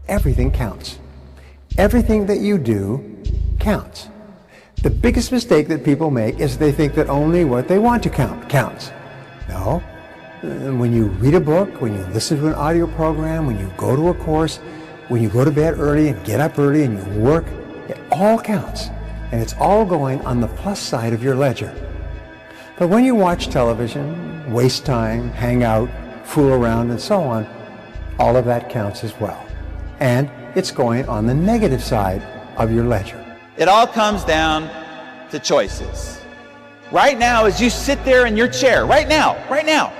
everything counts. Everything that you do counts. The biggest mistake that people make is they think that only what they want to count counts. No. When you read a book, when you listen to an audio program, when you go to a course, when you go to bed early and get up early and you work, it all counts. And it's all going on the plus side of your ledger. But when you watch television, waste time, hang out, fool around, and so on, all of that counts as well. And it's going on the negative side of your ledger. It all comes down to choices. Right now, as you sit there in your chair, right now,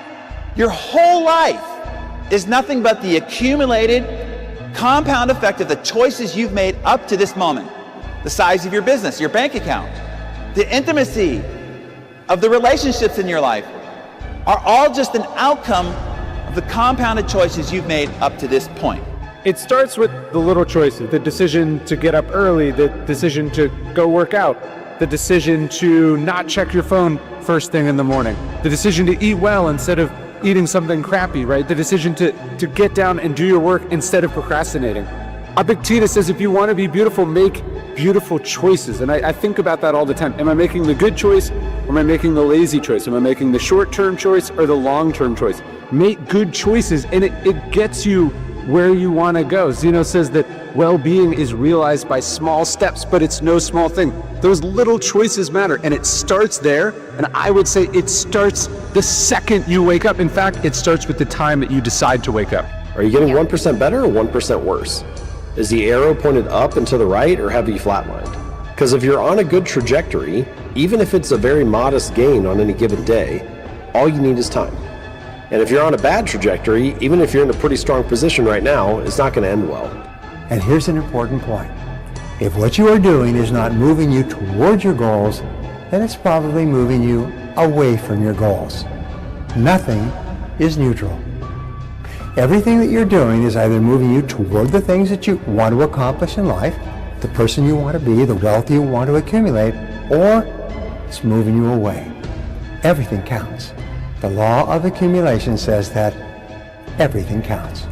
your whole life is nothing but the accumulated compound effect of the choices you've made up to this moment. The size of your business, your bank account, the intimacy of the relationships in your life are all just an outcome of the compounded choices you've made up to this point. It starts with the little choices, the decision to get up early, the decision to go work out, the decision to not check your phone first thing in the morning, the decision to eat well instead of eating something crappy, right? The decision to get down and do your work instead of procrastinating. Epictetus says if you want to be beautiful, make beautiful choices. And I think about that all the time. Am I making the good choice or am I making the lazy choice? Am I making the short-term choice or the long-term choice? Make good choices and it gets you where you want to go. Zeno says that well-being is realized by small steps, but it's no small thing. Those little choices matter, and it starts there, and I would say it starts the second you wake up. In fact, it starts with the time that you decide to wake up. Are you getting 1% better or 1% worse? Is the arrow pointed up and to the right, or have you flatlined? Because if you're on a good trajectory, even if it's a very modest gain on any given day, all you need is time. And if you're on a bad trajectory, even if you're in a pretty strong position right now, it's not going to end well. And here's an important point. If what you are doing is not moving you towards your goals, then it's probably moving you away from your goals. Nothing is neutral. Everything that you're doing is either moving you toward the things that you want to accomplish in life, the person you want to be, the wealth you want to accumulate, or it's moving you away. Everything counts. The law of accumulation says that everything counts.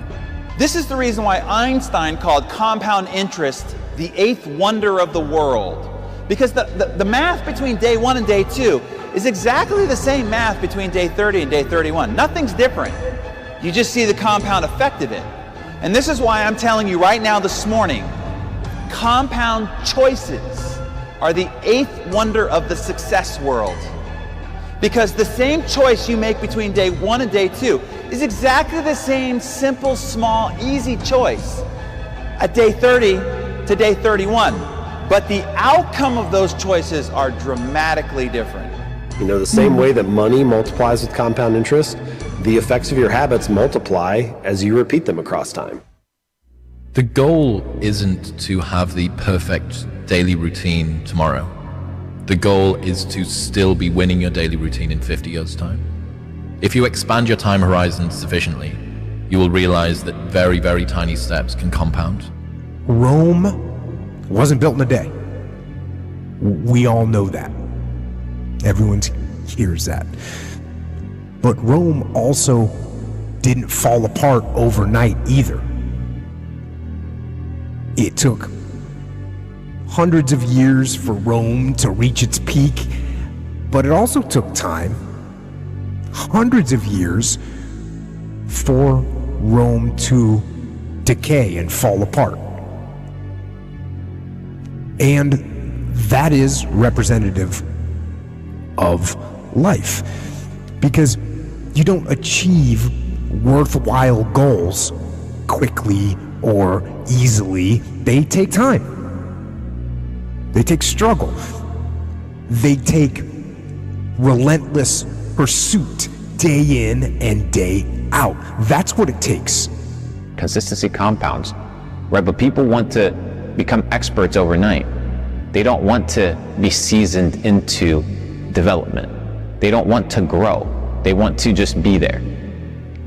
This is the reason why Einstein called compound interest the eighth wonder of the world. Because the math between day 1 and day 2 is exactly the same math between day 30 and day 31. Nothing's different. You just see the compound effect of it. And this is why I'm telling you right now this morning, compound choices are the eighth wonder of the success world. Because the same choice you make between day 1 and day 2 is exactly the same simple, small, easy choice at day 30 to day 31. But the outcome of those choices are dramatically different. You know, the same way that money multiplies with compound interest, the effects of your habits multiply as you repeat them across time. The goal isn't to have the perfect daily routine tomorrow. The goal is to still be winning your daily routine in 50 years' time. If you expand your time horizon sufficiently, you will realize that very, very tiny steps can compound. Rome wasn't built in a day. We all know that. Everyone hears that. But Rome also didn't fall apart overnight either. It took hundreds of years for Rome to reach its peak, but it also took time, hundreds of years, for Rome to decay and fall apart. And that is representative of life, because you don't achieve worthwhile goals quickly or easily. They take time. They take struggle. They take relentless pursuit day in and day out. That's what it takes. Consistency compounds, right? But people want to become experts overnight. They don't want to be seasoned into development. They don't want to grow. They want to just be there.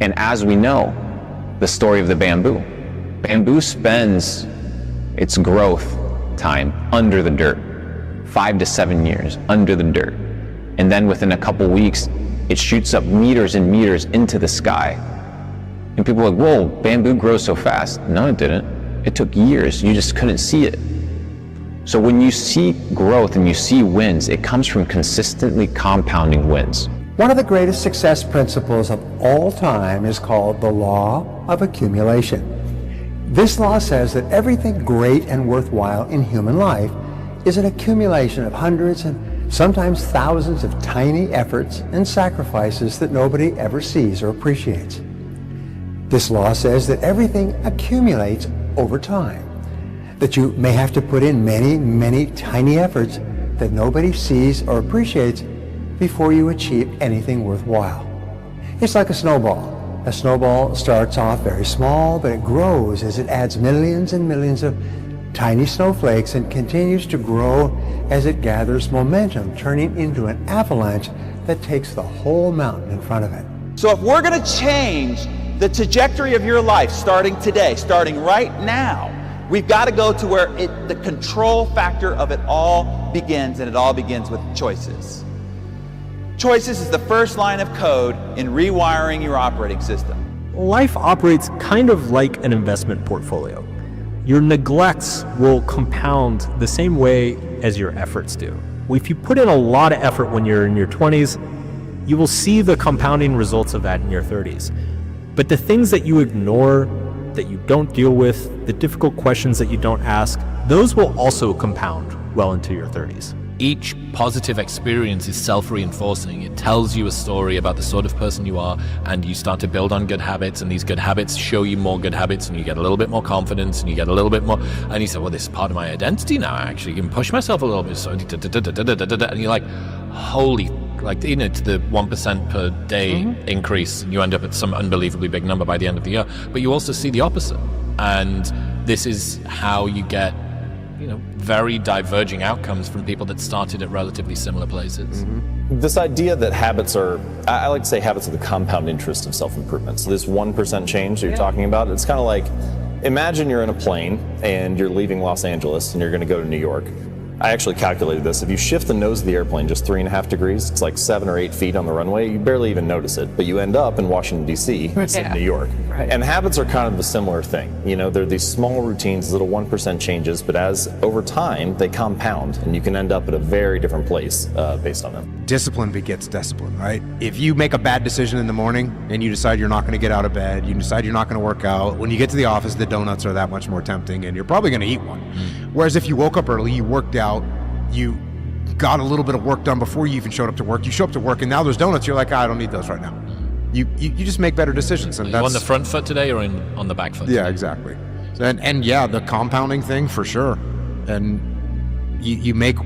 And as we know, the story of the bamboo. Bamboo spends its growth time under the dirt, 5 to 7 years under the dirt. And then within a couple weeks, it shoots up meters and meters into the sky. And people are like, whoa, bamboo grows so fast. No, it didn't. It took years. You just couldn't see it. So when you see growth and you see wins, it comes from consistently compounding wins. One of the greatest success principles of all time is called the law of accumulation. This law says that everything great and worthwhile in human life is an accumulation of hundreds and sometimes thousands of tiny efforts and sacrifices that nobody ever sees or appreciates. This law says that everything accumulates over time, that you may have to put in many, many tiny efforts that nobody sees or appreciates before you achieve anything worthwhile. It's like a snowball. A snowball starts off very small, but it grows as it adds millions and millions of tiny snowflakes and continues to grow as it gathers momentum, turning into an avalanche that takes the whole mountain in front of it. So if we're going to change the trajectory of your life starting today, starting right now, we've got to go to where the control factor of it all begins, and it all begins with choices. Choices is the first line of code in rewiring your operating system. Life operates kind of like an investment portfolio. Your neglects will compound the same way as your efforts do. If you put in a lot of effort when you're in your 20s, you will see the compounding results of that in your 30s. But the things that you ignore, that you don't deal with, the difficult questions that you don't ask, those will also compound well into your 30s. Each positive experience is self-reinforcing. It tells you a story about the sort of person you are, and you start to build on good habits, and these good habits show you more good habits, and you get a little bit more confidence, and you get a little bit more, and you say, well, this is part of my identity now. I actually can push myself a little bit. So, and you're like, holy, like, you know, to the 1% per day increase, and you end up at some unbelievably big number by the end of the year. But you also see the opposite. And this is how you get, you know, very diverging outcomes from people that started at relatively similar places. This idea that habits are, I like to say habits are the compound interest of self-improvement. So this 1% change that you're talking about, it's kind of like, imagine you're in a plane and you're leaving Los Angeles and you're going to go to New York. I actually calculated this. If you shift the nose of the airplane just 3.5 degrees, it's like 7 or 8 feet on the runway, you barely even notice it, but you end up in Washington, D.C. instead of New York. Right. And habits are kind of a similar thing. You know, they're these small routines, little 1% changes, but as over time, they compound, and you can end up at a very different place based on them. Discipline begets discipline, right? If you make a bad decision in the morning and you decide you're not going to get out of bed, you decide you're not going to work out, when you get to the office, the donuts are that much more tempting, and you're probably going to eat one. Whereas if you woke up early, you worked out, you got a little bit of work done before you even showed up to work. You show up to work and now there's donuts. You're like, I don't need those right now. You just make better decisions. And Are you on the front foot today or on the back foot? Yeah, exactly. And yeah, the compounding thing for sure. And you make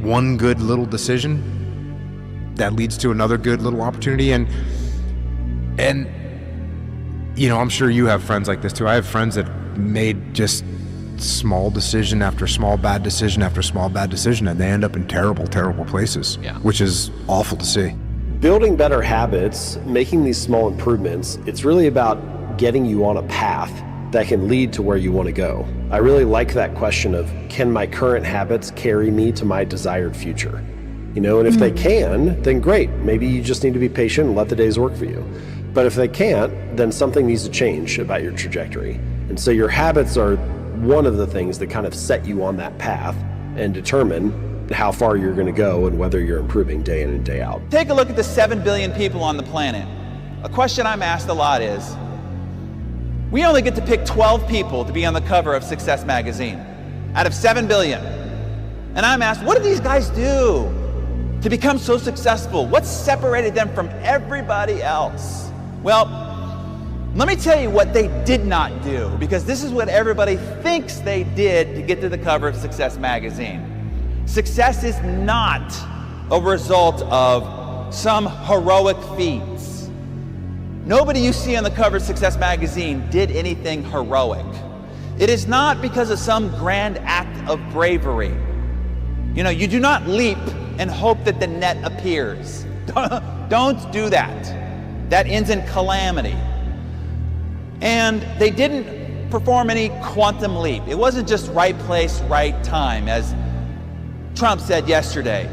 one good little decision that leads to another good little opportunity. And you know, I'm sure you have friends like this too. I have friends that made just small decision after small bad decision after small bad decision, and they end up in terrible, terrible places, which is awful to see. Building better habits, making these small improvements, it's really about getting you on a path that can lead to where you want to go. I really like that question of, can my current habits carry me to my desired future? You know, and if they can, then great. Maybe you just need to be patient and let the days work for you. But if they can't, then something needs to change about your trajectory. And so your habits are one of the things that kind of set you on that path and determine how far you're going to go and whether you're improving day in and day out. Take a look at the 7 billion people on the planet. A question I'm asked a lot is, we only get to pick 12 people to be on the cover of Success magazine out of 7 billion. And I'm asked, what do these guys do to become so successful? What separated them from everybody else? Well, let me tell you what they did not do, because this is what everybody thinks they did to get to the cover of Success magazine. Success is not a result of some heroic feats. Nobody you see on the cover of Success magazine did anything heroic. It is not because of some grand act of bravery. You know, you do not leap and hope that the net appears. Don't do that. That ends in calamity. And they didn't perform any quantum leap. It wasn't just right place, right time, as Trump said yesterday.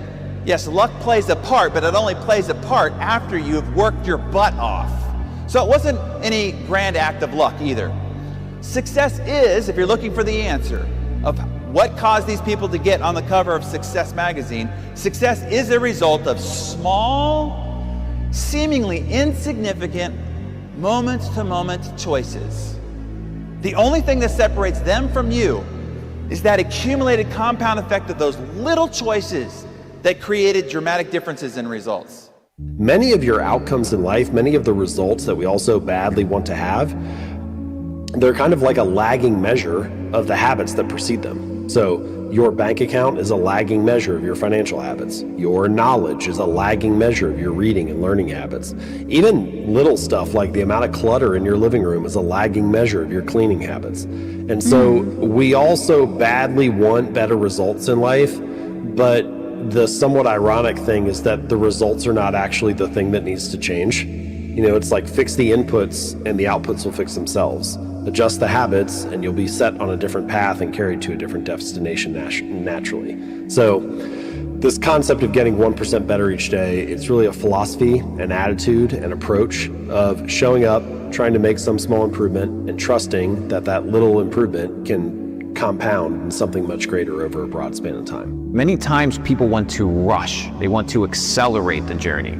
Yes, luck plays a part, but it only plays a part after you've worked your butt off. So it wasn't any grand act of luck either. Success is, if you're looking for the answer of what caused these people to get on the cover of Success magazine, success is a result of small, seemingly insignificant, moment-to-moment choices. The only thing that separates them from you is that accumulated compound effect of those little choices that created dramatic differences in results. Many of your outcomes in life, many of the results that we all so badly want to have, they're kind of like a lagging measure of the habits that precede them. So your bank account is a lagging measure of your financial habits. Your knowledge is a lagging measure of your reading and learning habits. Even little stuff like the amount of clutter in your living room is a lagging measure of your cleaning habits. And so we also badly want better results in life, but the somewhat ironic thing is that the results are not actually the thing that needs to change. You know, it's like fix the inputs and the outputs will fix themselves. Adjust the habits and you'll be set on a different path and carried to a different destination naturally. So this concept of getting 1% better each day, it's really a philosophy, an attitude, an approach of showing up, trying to make some small improvement, and trusting that that little improvement can compound in something much greater over a broad span of time. Many times people want to rush, they want to accelerate the journey,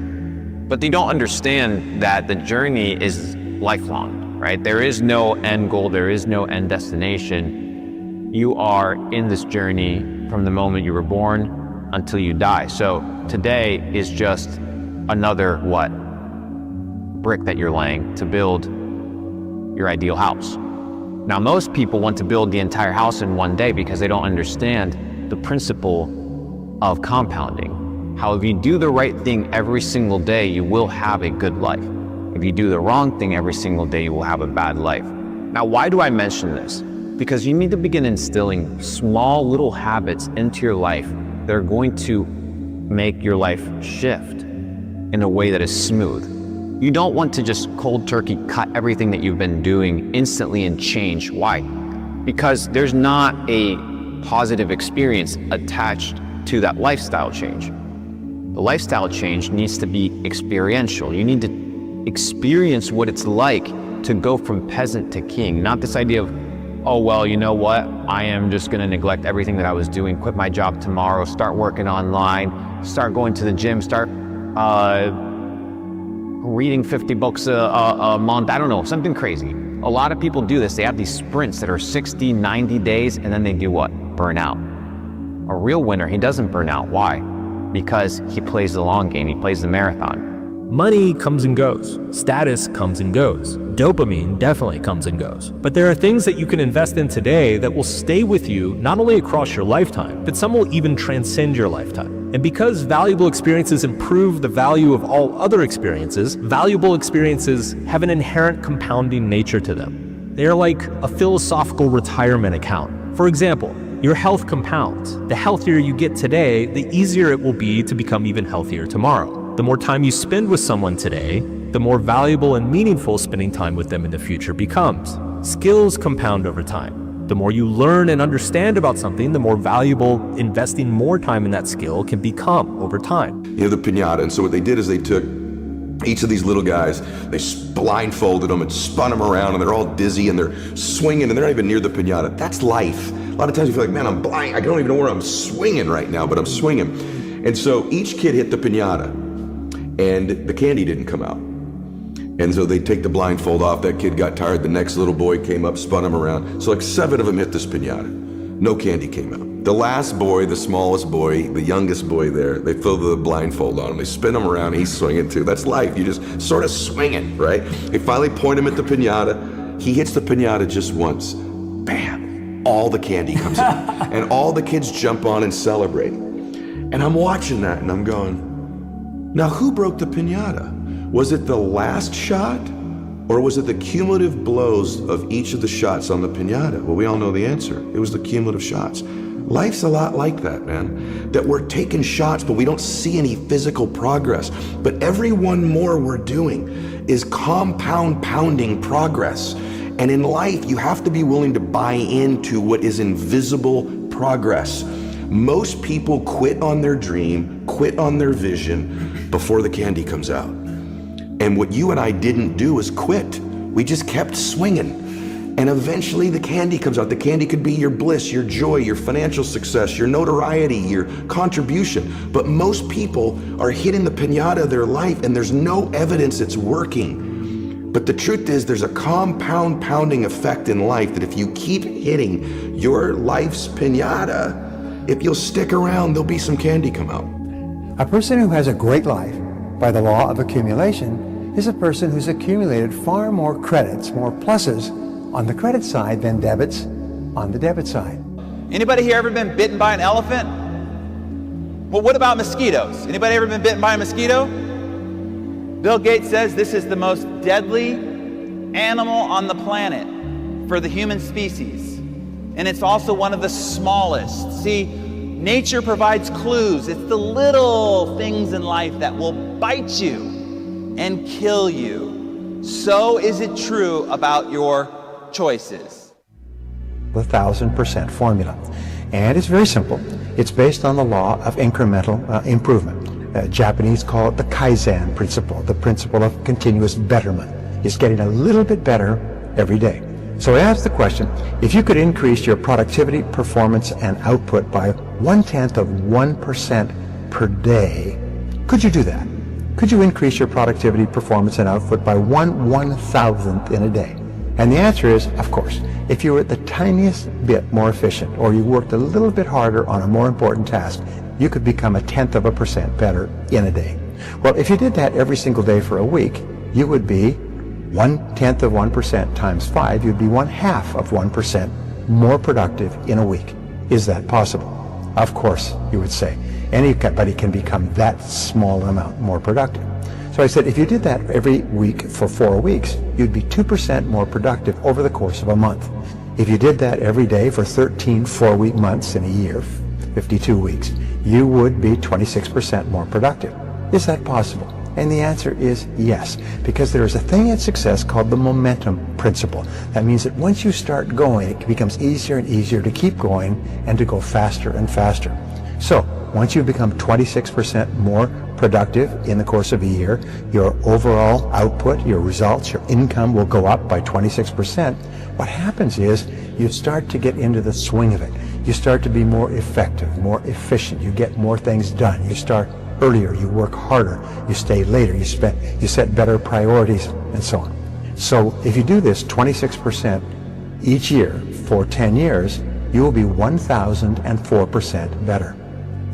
but they don't understand that the journey is lifelong. Right? There is no end goal, there is no end destination. You are in this journey from the moment you were born until you die. So today is just another brick that you're laying to build your ideal house. Now, most people want to build the entire house in one day because they don't understand the principle of compounding. How if you do the right thing every single day, you will have a good life. If you do the wrong thing every single day, you will have a bad life. Now, why do I mention this? Because you need to begin instilling small little habits into your life that are going to make your life shift in a way that is smooth. You don't want to just cold turkey cut everything that you've been doing instantly and change. Why? Because there's not a positive experience attached to that lifestyle change. The lifestyle change needs to be experiential. You need to experience what it's like to go from peasant to king, not this idea of, oh, well, you know what? I am just going to neglect everything that I was doing, quit my job tomorrow, start working online, start going to the gym, start reading 50 books a month. I don't know, something crazy. A lot of people do this. They have these sprints that are 60, 90 days, and then they do what? Burn out. A real winner, he doesn't burn out. Why? Because he plays the long game. He plays the marathon. Money comes and goes. Status comes and goes. Dopamine definitely comes and goes. But there are things that you can invest in today that will stay with you not only across your lifetime, but some will even transcend your lifetime. And because valuable experiences improve the value of all other experiences, valuable experiences have an inherent compounding nature to them. They are like a philosophical retirement account. For example, your health compounds. The healthier you get today, the easier it will be to become even healthier tomorrow. The more time you spend with someone today, the more valuable and meaningful spending time with them in the future becomes. Skills compound over time. The more you learn and understand about something, the more valuable investing more time in that skill can become over time. You know, the piñata. And so what they did is they took each of these little guys, they blindfolded them and spun them around, and they're all dizzy and they're swinging and they're not even near the piñata. That's life. A lot of times you feel like, man, I'm blind. I don't even know where I'm swinging right now, but I'm swinging. And so each kid hit the piñata, and the candy didn't come out. And so they take the blindfold off. That kid got tired. The next little boy came up, spun him around. So like 7 of them hit this piñata. No candy came out. The last boy, the smallest boy, the youngest boy there, they throw the blindfold on him. They spin him around. He's swinging too. That's life. You just sort of swinging, right? They finally point him at the piñata. He hits the piñata just once. Bam! All the candy comes out. And all the kids jump on and celebrate. And I'm watching that and I'm going, now, who broke the piñata? Was it the last shot, or was it the cumulative blows of each of the shots on the piñata? Well, we all know the answer. It was the cumulative shots. Life's a lot like that, man. That we're taking shots, but we don't see any physical progress. But every one more we're doing is pounding progress. And in life, you have to be willing to buy into what is invisible progress. Most people quit on their dream, quit on their vision before the candy comes out. And what you and I didn't do is quit. We just kept swinging. and eventually the candy comes out. The candy could be your bliss, your joy, your financial success, your notoriety, your contribution. But most people are hitting the piñata of their life and there's no evidence it's working. But the truth is there's a compound pounding effect in life that if you keep hitting your life's piñata, if you'll stick around, there'll be some candy come out. A person who has a great life by the law of accumulation is a person who's accumulated far more credits, more pluses on the credit side than debits on the debit side. Anybody here ever been bitten by an elephant? Well, what about mosquitoes? Anybody ever been bitten by a mosquito? Bill Gates says this is the most deadly animal on the planet for the human species. And it's also one of the smallest. See, nature provides clues. It's the little things in life that will bite you and kill you. So is it true about your choices? The 1000% formula. And it's very simple. It's based on the law of incremental improvement. Japanese call it the Kaizen principle, the principle of continuous betterment. It's getting a little bit better every day. So I asked the question, if you could increase your productivity, performance, and output by 0.1% per day, could you do that? Could you increase your productivity, performance, and output by 1/1000th in a day? And the answer is, of course. If you were the tiniest bit more efficient, or you worked a little bit harder on a more important task, you could become 0.1% better in a day. Well, if you did that every single day for a week, you would be 0.1% times 5, you'd be 0.5% more productive in a week. Is that possible? Of course, you would say. Anybody can become that small amount more productive. So I said, if you did that every week for 4 weeks, you'd be 2% more productive over the course of a month. If you did that every day for 13 4-week months in a year, 52 weeks, you would be 26% more productive. Is that possible? And the answer is yes, because there is a thing in success called the momentum principle. That means that once you start going, it becomes easier and easier to keep going and to go faster and faster. So once you become 26% more productive in the course of a year, your overall output, your results, your income will go up by 26%. What happens is you start to get into the swing of it. You start to be more effective, more efficient. You get more things done. You start earlier, you work harder, you stay later, you set better priorities, and so on. So if you do this 26% each year for 10 years, you will be 1,004% better.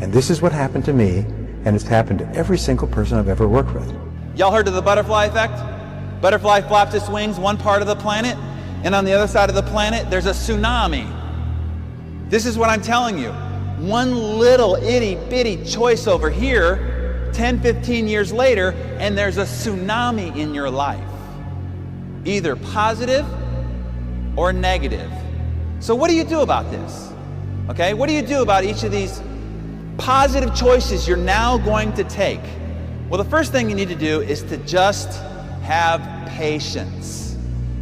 And this is what happened to me, and it's happened to every single person I've ever worked with. Y'all heard of the butterfly effect? Butterfly flaps its wings one part of the planet, and on the other side of the planet, there's a tsunami. This is what I'm telling you. One little itty bitty choice over here, 10, 15 years later, and there's a tsunami in your life. Either positive or negative. So what do you do about this? Okay, what do you do about each of these positive choices you're now going to take? Well, the first thing you need to do is to just have patience.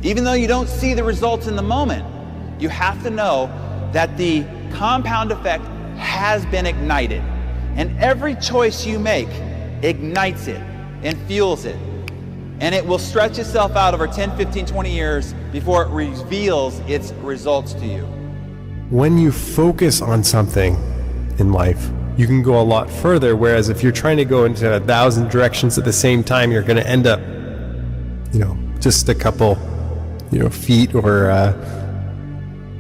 Even though you don't see the results in the moment, you have to know that the compound effect has been ignited. And every choice you make ignites it and fuels it. And it will stretch itself out over 10, 15, 20 years before it reveals its results to you. When you focus on something in life, you can go a lot further, whereas if you're trying to go into 1,000 directions at the same time, you're going to end up, just a couple, feet or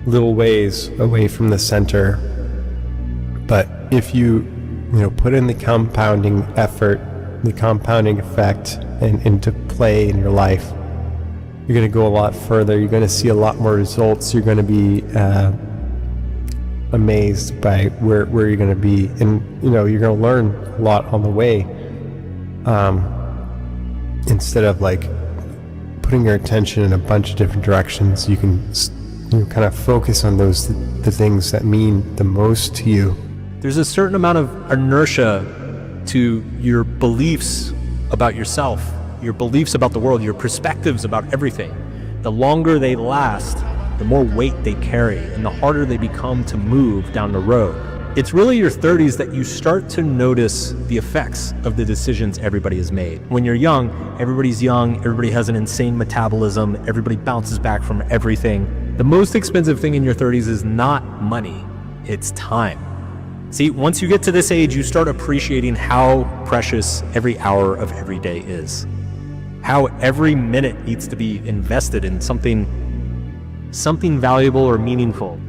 little ways away from the center. But if you, put in the compounding effort, the compounding effect into play in your life, you're going to go a lot further. You're going to see a lot more results. You're going to be amazed by where you're going to be, and you're going to learn a lot on the way. Instead of putting your attention in a bunch of different directions, you can kind of focus on the things that mean the most to you. There's a certain amount of inertia to your beliefs about yourself, your beliefs about the world, your perspectives about everything. The longer they last, the more weight they carry, and the harder they become to move down the road. It's really your 30s that you start to notice the effects of the decisions everybody has made. When you're young, everybody has an insane metabolism, everybody bounces back from everything. The most expensive thing in your 30s is not money, it's time. See, once you get to this age, you start appreciating how precious every hour of every day is. How every minute needs to be invested in something valuable or meaningful.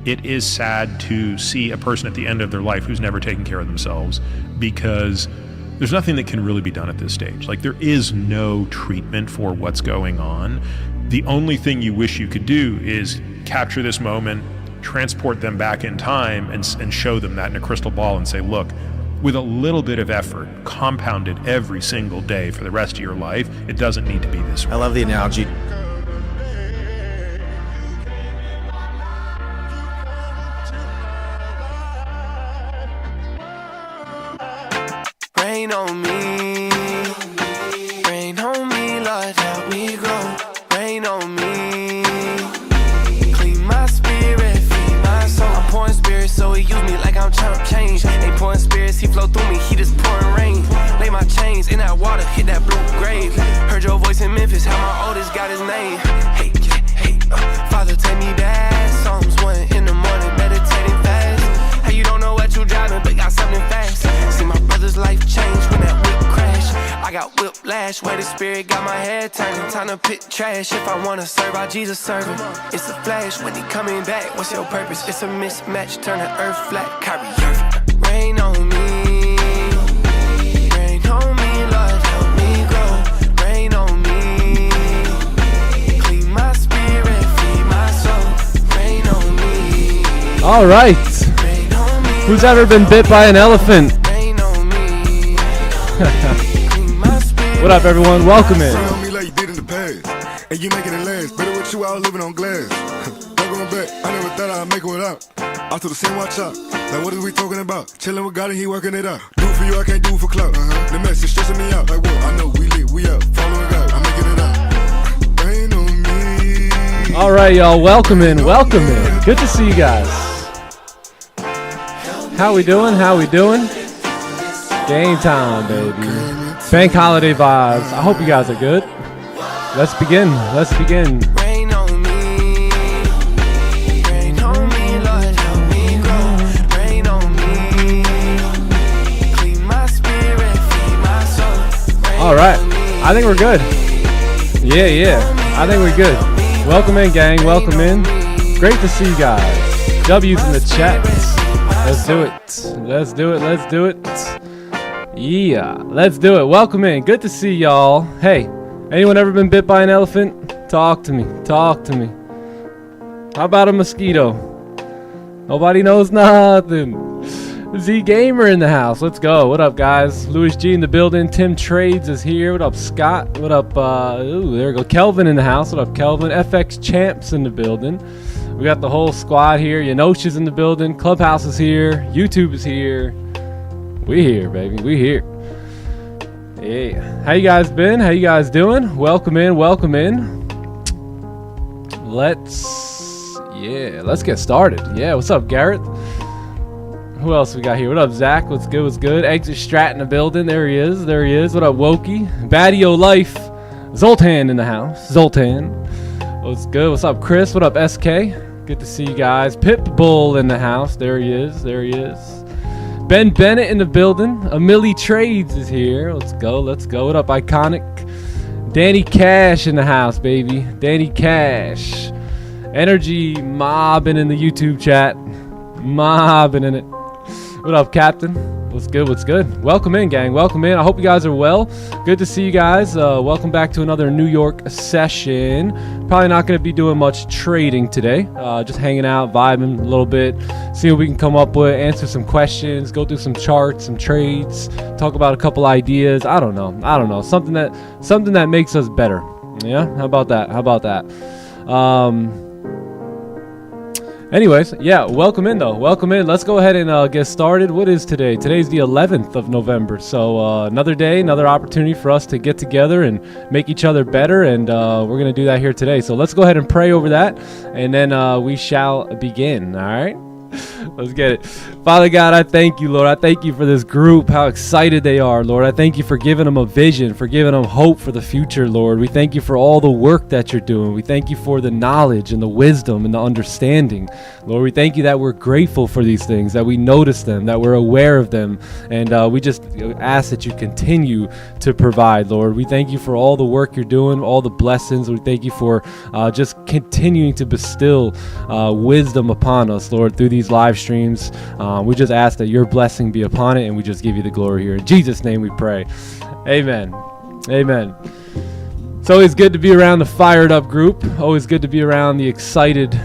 It is sad to see a person at the end of their life who's never taken care of themselves, because there's nothing that can really be done at this stage. Like, there is no treatment for what's going on. The only thing you wish you could do is capture this moment, transport them back in time, and show them that in a crystal ball and say, look, with a little bit of effort, compounded every single day for the rest of your life, it doesn't need to be this way. I love the analogy. Rain on me, Lord, help me grow. Rain on me, clean my spirit, feed my soul. I'm pouring spirits, so he use me like I'm trying to change. Ain't pouring spirits, he flow through me, he just pouring rain. Lay my chains in that water, hit that blue grave. Heard your voice in Memphis, how my oldest got his name. Hey, Father, take me back. Psalms 1 in the morning, meditating fast. Hey, you don't know what you driving, but got something fast. See my brother's life change when that whip crash. I got whiplash, where the spirit got my head turning. Time to pit trash. If I wanna serve, I Jesus serve him. It's a flash when he coming back. What's your purpose? It's a mismatch, turn the earth flat. Kyrie Irving. Rain on me, Lord, help me grow. Rain on me, clean my spirit, feed my soul. Rain on me. All right. Who's ever been bit by an elephant? What up, everyone? Welcome in. And you making it last. Better with you out living on glass. Not going back. I never thought I'd make it without. Out to the same watch out. Like, what is we talking about? Chilling with God and he working it out. Do it for you, I can't do it for clout. The message stressing me out. Like, what? I know we lit, we up. Following God, I'm making it out. Rain on me. All right, y'all. Welcome in. Welcome in. Good to see you guys. How we doing? How we doing? Game time, baby. Bank holiday vibes. I hope you guys are good. Let's begin. Let's begin. Rain on me, Lord, help me grow. Rain on me, clean my spirit, feed my soul. All right. I think we're good. Yeah. I think we're good. Welcome in, gang. Welcome in. Great to see you guys. W's in the chat. Let's do it. Let's do it. Let's do it. Yeah, let's do it. Welcome in. Good to see y'all. Hey, anyone ever been bit by an elephant? Talk to me. Talk to me. How about a mosquito? Nobody knows nothing. Z Gamer in the house. Let's go. What up, guys? Louis G in the building. Tim Trades is here. What up, Scott? What up? Ooh, there we go. Kelvin in the house. What up, Kelvin? FX Champs in the building. We got the whole squad here. Yanosha's in the building. Clubhouse is here. YouTube is here. We here, baby. We here. Yeah. How you guys been? How you guys doing? Welcome in. Welcome in. Let's get started. Yeah. What's up, Garrett? Who else we got here? What up, Zach? What's good? What's good? Exit Strat in the building. There he is. There he is. What up, Wokey? Badio Life. Zoltan in the house. Zoltan. What's good? What's up, Chris? What up, SK? Good to see you guys. Pitbull in the house. There he is. There he is. Ben Bennett in the building. Amelie Trades is here. Let's go. Let's go. What up, Iconic? Danny Cash in the house, baby. Danny Cash. Energy mobbing in the YouTube chat. Mobbing in it. What up, Captain? What's good? What's good? Welcome in, gang. Welcome in. I hope you guys are well. Good to see you guys. Welcome back to another New York session. Probably not going to be doing much trading today. Just hanging out, vibing a little bit, see what we can come up with, answer some questions, go through some charts, some trades, talk about a couple ideas. I don't know. Something that makes us better. Yeah. How about that? Anyways, yeah, welcome in though. Welcome in. Let's go ahead and get started. What is today? Today's the 11th of November. So another day, another opportunity for us to get together and make each other better. And we're going to do that here today. So let's go ahead and pray over that. And then we shall begin. All right. Let's get it. Father God, I thank you, Lord. I thank you for this group, how excited they are, Lord. I thank you for giving them a vision, for giving them hope for the future, Lord. We thank you for all the work that you're doing. We thank you for the knowledge and the wisdom and the understanding. Lord, we thank you that we're grateful for these things, that we notice them, that we're aware of them. And we just ask that you continue to provide, Lord. We thank you for all the work you're doing, all the blessings. We thank you for just continuing to bestow wisdom upon us, Lord, through these live streams. We just ask that your blessing be upon it, and we just give you the glory here. In Jesus' name we pray. Amen. Amen. It's always good to be around the fired up group. Always good to be around the excited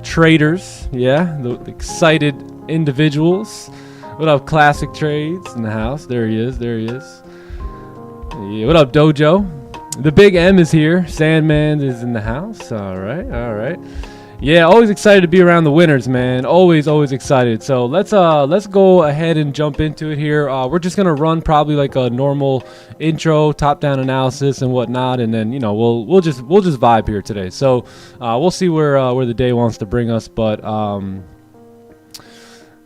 traders. Yeah, the excited individuals. What up, Classic Trades in the house? There he is. There he is. Yeah, what up, Dojo? The Big M is here. Sandman is in the house. All right. All right. Yeah, always excited to be around the winners, man. Always excited. So let's go ahead and jump into it here. We're just gonna run probably like a normal intro, top-down analysis and whatnot, and then we'll just vibe here today. So we'll see where the day wants to bring us, but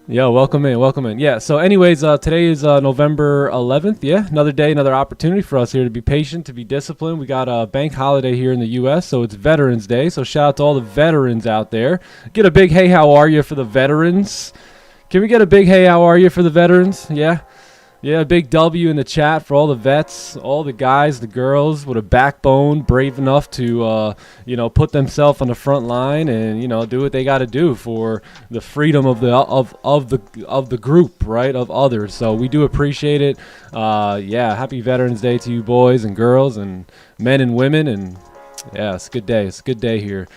yeah, welcome in. Yeah, so anyways, today is November 11th. Yeah, another day, another opportunity for us here to be patient, to be disciplined. We got a bank holiday here in the U.S., so it's Veterans Day. So shout out to all the veterans out there. Get a big hey, how are you for the veterans? Can we get a big hey, how are you for the veterans? Yeah. Yeah, a big W in the chat for all the vets, all the guys, the girls with a backbone, brave enough to, put themselves on the front line and, do what they got to do for the freedom of the group, right, of others. So we do appreciate it. Yeah, happy Veterans Day to you boys and girls and men and women. And yeah, it's a good day. It's a good day here.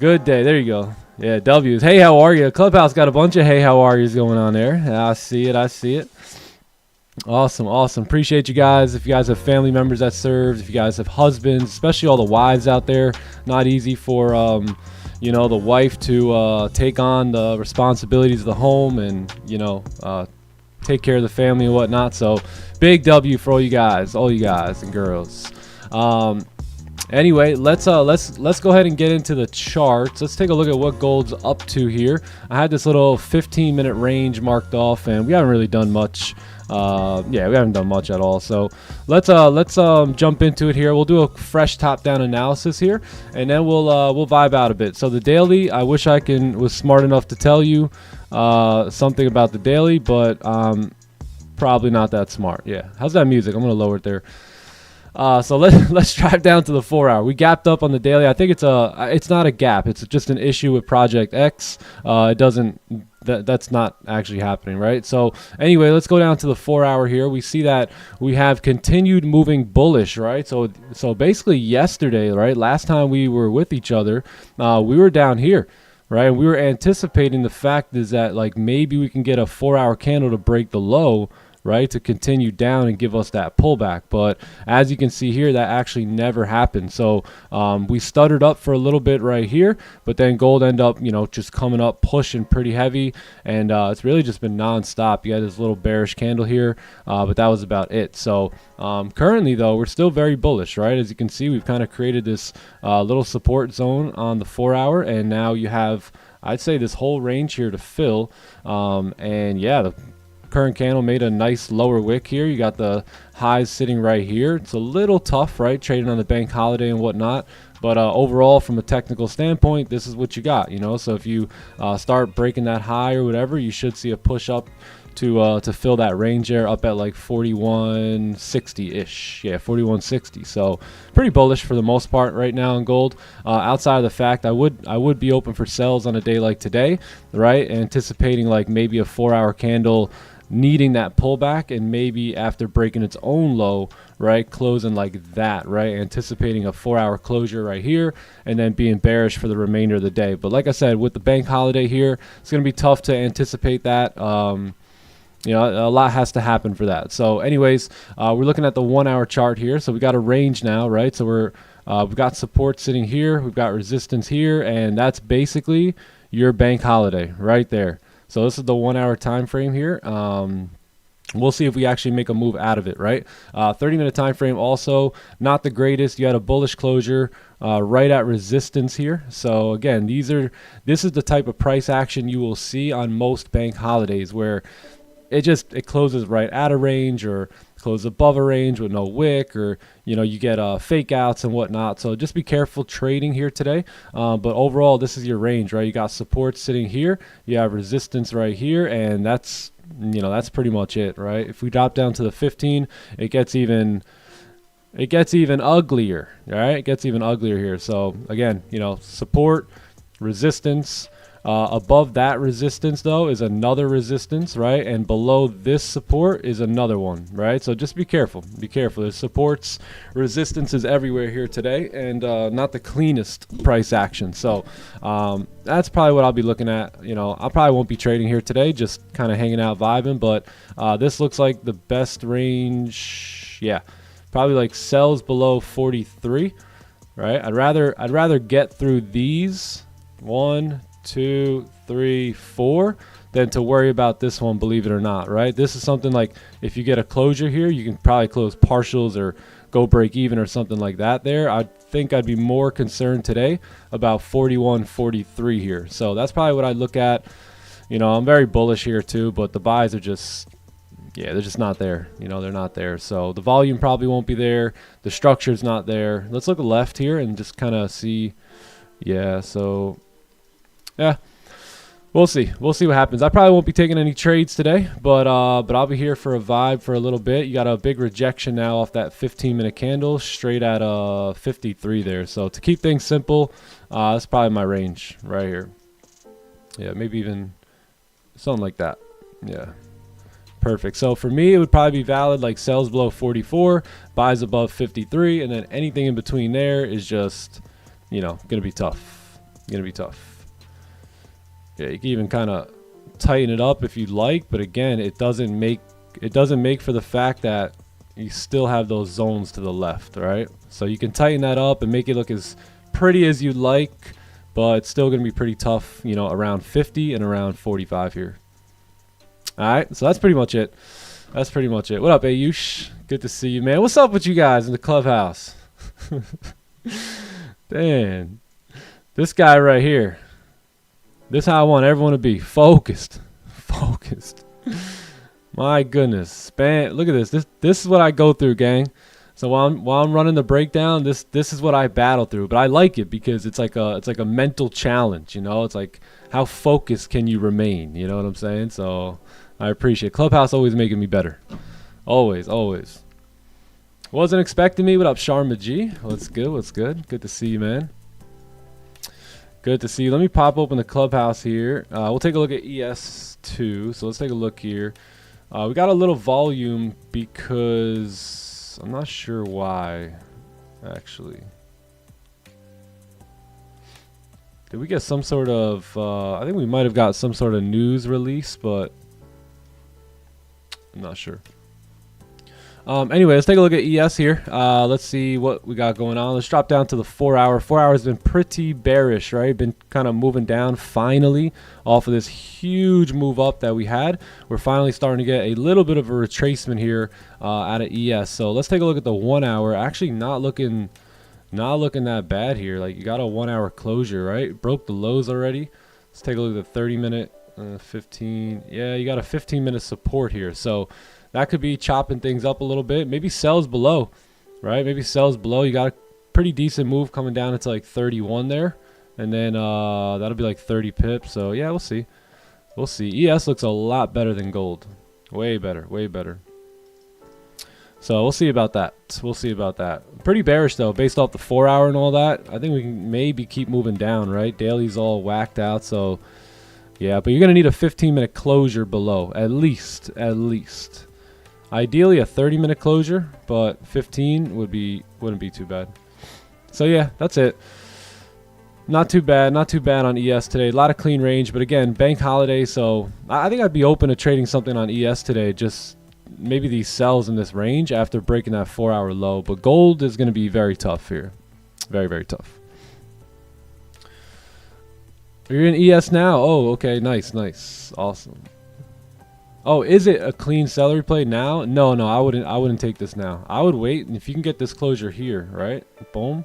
Good day. There you go. Yeah, W's. Hey, how are you? Clubhouse got a bunch of hey, how are yous going on there. I see it. Awesome. Appreciate you guys. If you guys have family members that serve, if you guys have husbands, especially all the wives out there, not easy for the wife to take on the responsibilities of the home and take care of the family and whatnot. So big W for all you guys and girls. Anyway, let's go ahead and get into the charts. Let's take a look at what gold's up to here. I had this little 15-minute range marked off, and we haven't really done much. We haven't done much at all. So let's jump into it here. We'll do a fresh top-down analysis here, and then we'll vibe out a bit. So the daily, I wish I was smart enough to tell you something about the daily, but probably not that smart. Yeah, how's that music? I'm gonna lower it there. So let's drive down to the 4 hour. We gapped up on the daily. I think it's not a gap. It's just an issue with Project X. That's not actually happening, right? So anyway, let's go down to the 4 hour here. We see that we have continued moving bullish, right? So basically yesterday, right? Last time we were with each other, we were down here, right? We were anticipating the fact is that like maybe we can get a 4 hour candle to break the low, right, to continue down and give us that pullback. But as you can see here, that actually never happened. So we stuttered up for a little bit right here, but then gold ended up, just coming up, pushing pretty heavy, and it's really just been nonstop. You had this little bearish candle here, but that was about it. So currently, though, we're still very bullish, right? As you can see, we've kind of created this little support zone on the 4 hour, and now you have, I'd say, this whole range here to fill. And yeah, the current candle made a nice lower wick here. You got the highs sitting right here. It's a little tough, right, trading on the bank holiday and whatnot, but overall from a technical standpoint, this is what you got, so if you start breaking that high or whatever, you should see a push up to fill that range there up at like 4160-ish. Yeah, 4160. So pretty bullish for the most part right now in gold. Outside of the fact I would be open for sells on a day like today, right? Anticipating like maybe a 4 hour candle needing that pullback, and maybe after breaking its own low, right, closing like that, right, anticipating a 4 hour closure right here, and then being bearish for the remainder of the day. But like I said, with the bank holiday here, it's going to be tough to anticipate that. A lot has to happen for that. So anyways, we're looking at the 1 hour chart here. So we got a range now, right? So we've got support sitting here, we've got resistance here, and that's basically your bank holiday right there. So this is the 1 hour time frame here. We'll see if we actually make a move out of it, right? 30-minute time frame also not the greatest. You had a bullish closure right at resistance here. So again, this is the type of price action you will see on most bank holidays, where it closes right at a range or closes above a range with no wick, or you get fake outs and whatnot. So just be careful trading here today. But overall, this is your range, right? You got support sitting here, you have resistance right here, and that's pretty much it, right? If we drop down to the 15, it gets even uglier, right? It gets even uglier here. So again, support, resistance. Above that resistance, though, is another resistance, right? And below this support is another one, right? So just be careful. Be careful. There's supports, resistances everywhere here today, and not the cleanest price action. So that's probably what I'll be looking at. I probably won't be trading here today, just kind of hanging out, vibing. But this looks like the best range. Yeah, probably like sells below 43, right? I'd rather get through these 1, 2, 3, 4 than to worry about this one, believe it or not, right? This is something like, if you get a closure here, you can probably close partials or go break even or something like that there. I think I'd be more concerned today about 41, 43 here. So that's probably what I look at. I'm very bullish here too, but the buys are just, they're just not there. They're not there. So the volume probably won't be there. The structure's not there. Let's look left here and just kind of see. Yeah, so yeah, we'll see. We'll see what happens. I probably won't be taking any trades today, but I'll be here for a vibe for a little bit. You got a big rejection now off that 15-minute candle, straight at 53 there. So to keep things simple, that's probably my range right here. Yeah, maybe even something like that. Yeah, perfect. So for me, it would probably be valid like sells below 44, buys above 53, and then anything in between there is just, gonna be tough. Gonna be tough. Yeah, you can even kind of tighten it up if you'd like, but again, it doesn't make for the fact that you still have those zones to the left, right? So you can tighten that up and make it look as pretty as you'd like, but it's still going to be pretty tough, around 50 and around 45 here. All right, so that's pretty much it. That's pretty much it. What up, Ayush? Good to see you, man. What's up with you guys in the clubhouse? Damn, this guy right here. This is how I want everyone to be. Focused. Focused. My goodness. Look at this. This is what I go through, gang. So while I'm running the breakdown, this is what I battle through. But I like it because it's like a mental challenge, It's like, how focused can you remain? You know what I'm saying? So I appreciate it. Clubhouse always making me better. Always, always. Wasn't expecting me. What up, Sharma G? What's good? What's good? Good to see you, man. Good to see you. Let me pop open the clubhouse here. We'll take a look at ES2. So let's take a look here. We got a little volume because I'm not sure why, actually. Did we get some sort of, I think we might have got some sort of news release, but I'm not sure. Anyway, let's take a look at ES here. Let's see what we got going on. Let's drop down to the 4 hour. 4 hours has been pretty bearish, right? Been kind of moving down finally off of this huge move up that we had. We're finally starting to get a little bit of a retracement here out of ES. So let's take a look at the 1 hour. Actually not looking that bad here. Like, you got a 1 hour closure, right? Broke the lows already. Let's take a look at the 30-minute, 15. Yeah, you got a 15-minute support here. So that could be chopping things up a little bit. Maybe sells below, right? Maybe sells below. You got a pretty decent move coming down into like 31 there. And then that'll be like 30 pips. So yeah, we'll see. We'll see. ES looks a lot better than gold. Way better. Way better. So we'll see about that. We'll see about that. Pretty bearish though, based off the 4 hour and all that. I think we can maybe keep moving down, right? Daily's all whacked out. So yeah, but you're going to need a 15-minute closure below. At least. Ideally a 30-minute closure, but 15 wouldn't be too bad. So yeah, that's it. Not too bad on ES today. A lot of clean range, but again, bank holiday, so I think I'd be open to trading something on ES today. Just maybe these sells in this range after breaking that 4 hour low. But gold is going to be very tough here. Very, very tough. You're in ES now? Oh, okay, nice, awesome. Oh, is it a clean celery play now? No, I wouldn't take this now. I would wait, and if you can get this closure here, right? Boom.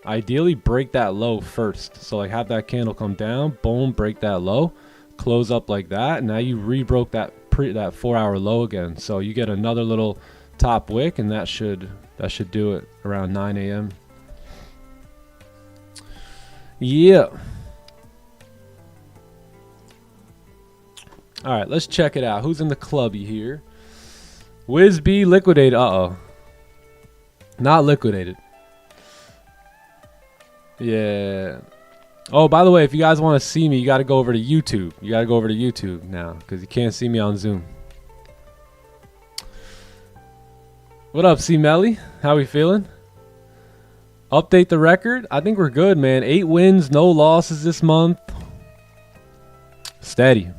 Ideally, break that low first. So like have that candle come down, boom, break that low, close up like that, and now you rebroke that 4-hour low again. So you get another little top wick, and that should do it around 9 a.m. Yeah. All right, let's check it out. Who's in the clubby here? VIBEZ liquidated. Uh-oh. Not liquidated. Yeah. Oh, by the way, if you guys want to see me, you got to go over to YouTube. You got to go over to YouTube now because you can't see me on Zoom. What up, C. Melly? How we feeling? Update the record. I think we're good, man. 8 wins, no losses this month. Steady.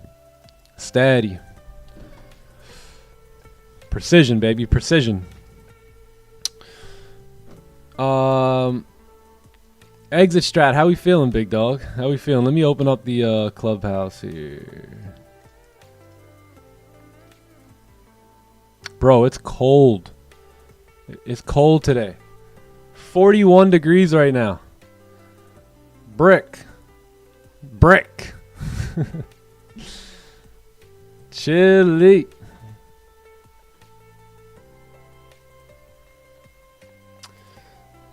Steady. Precision, baby. Precision. Exit strat. How we feeling, big dog? How we feeling? Let me open up the clubhouse here. Bro, it's cold. It's cold today. 41 degrees right now. Brick. Chilly.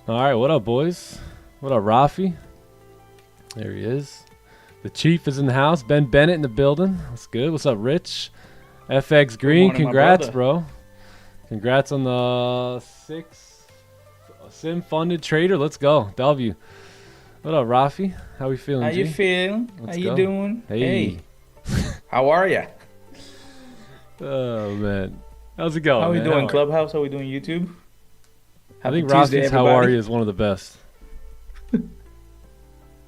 All right, what up, boys? What up, Rafi? There he is. The Chief is in the house. Ben Bennett in the building. That's good. What's up, Rich? FX Green, morning, congrats, bro. Congrats on the 6 sim funded trader. Let's go. W. What up, Rafi? How we feeling, How G? you feeling? Let's How go. you doing? Hey. How are ya? Oh, man. How's it going, How we man? doing, Clubhouse? How we doing, YouTube? I think Happy Tuesday, Rafi's How Are everybody. You is one of the best.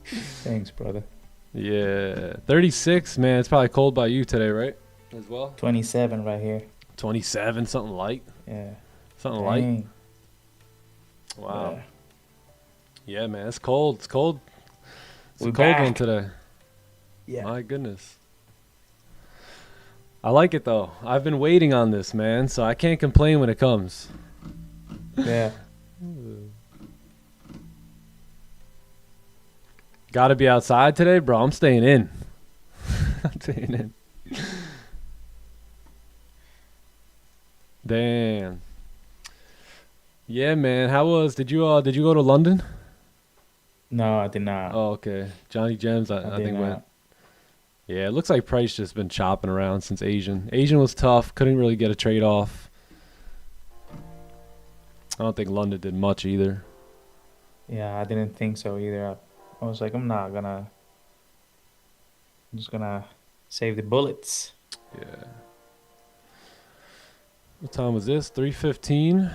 Thanks, brother. Yeah. 36, man. It's probably cold by you today, right? As well? 27 right here. 27, something light. Yeah. Something light. Dang. Wow. Yeah, man. It's cold. It's cold. It's We're a cold back. one today. Yeah. My goodness. I like it, though. I've been waiting on this, man, so I can't complain when it comes. Yeah. Gotta be outside today? Bro, I'm staying in. I'm staying in. Damn. Yeah, man. How was? Did you go to London? No, I did not. Oh, okay. Johnny Gems, I did think not. went. Yeah, it looks like Price just been chopping around since Asian. Asian was tough. Couldn't really get a trade off. I don't think London did much either. Yeah, I didn't think so either. I was like, I'm just gonna save the bullets. Yeah. What time was this? 3:15.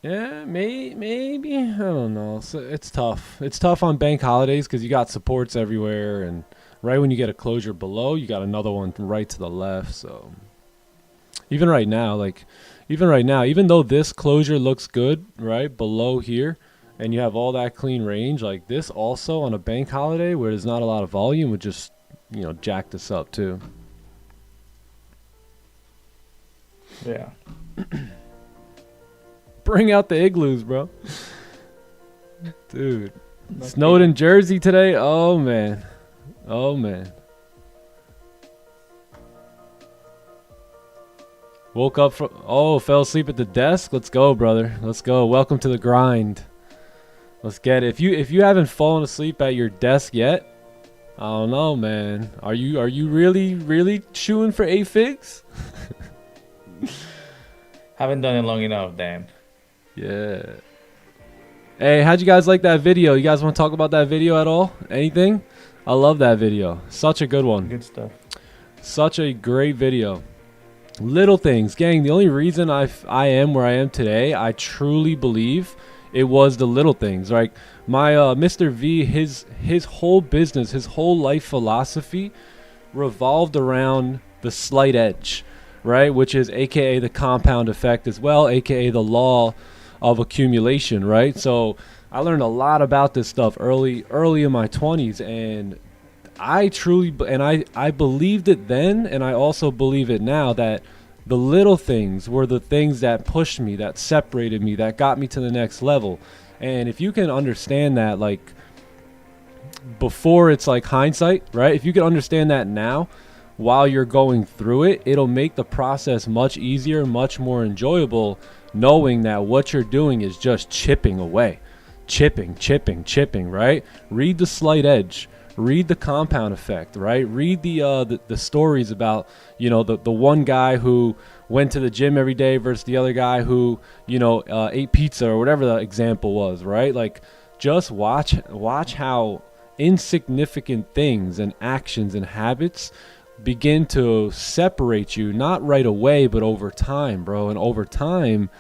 Yeah, maybe. I don't know. So it's tough. It's tough on bank holidays because you got supports everywhere, and right when you get a closure below, you got another one right to the left. So even right now, even though this closure looks good, right below here, and you have all that clean range, like this also on a bank holiday where there's not a lot of volume would just, jack this up too. Yeah. Bring out the igloos, bro. Dude. Snowed in Jersey today? Oh, man. Woke up from... Oh, fell asleep at the desk? Let's go, brother. Let's go. Welcome to the grind. Let's get it. If you haven't fallen asleep at your desk yet, I don't know, man. Are you really chewing for 8 figs? Haven't done it long enough, damn. Yeah. Hey, how'd you guys like that video? You guys want to talk about that video at all? Anything? I love that video. Such a good one. Good stuff. Such a great video. Little things. Gang, the only reason I am where I am today, I truly believe it was the little things. Like my Mr. V, his whole business, his whole life philosophy revolved around the slight edge, right? Which is AKA the compound effect as well, AKA the law of accumulation, right? So I learned a lot about this stuff early in my 20s, and I truly, and I believed it then, and I also believe it now, that the little things were the things that pushed me, that separated me, that got me to the next level. And if you can understand that, like, before it's like hindsight, right? If you can understand that now while you're going through it, it'll make the process much easier, much more enjoyable, knowing that what you're doing is just chipping away. Chipping, right? Read the slight edge. Read the compound effect, right? Read the stories about, you know, the one guy who went to the gym every day versus the other guy who, you know, ate pizza or whatever the example was, right? Like, just watch how insignificant things and actions and habits begin to separate you, not right away, but over time, bro. And over time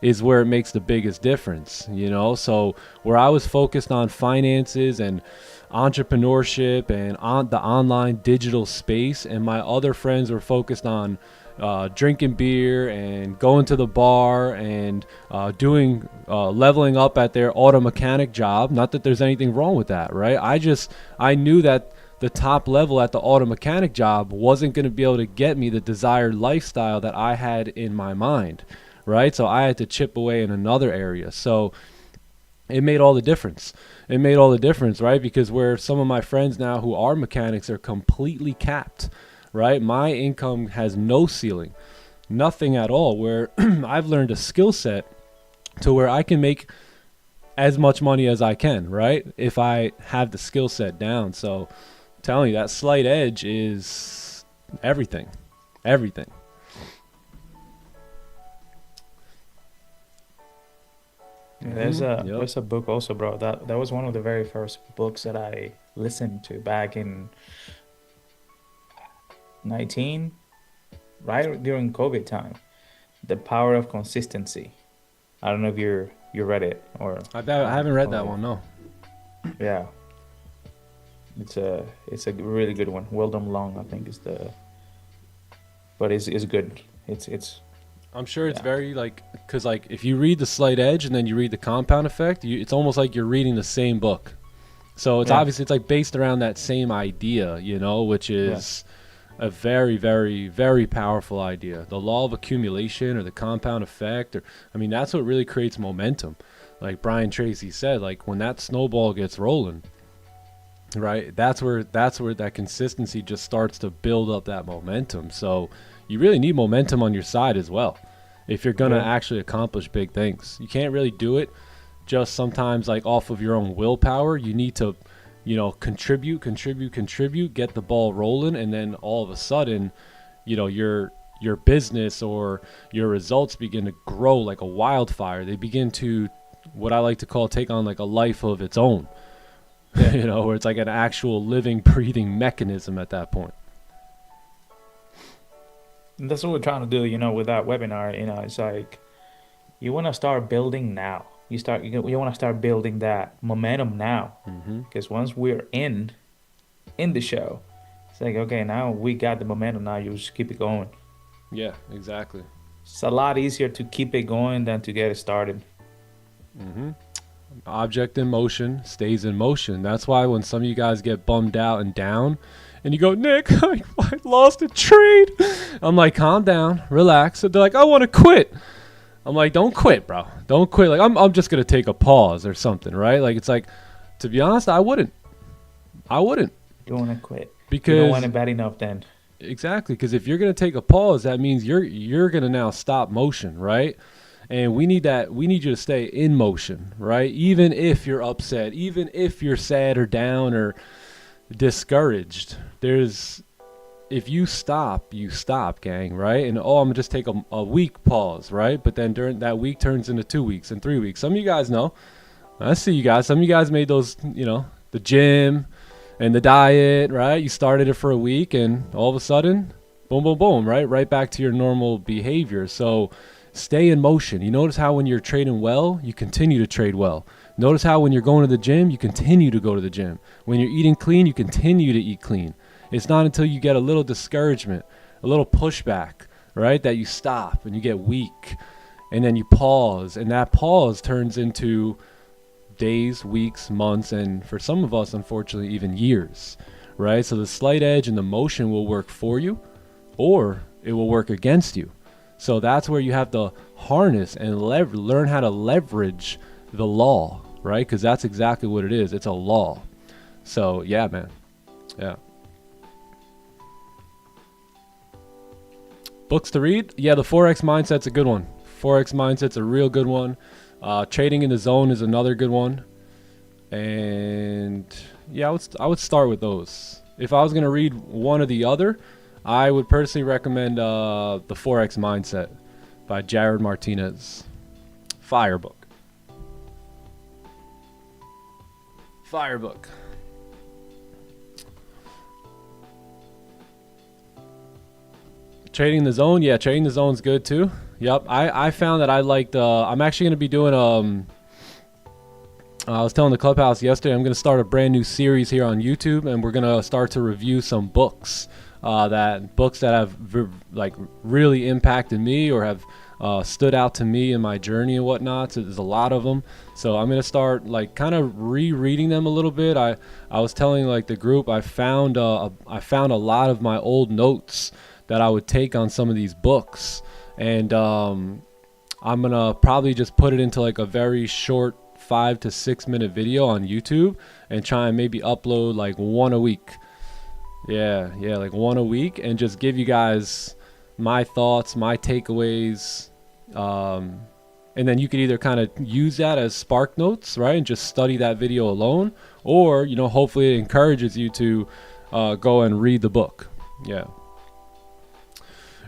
is where it makes the biggest difference, you know? So where I was focused on finances and entrepreneurship and on the online digital space, and my other friends were focused on drinking beer and going to the bar and doing leveling up at their auto mechanic job. Not that there's anything wrong with that, right? I knew that the top level at the auto mechanic job wasn't going to be able to get me the desired lifestyle that I had in my mind, right? So I had to chip away in another area. So it made all the difference. It made all the difference, right? Because where some of my friends now who are mechanics are completely capped, right? My income has no ceiling, nothing at all, where I've learned a skill set to where I can make as much money as I can, right? If I have the skill set down. So I'm telling you, that slight edge is everything. There's a book also, bro. That was one of the very first books that I listened to back in 19, right during COVID time. The Power of Consistency. I don't know if you read it or I haven't read that one, no. Yeah. It's a really good one. Weldon Long, I think, is but it's good. It's I'm sure it's very because if you read the slight edge and then you read the compound effect, it's almost like you're reading the same book. So it's obviously, it's like based around that same idea, you know, which is a very, very, very powerful idea. The law of accumulation or the compound effect, that's what really creates momentum. Like Brian Tracy said, like when that snowball gets rolling, right, that's where that consistency just starts to build up that momentum. So you really need momentum on your side as well if you're going to actually accomplish big things. You can't really do it just sometimes like off of your own willpower. You need to, you know, contribute, get the ball rolling, and then all of a sudden, you know, your business or your results begin to grow like a wildfire. They begin to, what I like to call, take on like a life of its own. You know, where it's like an actual living, breathing mechanism at that point. And that's what we're trying to do, you know, with that webinar. You know, it's like you want to start building now. You want to start building that momentum now, because once we're in the show, it's like, okay, now we got the momentum. Now you just keep it going. Yeah, exactly. It's a lot easier to keep it going than to get it started. Object in motion stays in motion. That's why when some of you guys get bummed out and down and you go, Nick, I lost a trade, I'm like, calm down, relax. And they're like, I want to quit. I'm like, don't quit, bro. Don't quit. Like, I'm just going to take a pause or something, right? Like, it's like, to be honest, I wouldn't. You want to quit. Because you don't want it bad enough then. Exactly. Because if you're going to take a pause, that means you're going to now stop motion, right? And we need you to stay in motion, right? Even if you're upset, even if you're sad or down or discouraged, if you stop, gang, right? And I'm gonna just take a week pause, right? But then during that week turns into 2 weeks and 3 weeks. Some of you guys know. I see you guys. Some of you guys made those, you know, the gym and the diet, right? You started it for a week and all of a sudden, boom, boom, boom, right? Right back to your normal behavior. So stay in motion. You notice how when you're trading well, you continue to trade well. Notice how when you're going to the gym, you continue to go to the gym. When you're eating clean, you continue to eat clean. It's not until you get a little discouragement, a little pushback, right, that you stop and you get weak and then you pause, and that pause turns into days, weeks, months, and for some of us, unfortunately, even years, right? So the slight edge and the motion will work for you, or it will work against you. So that's where you have to harness and learn how to leverage the law, right? Because that's exactly what it is. It's a law. So yeah, man. Yeah. Books to read? Yeah, the Forex Mindset's a good one. Forex Mindset's a real good one. Trading in the Zone is another good one. And yeah, I would start with those. If I was going to read one or the other, I would personally recommend the Forex Mindset by Jared Martinez. Fire book. Fire book. Trading the Zone, yeah, Trading the Zone's good too. Yep, I found that I liked. I'm actually going to be doing. I was telling the clubhouse yesterday, I'm going to start a brand new series here on YouTube, and we're going to start to review some books that have really impacted me or have stood out to me in my journey and whatnot. So there's a lot of them. So I'm going to start like kind of rereading them a little bit. I was telling like the group, I found a lot of my old notes that I would take on some of these books, and I'm gonna probably just put it into like a very short 5 to 6 minute video on YouTube and try and maybe upload like one a week. Yeah, like one a week, and just give you guys my thoughts, my takeaways, and then you could either kind of use that as spark notes, right, and just study that video alone, or hopefully it encourages you to go and read the book. Yeah.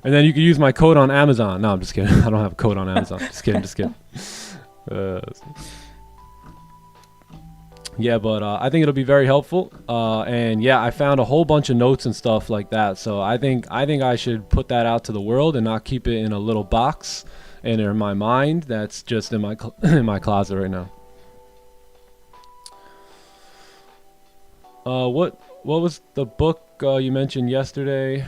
And then you can use my code on Amazon. No, I'm just kidding. I don't have a code on Amazon. Just kidding. Yeah, but I think it'll be very helpful. And yeah, I found a whole bunch of notes and stuff like that. So I think I should put that out to the world and not keep it in a little box and in my mind that's just in my in my closet right now. What was the book you mentioned yesterday?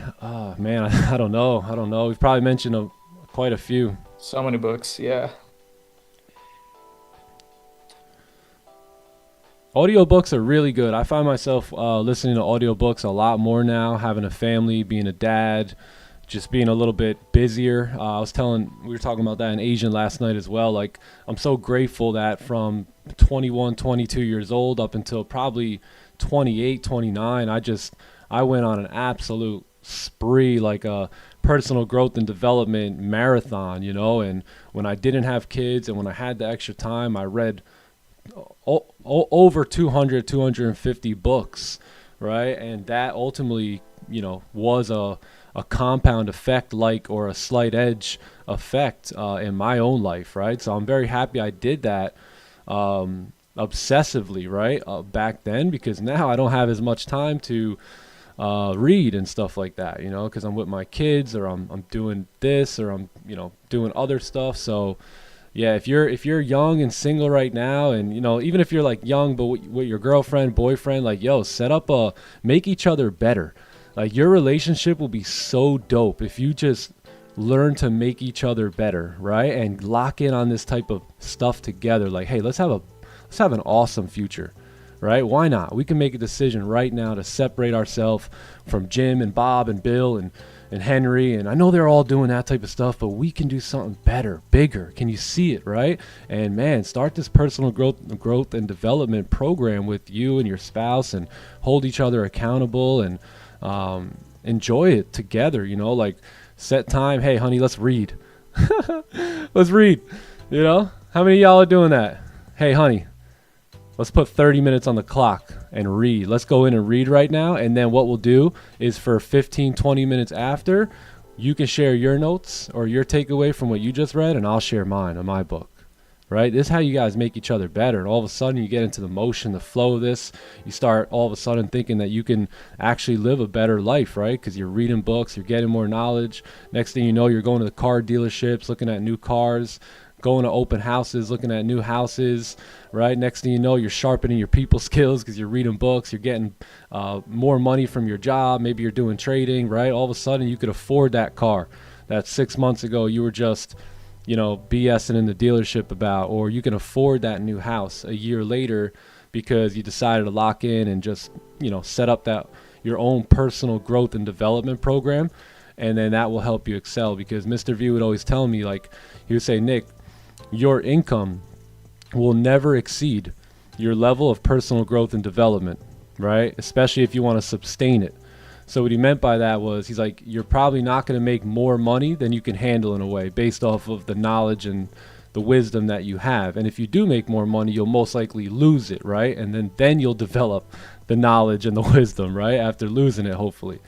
Man, I don't know. We've probably mentioned quite a few. So many books, yeah. Audiobooks are really good. I find myself listening to audiobooks a lot more now, having a family, being a dad, just being a little bit busier. We were talking about that in Asian last night as well. Like, I'm so grateful that from 21, 22 years old up until probably 28, 29, I went on an absolute spree, like a personal growth and development marathon, and when I didn't have kids and when I had the extra time, I read over 250 books, right? And that ultimately, was a compound effect, or a slight edge effect in my own life, right? So I'm very happy I did that obsessively, right, back then, because now I don't have as much time to read and stuff like that, because I'm with my kids, or I'm doing this, or I'm doing other stuff. So yeah, if you're young and single right now, and even if you're like young but with your girlfriend, boyfriend, like, set up make each other better. Like, your relationship will be so dope if you just learn to make each other better, right? And lock in on this type of stuff together. Like, hey, let's have an awesome future, right? Why not? We can make a decision right now to separate ourselves from Jim and Bob and Bill and Henry, and I know they're all doing that type of stuff, but we can do something better, bigger. Can you see it, right? And man, start this personal growth and development program with you and your spouse, and hold each other accountable, and enjoy it together. Like, set time. Hey, honey, let's read. Let's read. How many of y'all are doing that? Hey, honey, let's put 30 minutes on the clock and read. Let's go in and read right now. And then what we'll do is for 15, 20 minutes after, you can share your notes or your takeaway from what you just read, and I'll share mine on my book, right? This is how you guys make each other better. And all of a sudden you get into the motion, the flow of this. You start all of a sudden thinking that you can actually live a better life, right? Because you're reading books, you're getting more knowledge. Next thing you know, you're going to the car dealerships, looking at new cars, going to open houses, looking at new houses, right? Next thing you know, you're sharpening your people skills because you're reading books, you're getting more money from your job, maybe you're doing trading, right? All of a sudden you could afford that car that 6 months ago you were just, BSing in the dealership about, or you can afford that new house a year later because you decided to lock in and just, set up that, your own personal growth and development program, and then that will help you excel. Because Mr. V would always tell me, like, he would say, Nick, your income will never exceed your level of personal growth and development, right? Especially if you want to sustain it. So what he meant by that was, he's like, you're probably not going to make more money than you can handle in a way, based off of the knowledge and the wisdom that you have. And if you do make more money, you'll most likely lose it, right? And then you'll develop the knowledge and the wisdom, right? After losing it, hopefully.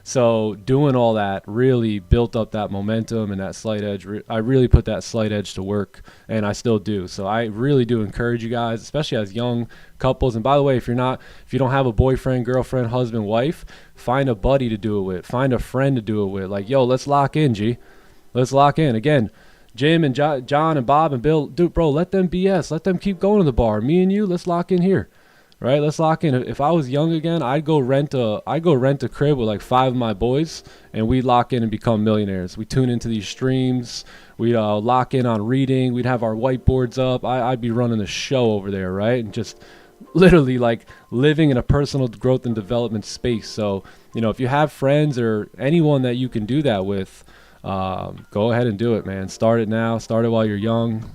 So doing all that really built up that momentum and that slight edge. I really put that slight edge to work, and I still do. So I really do encourage you guys, especially as young couples. And by the way, if you don't have a boyfriend, girlfriend, husband, wife, find a buddy to do it with. Find a friend to do it with. Like, yo, let's lock in, G. Let's lock in. Again, Jim and John and Bob and Bill, dude, bro, let them BS. Let them keep going to the bar. Me and you, let's lock in here. Right, let's lock in. If I was young again, I'd go rent a crib with like 5 of my boys, and we'd lock in and become millionaires. We tune into these streams. We'd lock in on reading. We'd have our whiteboards up. I'd be running the show over there, right? And just literally like living in a personal growth and development space. So, if you have friends or anyone that you can do that with, go ahead and do it, man. Start it now. Start it while you're young.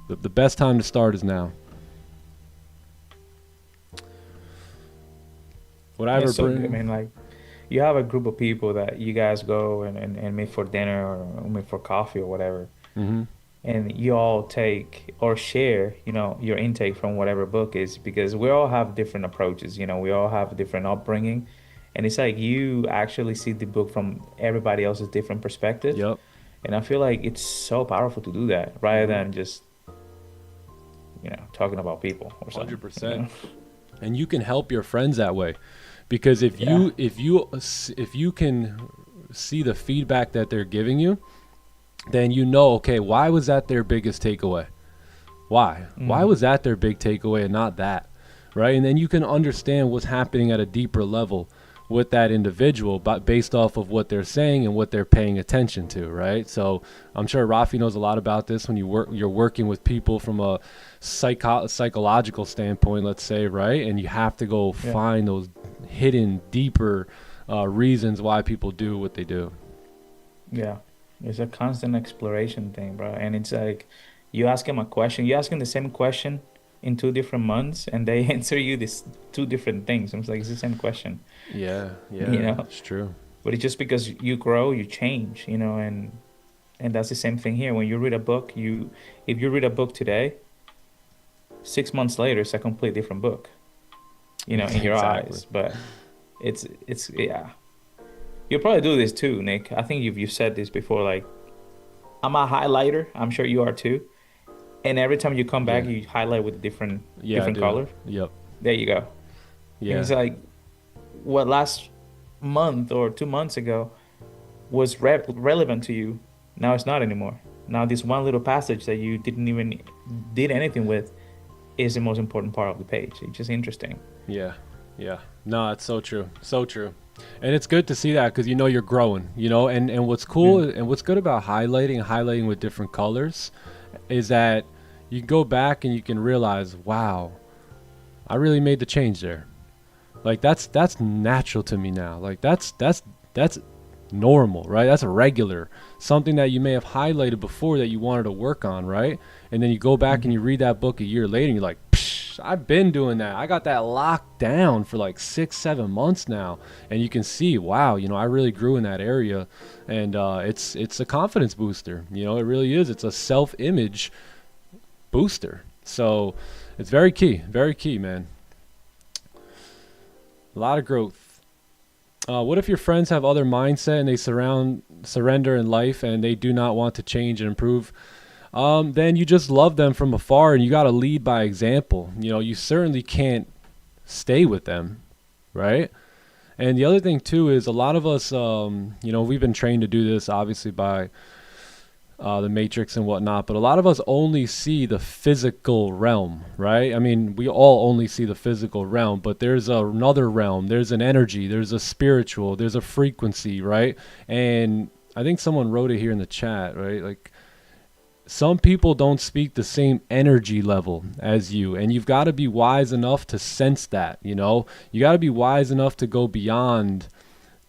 The best time to start is now. Whatever. So, I mean, like, you have a group of people that you guys go and meet for dinner or meet for coffee or whatever. Mm-hmm. And you all take or share, your intake from whatever book is, because we all have different approaches. We all have different upbringing. And it's like you actually see the book from everybody else's different perspective. Yep. And I feel like it's so powerful to do that rather than just, talking about people or something. 100%. And you can help your friends that way. Because if you can see the feedback that they're giving you, then okay, why was that their biggest takeaway? Why? Why was that their big takeaway and not that? Right? And then you can understand what's happening at a deeper level with that individual, but based off of what they're saying and what they're paying attention to, right? So I'm sure Rafi knows a lot about this when you're working with people from a psychological standpoint, let's say, right? And you have to go find those hidden, deeper reasons why people do what they do. Yeah, it's a constant exploration thing, bro. And it's like you ask them a question, you ask them the same question in 2 different months, and they answer you this 2 different things. It's like it's the same question. Yeah, it's true. But it's just because you grow, you change, and that's the same thing here. When you read a book, if you read a book today, 6 months later, it's a completely different book, in your eyes. But it's yeah. You'll probably do this too, Nick. I think you've said this before. Like, I'm a highlighter. I'm sure you are too. And every time you come back, you highlight with a different color. Yep. There you go. Yeah. And it's like what last month or 2 months ago was relevant to you. Now it's not anymore. Now this one little passage that you didn't even did anything with is the most important part of the page. It's just interesting. Yeah. No, it's so true. So true. And it's good to see that because you're growing, and what's cool and what's good about highlighting with different colors is that you can go back and you can realize, wow, I really made the change there. Like that's natural to me now. Like that's normal, right? That's a regular, something that you may have highlighted before that you wanted to work on, right? And then you go back and you read that book a year later and you're like, I've been doing that. I got that locked down for like 6-7 months now. And you can see, wow, I really grew in that area. And it's a confidence booster. It really is. It's a self-image booster. So it's very key, man. A lot of growth. What if your friends have other mindset and they surrender in life and they do not want to change and improve? Then you just love them from afar and you got to lead by example. You certainly can't stay with them, right? And the other thing too is a lot of us, we've been trained to do this obviously by the Matrix and whatnot, but a lot of us only see the physical realm, right? I mean, we all only see the physical realm, but there's another realm, there's an energy, there's a spiritual, there's a frequency, right? And I think someone wrote it here in the chat, right? Like, some people don't speak the same energy level as you, and you've got to be wise enough to sense that. You got to be wise enough to go beyond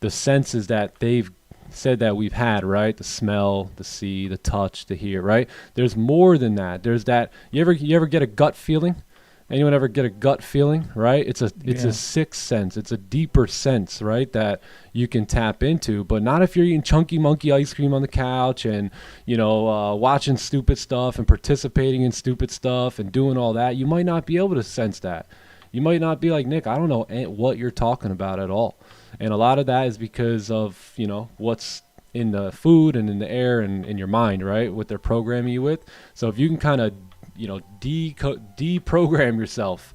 the senses that they've said that we've had, right? The smell, the see, the touch, the hear, right? There's more than that. There's that. You ever get a gut feeling? Anyone ever get a gut feeling, right? It's a sixth sense. It's a deeper sense, right, that you can tap into, but not if you're eating chunky monkey ice cream on the couch and, watching stupid stuff and participating in stupid stuff and doing all that. You might not be able to sense that. You might not be like, Nick, I don't know what you're talking about at all. And a lot of that is because of, what's in the food and in the air and in your mind, right? What they're programming you with. So if you can kind of deprogram yourself,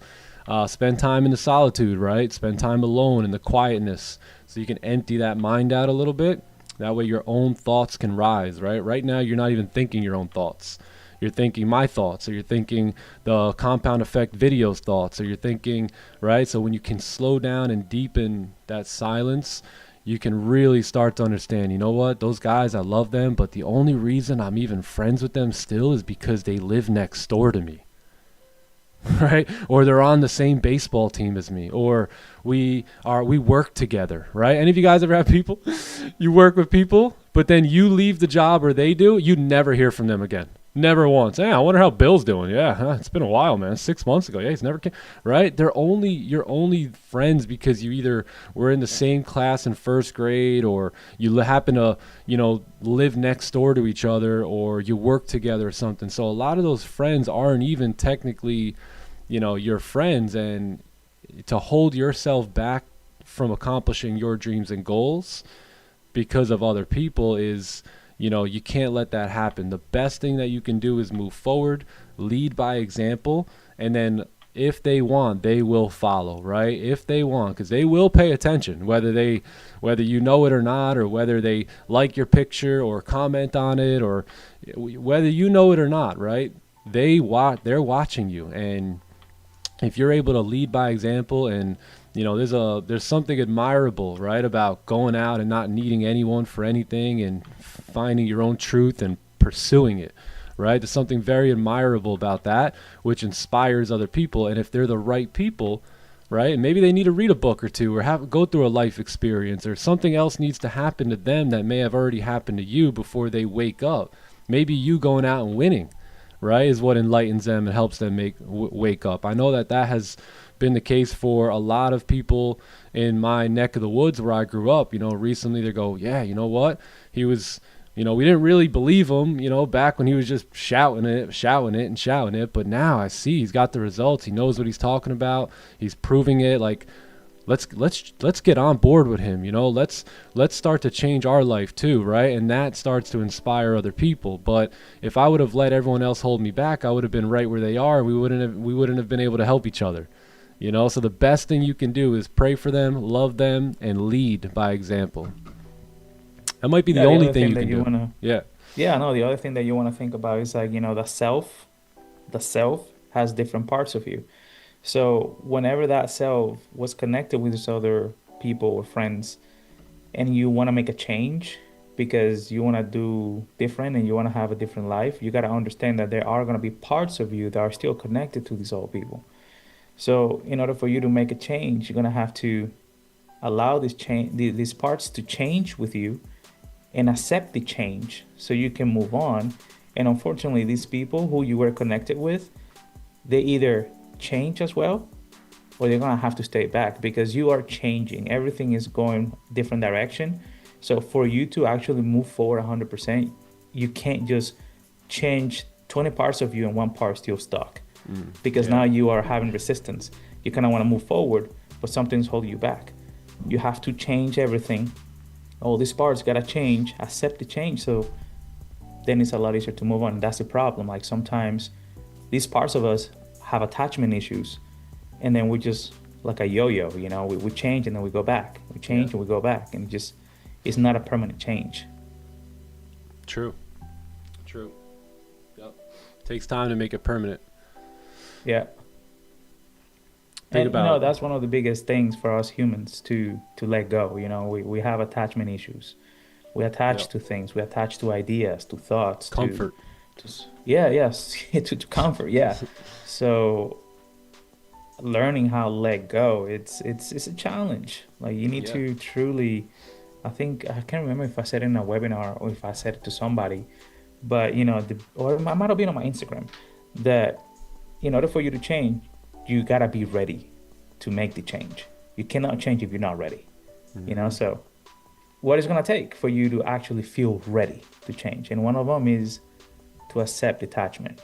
spend time in the solitude, right? Spend time alone in the quietness so you can empty that mind out a little bit. That way your own thoughts can rise, right? Right now you're not even thinking your own thoughts. You're thinking my thoughts, or you're thinking the compound effect videos thoughts, or you're thinking, right? So when you can slow down and deepen that silence, you can really start to understand, you know what, those guys, I love them, but the only reason I'm even friends with them still is because they live next door to me, right? Or they're on the same baseball team as me, or we work together, right? Any of you guys ever have people, you work with people, but then you leave the job or they do, you never hear from them again. Never once. I wonder how Bill's doing. Yeah, it's been a while, man. 6 months ago. Yeah, he's never came. Right? You're only friends because you either were in the same class in first grade, or you happen to, live next door to each other, or you work together or something. So a lot of those friends aren't even technically, your friends. And to hold yourself back from accomplishing your dreams and goals because of other people is, you can't let that happen. The best thing that you can do is move forward, lead by example, and then if they want, they will follow, right? If they want, because they will pay attention, whether you know it or not, or whether they like your picture or comment on it, or whether you know it or not, right? They're watching you, and if you're able to lead by example, and there's something admirable, right, about going out and not needing anyone for anything and finding your own truth and pursuing it, right? There's something very admirable about that, which inspires other people. And if they're the right people, right, and maybe they need to read a book or two, or go through a life experience, or something else needs to happen to them that may have already happened to you before they wake up. Maybe you going out and winning, right, is what enlightens them and helps them wake up. I know that has been the case for a lot of people in my neck of the woods where I grew up. Recently they go, yeah, you know what? He was, we didn't really believe him, back when he was just shouting it. But now I see he's got the results. He knows what he's talking about. He's proving it. Like, let's get on board with him. Let's start to change our life too, right? And that starts to inspire other people. But if I would have let everyone else hold me back, I would have been right where they are. We wouldn't have been able to help each other. So the best thing you can do is pray for them, love them, and lead by example. That might be the only thing you can do. Yeah, no, the other thing that you want to think about is like, the self has different parts of you. So whenever that self was connected with these other people or friends, and you want to make a change because you want to do different and you want to have a different life, you got to understand that there are going to be parts of you that are still connected to these old people. So in order for you to make a change, you're going to have to allow these parts to change with you and accept the change so you can move on. And unfortunately, these people who you were connected with, they either change as well, or they're going to have to stay back because you are changing. Everything is going different direction. So for you to actually move forward 100%, you can't just change 20 parts of you and one part still stuck. Because now you are having resistance. You kind of want to move forward, but something's holding you back. You have to change everything. All these parts got to change, accept the change. So then it's a lot easier to move on. That's the problem. Like sometimes these parts of us have attachment issues, and then we just like a yo-yo, we change and then we go back. We change and we go back, and it's not a permanent change. True. Yep. Takes time to make it permanent. Yeah. That's one of the biggest things for us humans to let go. We have attachment issues. We attach to things. We attach to ideas, to thoughts, comfort. yes, to comfort, yeah. So learning how to let go, it's a challenge. Like you need to truly, I think I can't remember if I said it in a webinar or if I said it to somebody, but or it might have been on my Instagram, that in order for you to change, you gotta be ready to make the change. You cannot change if you're not ready. So what is gonna take for you to actually feel ready to change? And one of them is to accept detachment.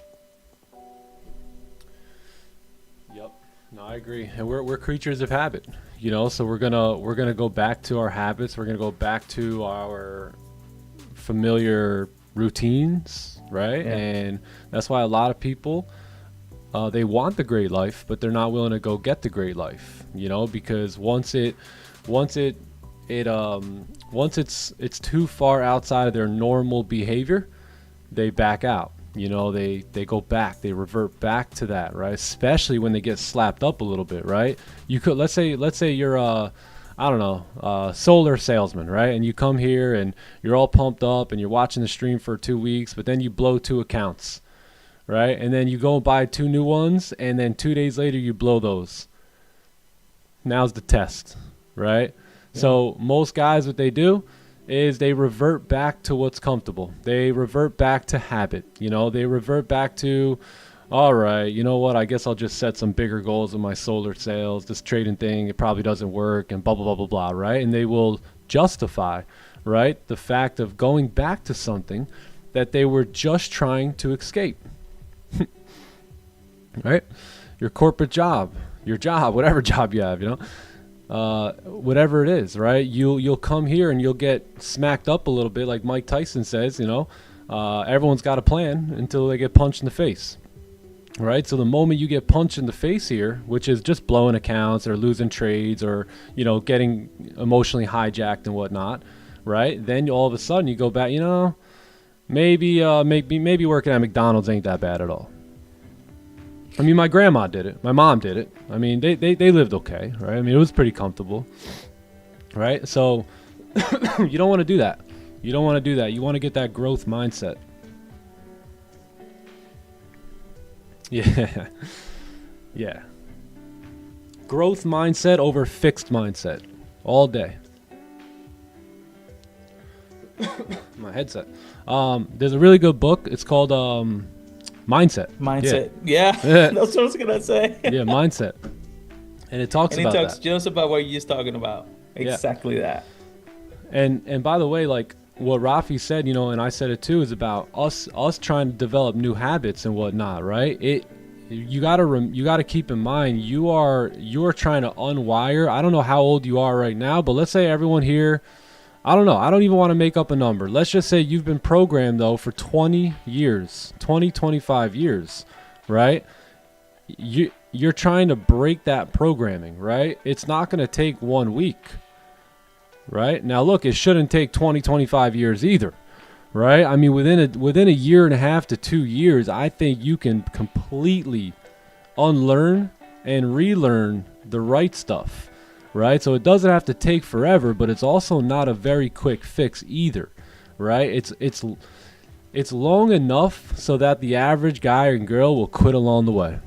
Yep. No, I agree. And we're creatures of habit, so we're gonna go back to our habits. We're gonna go back to our familiar routines, right? Yeah. And that's why a lot of people they want the great life, but they're not willing to go get the great life, because once it's too far outside of their normal behavior, they back out. They go back, they revert back to that, right? Especially when they get slapped up a little bit, right? You could let's say you're a solar salesman, right? And you come here and you're all pumped up and you're watching the stream for 2 weeks, but then you blow 2 accounts, right? And then you go and buy 2 new ones, and then 2 days later you blow those. Now's the test, right? Yeah. So most guys, what they do is they revert back to what's comfortable. They revert back to habit. They revert back to, all right, you know what? I guess I'll just set some bigger goals in my solar sales. This trading thing, it probably doesn't work, and blah, blah, blah, blah, blah, right? And they will justify, right, the fact of going back to something that they were just trying to escape. Right? Your corporate job, whatever job you have, whatever it is, right? You'll come here and you'll get smacked up a little bit, like Mike Tyson says. Everyone's got a plan until they get punched in the face, right? So the moment you get punched in the face here, which is just blowing accounts or losing trades or getting emotionally hijacked and whatnot, right? Then all of a sudden you go back. Maybe working at McDonald's ain't that bad at all. I mean, my grandma did it. My mom did it. I mean, they lived okay, right? I mean, it was pretty comfortable, right? So you don't want to do that. You don't want to do that. You want to get that growth mindset. Yeah. Yeah. Growth mindset over fixed mindset all day. My headset. There's a really good book. It's called Mindset. Yeah. That's what I was gonna say. Yeah, Mindset. And it talks about that. Just about what you're just talking about. Exactly that. And by the way, like what Rafi said, and I said it too, is about us trying to develop new habits and whatnot, right? You gotta keep in mind you're trying to unwire. I don't know how old you are right now, but let's say everyone here, I don't know. I don't even want to make up a number. Let's just say you've been programmed, though, for 20 years, 25 years, right? You're trying to break that programming, right? It's not going to take 1 week, right? Now, look, it shouldn't take 25 years either, right? I mean, within a year and a half to 2 years, I think you can completely unlearn and relearn the right stuff. Right? So it doesn't have to take forever, but it's also not a very quick fix either, right? It's long enough so that the average guy and girl will quit along the way,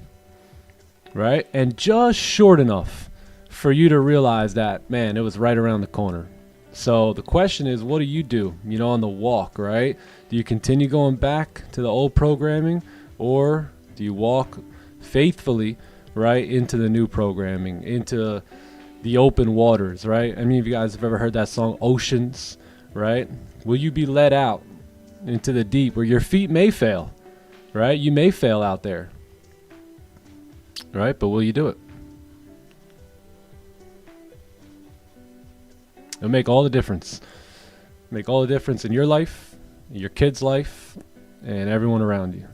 right? And just short enough for you to realize that, man, it was right around the corner. So the question is, what do you do, on the walk, right? Do you continue going back to the old programming, or do you walk faithfully, right, into the new programming, into the open waters, right? I mean, if you guys have ever heard that song, Oceans, right? Will you be let out into the deep where your feet may fail, right? You may fail out there, right? But will you do it? It'll make all the difference. Make all the difference in your life, your kid's life, and everyone around you.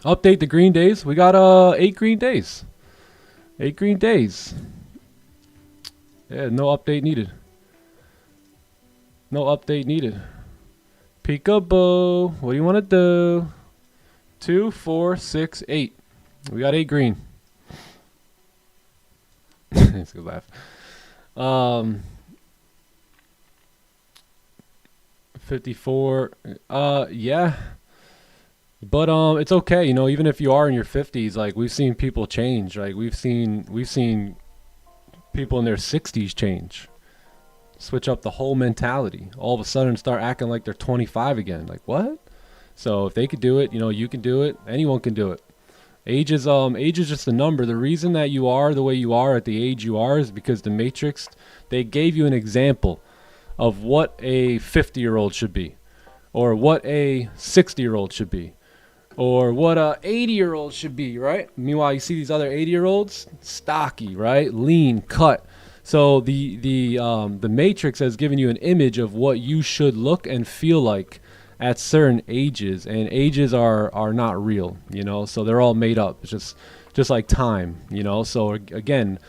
Update the green days. We got 8 green days. 8 green days. Yeah, no update needed. No update needed. Peekaboo. What do you want to do? 2, 4, 6, 8. We got 8 green. That's a good laugh. 54. Yeah. But it's okay, you know, even if you are in your 50s, like we've seen people change. Like we've seen people in their 60s change. Switch up the whole mentality. All of a sudden start acting like they're 25 again. Like what? So if they could do it, you know, you can do it. Anyone can do it. Age is just a number. The reason that you are the way you are at the age you are is because the Matrix, they gave you an example of what a 50-year-old should be, or what a 60-year-old should be, or what a 80-year-old should be, right? Meanwhile, you see these other 80-year-olds, stocky, right? Lean, cut. So the Matrix has given you an image of what you should look and feel like at certain ages, and ages are not real, you know, so they're all made up. It's just like time, you know. So again,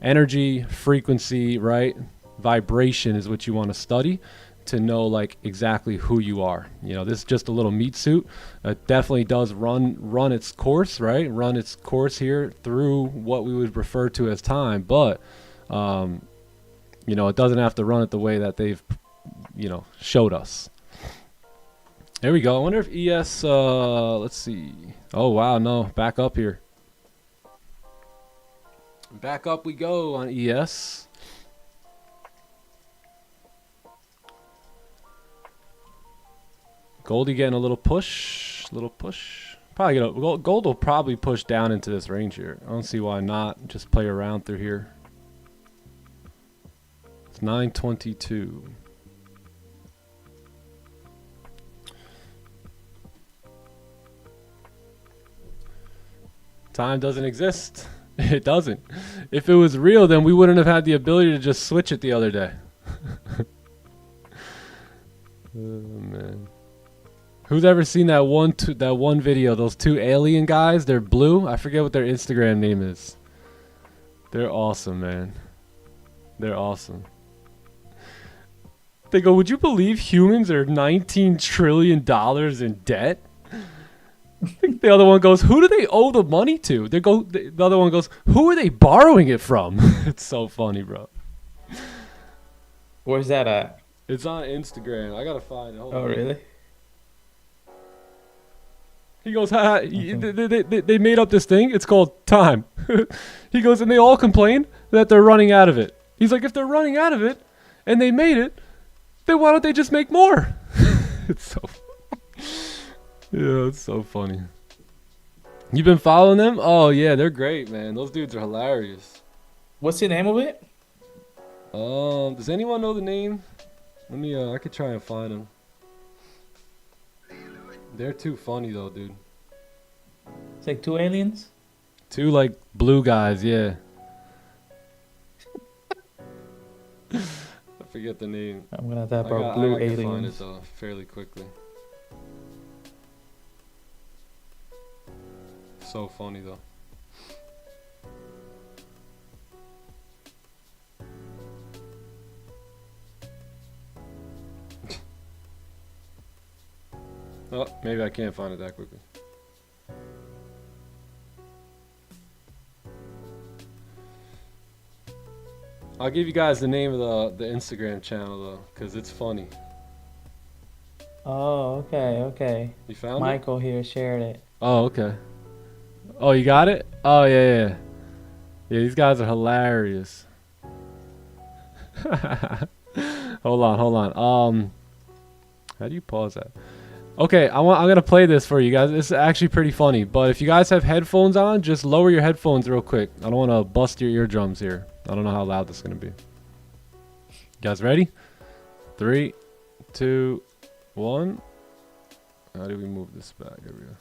energy, frequency, right? Vibration is what you want to study to know like exactly who you are. You know, this is just a little meat suit. It definitely does run its course, right? Run its course here through what we would refer to as time, but you know, it doesn't have to run it the way that they've, you know, showed us. There we go. I wonder if ES, let's see. Oh, wow, no. Back up here. Back up we go on ES. Goldie getting a little push. Probably Gold will probably push down into this range here. I don't see why not. Just play around through here. It's 922. Time doesn't exist. It doesn't. If it was real, then we wouldn't have had the ability to just switch it the other day. Oh man. Who's ever seen that one video, those two alien guys? They're blue. I forget what their Instagram name is. They're awesome, man. They're awesome. They go, would you believe humans are $19 trillion in debt? The other one goes, who do they owe the money to? The other one goes, who are they borrowing it from? It's so funny, bro. Where's that at? It's on Instagram. I gotta find it. Hold on. Really? He goes, they made up this thing. It's called time. He goes, and they all complain that they're running out of it. He's like, if they're running out of it and they made it, then why don't they just make more? It's so yeah, it's so funny. You been following them? Oh yeah, they're great, man. Those dudes are hilarious. What's the name of it? Does anyone know the name? Let me I could try and find them. They're too funny though, dude. It's like two aliens? Two like blue guys, yeah. I forget the name. I'm gonna tap out blue aliens. I can find it though fairly quickly. So funny though. Oh, maybe I can't find it that quickly. I'll give you guys the name of the Instagram channel though, because it's funny. Oh, okay. You found Michael here shared it. Oh, okay. Oh, you got it? Oh, yeah. Yeah, these guys are hilarious. Hold on. How do you pause that? Okay, I'm gonna play this for you guys. It's actually pretty funny. But if you guys have headphones on, just lower your headphones real quick. I don't want to bust your eardrums here. I don't know how loud this is gonna be. You guys ready? 3, 2, 1. How do we move this back? Here we go.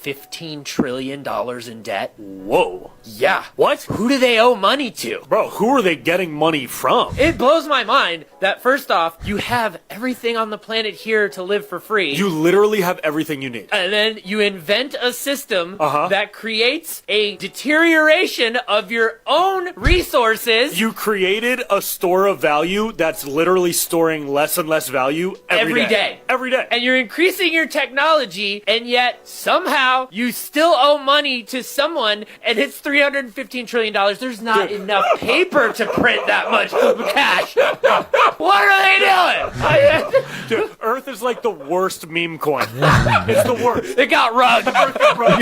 $15 trillion in debt? Whoa. Yeah. What? Who do they owe money to? Bro, who are they getting money from? It blows my mind that first off, you have everything on the planet here to live for free. You literally have everything you need. And then you invent a system that creates a deterioration of your own resources. You created a store of value that's literally storing less and less value every day. Every day. And you're increasing your technology, and yet somehow now you still owe money to someone, and it's $315 trillion. There's not enough paper to print that much cash. What are they doing? Dude, Earth is like the worst meme coin. It's the worst. It got rugged.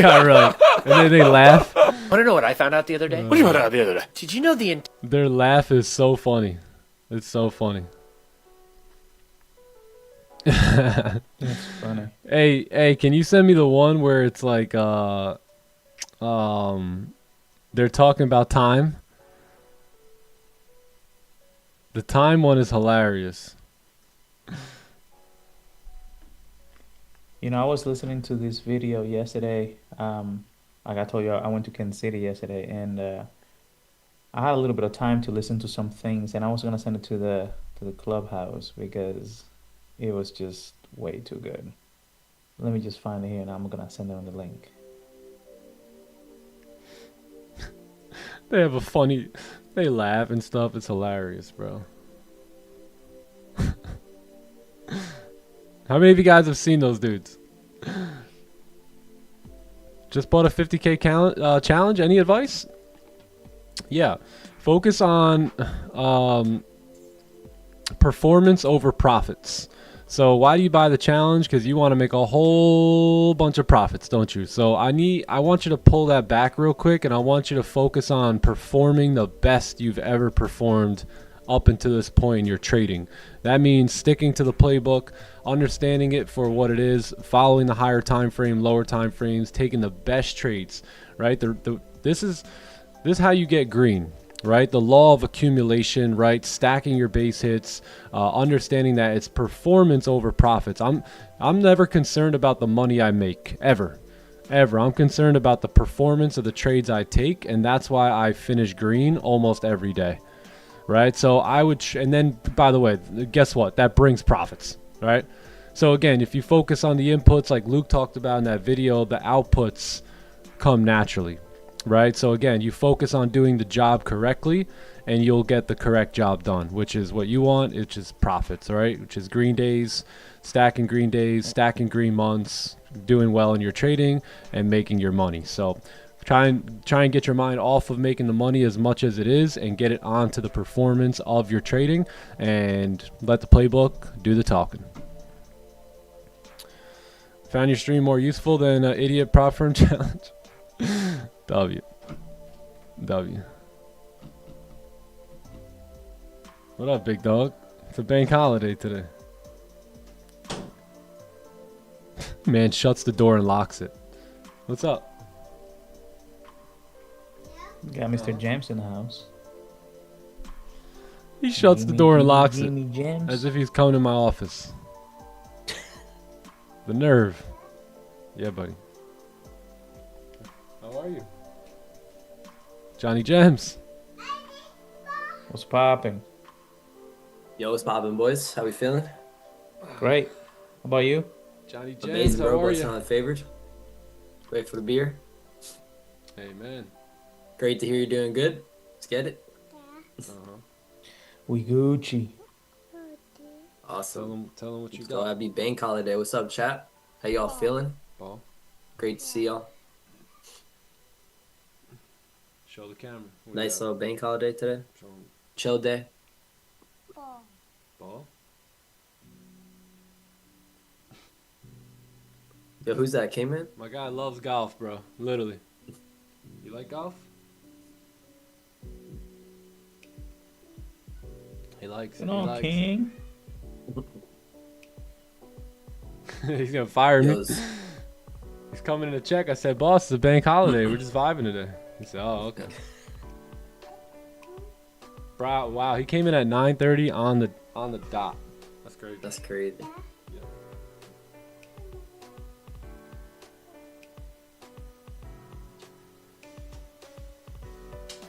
Yeah, right. And then they laugh. Want to know what I found out the other day? What did you find out the other day? Did you know the Their laugh is so funny. It's so funny. That's funny. Hey, can you send me the one where it's like they're talking about time? The time one is hilarious. You know, I was listening to this video yesterday. Like I told you, I went to Kansas City yesterday, and I had a little bit of time to listen to some things, and I was gonna send it to the clubhouse because it was just way too good. Let me just find it here, and I'm gonna send it on the link. They have a funny, they laugh and stuff. It's hilarious, bro. How many of you guys have seen those dudes? Just bought a 50K challenge. Any advice? Yeah. Focus on performance over profits. So why do you buy the challenge? Because you want to make a whole bunch of profits, don't you? So I want you to pull that back real quick, and I want you to focus on performing the best you've ever performed up until this point in your trading. That means sticking to the playbook, understanding it for what it is, following the higher time frame, lower time frames, taking the best trades, right? This is how you get green, right? The law of accumulation, right? Stacking your base hits, understanding that it's performance over profits. I'm never concerned about the money I make, ever. I'm concerned about the performance of the trades I take, and that's why I finish green almost every day. Right, so I would, and then by the way, guess what? That brings profits, right? So again, if you focus on the inputs like Luke talked about in that video, the outputs come naturally, right? So again, you focus on doing the job correctly, and you'll get the correct job done, which is what you want, which is profits, right? Which is green days, stacking green months, doing well in your trading, and making your money. So try and get your mind off of making the money as much as it is and get it onto the performance of your trading, and let the playbook do the talking. Found your stream more useful than idiot prop firm challenge? W. What up, big dog? It's a bank holiday today. Man shuts the door and locks it. What's up? Got Mr. James in the house. He shuts the door and locks it as if he's coming to my office. The nerve. Yeah, buddy. How are you? Johnny Gems. What's popping? Yo, what's popping, boys? How we feeling? Great. How about you? Johnny Gems, amazing, how bro. are you? Not favored. Wait for the beer. Amen. Great to hear you're doing good. Let's get it. We Gucci. Awesome. Tell them what you got. got. Happy bank holiday. What's up, chat? How y'all feeling? Ball. Great to see y'all. Show the camera. Nice little bank holiday today. Chill day. Ball. Yo, who's that? Came in? My guy loves golf, bro. Literally. You like golf? He likes it. Come on, King. He's gonna fire me. He's coming in to check. I said, boss, it's a bank holiday. We're just vibing today. He said, oh, okay. Bro, wow, he came in at 9:30 on the dot. That's crazy. That's crazy. Yeah.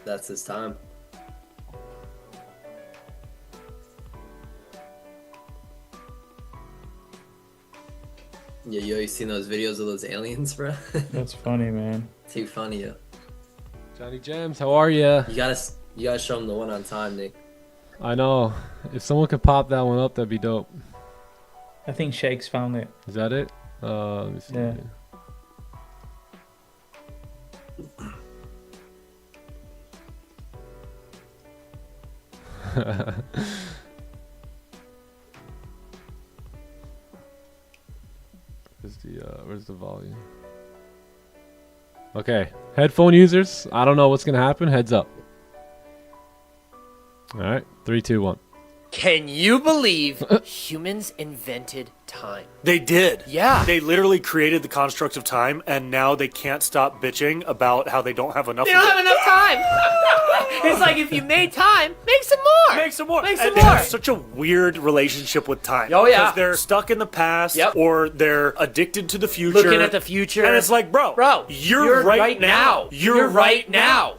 That's his time. Yeah, you seen those videos of those aliens, bro? That's funny, man. Too funny, yo. Johnny Gems, how are ya? You gotta show him the one on time, Nick. I know. If someone could pop that one up, that'd be dope. I think Shakes found it. Is that it? Let me see. Yeah. Where's the volume? Okay, headphone users, I don't know what's gonna happen. Heads up. All right, 3, 2, 1. Can you believe humans invented time? They did. Yeah. They literally created the construct of time, and now they can't stop bitching about how they don't have enough. They don't have enough time. It's like if you made time, make some more. Make some more. Make some And they more. have such a weird relationship with time. Oh, yeah. Because they're stuck in the past, or they're addicted to the future. Looking at the future. And it's like, bro, you're right now. You're right now.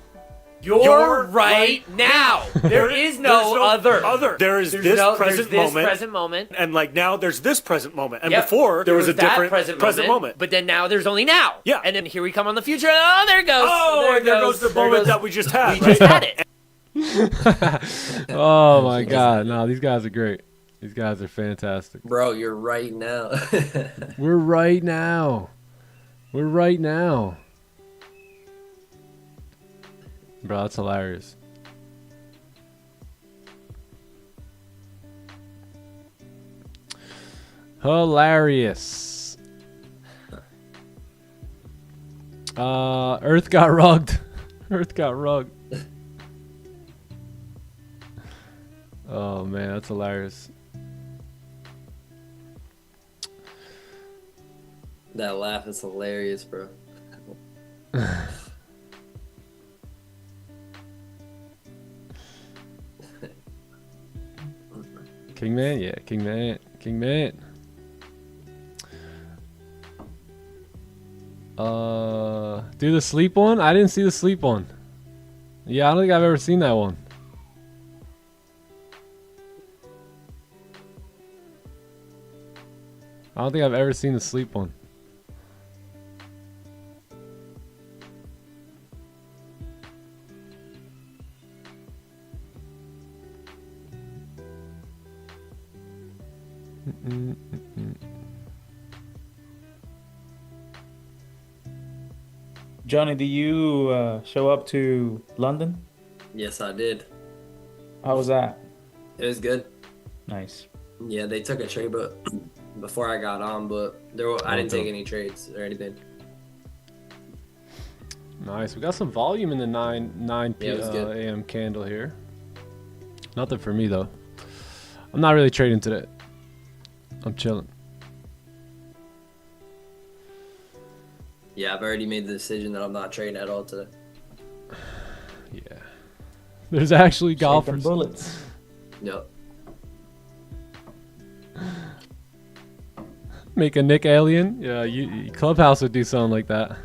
You're right now. There is no other. There's There's this no- present there's this moment. present moment. And like now there's this present moment. And Yep. before there was a that different present moment. But then now there's only now. Yeah. And then here we come on the future. Oh, there it goes. Oh, and there goes the moment that we just had. We just had it. Oh my God! No, these guys are great. These guys are fantastic. Bro, you're right now. We're right now. We're right now. Bro, that's hilarious. Hilarious. Earth got rugged. Earth got rugged. Oh man, that's hilarious. That laugh is hilarious, bro. Kingman, yeah, Kingman, Kingman. Do the sleep one? I didn't see the sleep one. Yeah, I don't think I've ever seen that one. I don't think I've ever seen the sleep one. Johnny, do you show up to London? Yes, I did. How was that? It was good. Nice. Yeah, they took a trade, but before I got on, but I didn't take any trades or anything. Nice. We got some volume in the 9 Yeah, it was good. a.m. candle here. Nothing for me though. I'm not really trading today. I'm chilling. Yeah, I've already made the decision that I'm not trading at all today. Yeah. There's actually Shaking golfers. bullets. Yep. Make a Nick Alien? Yeah, Clubhouse would do something like that.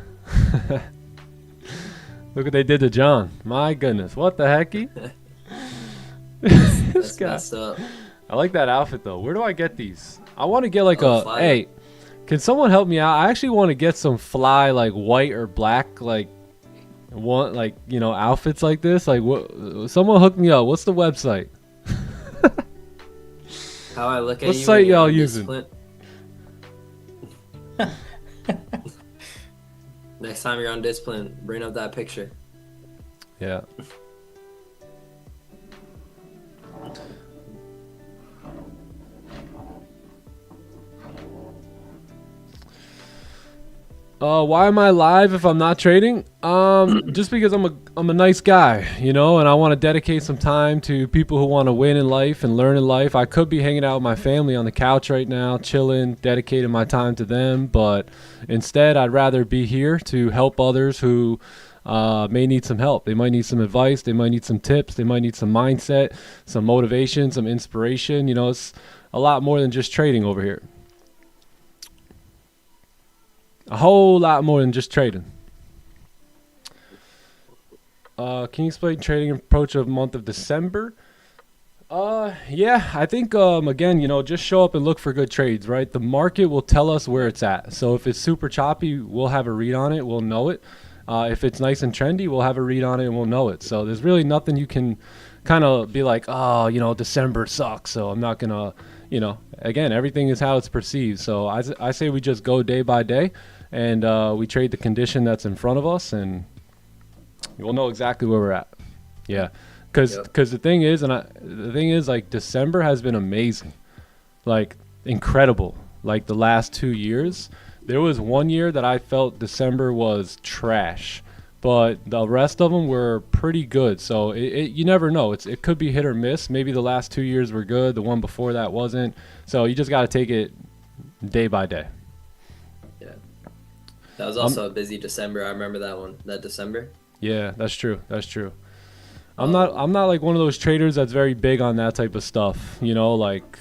Look what they did to John. My goodness. What the hecky? That's messed up. I like that outfit though. Where do I get these? I want to get like Fly. hey, can someone help me out? I actually want to get some fly like white or black like outfits like this. Like what? Someone hook me up. What's the website? How I look at What you. site when you're y'all on using? Discipline. Next time you're on Discipline, bring up that picture. Yeah. Why am I live if I'm not trading? Just because I'm a nice guy, you know, and I want to dedicate some time to people who want to win in life and learn in life. I could be hanging out with my family on the couch right now, chilling, dedicating my time to them, but instead I'd rather be here to help others who may need some help. They might need some advice, they might need some tips, they might need some mindset, some motivation, some inspiration. You know, it's a lot more than just trading over here. A whole lot more than just trading. Can you explain trading approach of month of December? Yeah, I think, again, you know, just show up and look for good trades, right? The market will tell us where it's at. So if it's super choppy, we'll have a read on it. We'll know it. If it's nice and trendy, we'll have a read on it and we'll know it. So there's really nothing you can kind of be like, oh, you know, December sucks, so I'm not going to, you know, again, everything is how it's perceived. So I say we just go day by day and we trade the condition that's in front of us and we'll know exactly where we're at. Yeah. Because the thing is, like December has been amazing, like incredible. Like the last 2 years, there was one year that I felt December was trash, but the rest of them were pretty good. So you never know. It could be hit or miss. Maybe the last 2 years were good. The one before that wasn't. So you just got to take it day by day. Yeah. That was also a busy December. I remember that one. That December. Yeah, that's true. That's true. I'm not like one of those traders that's very big on that type of stuff. You know, like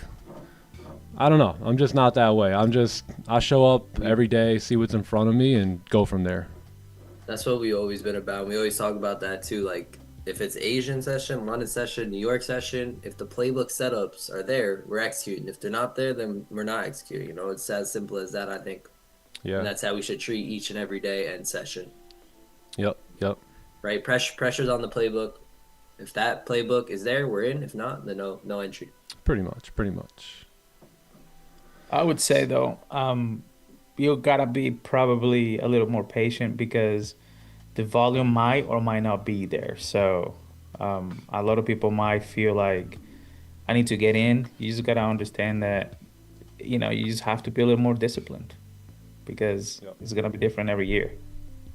I don't know. I'm just not that way. I show up every day, see what's in front of me, and go from there. That's what we always been about. We always talk about that too. Like if it's Asian session, London session, New York session, if the playbook setups are there, we're executing. If they're not there, then we're not executing. You know, it's as simple as that, I think. Yeah. And that's how we should treat each and every day and session. Yep. Right. Pressure's on the playbook. If that playbook is there, we're in. If not, then no entry. Pretty much. I would say though, you gotta be probably a little more patient because the volume might or might not be there. So a lot of people might feel like I need to get in. You just gotta understand that, you know, you just have to be a little more disciplined because it's gonna be different every year.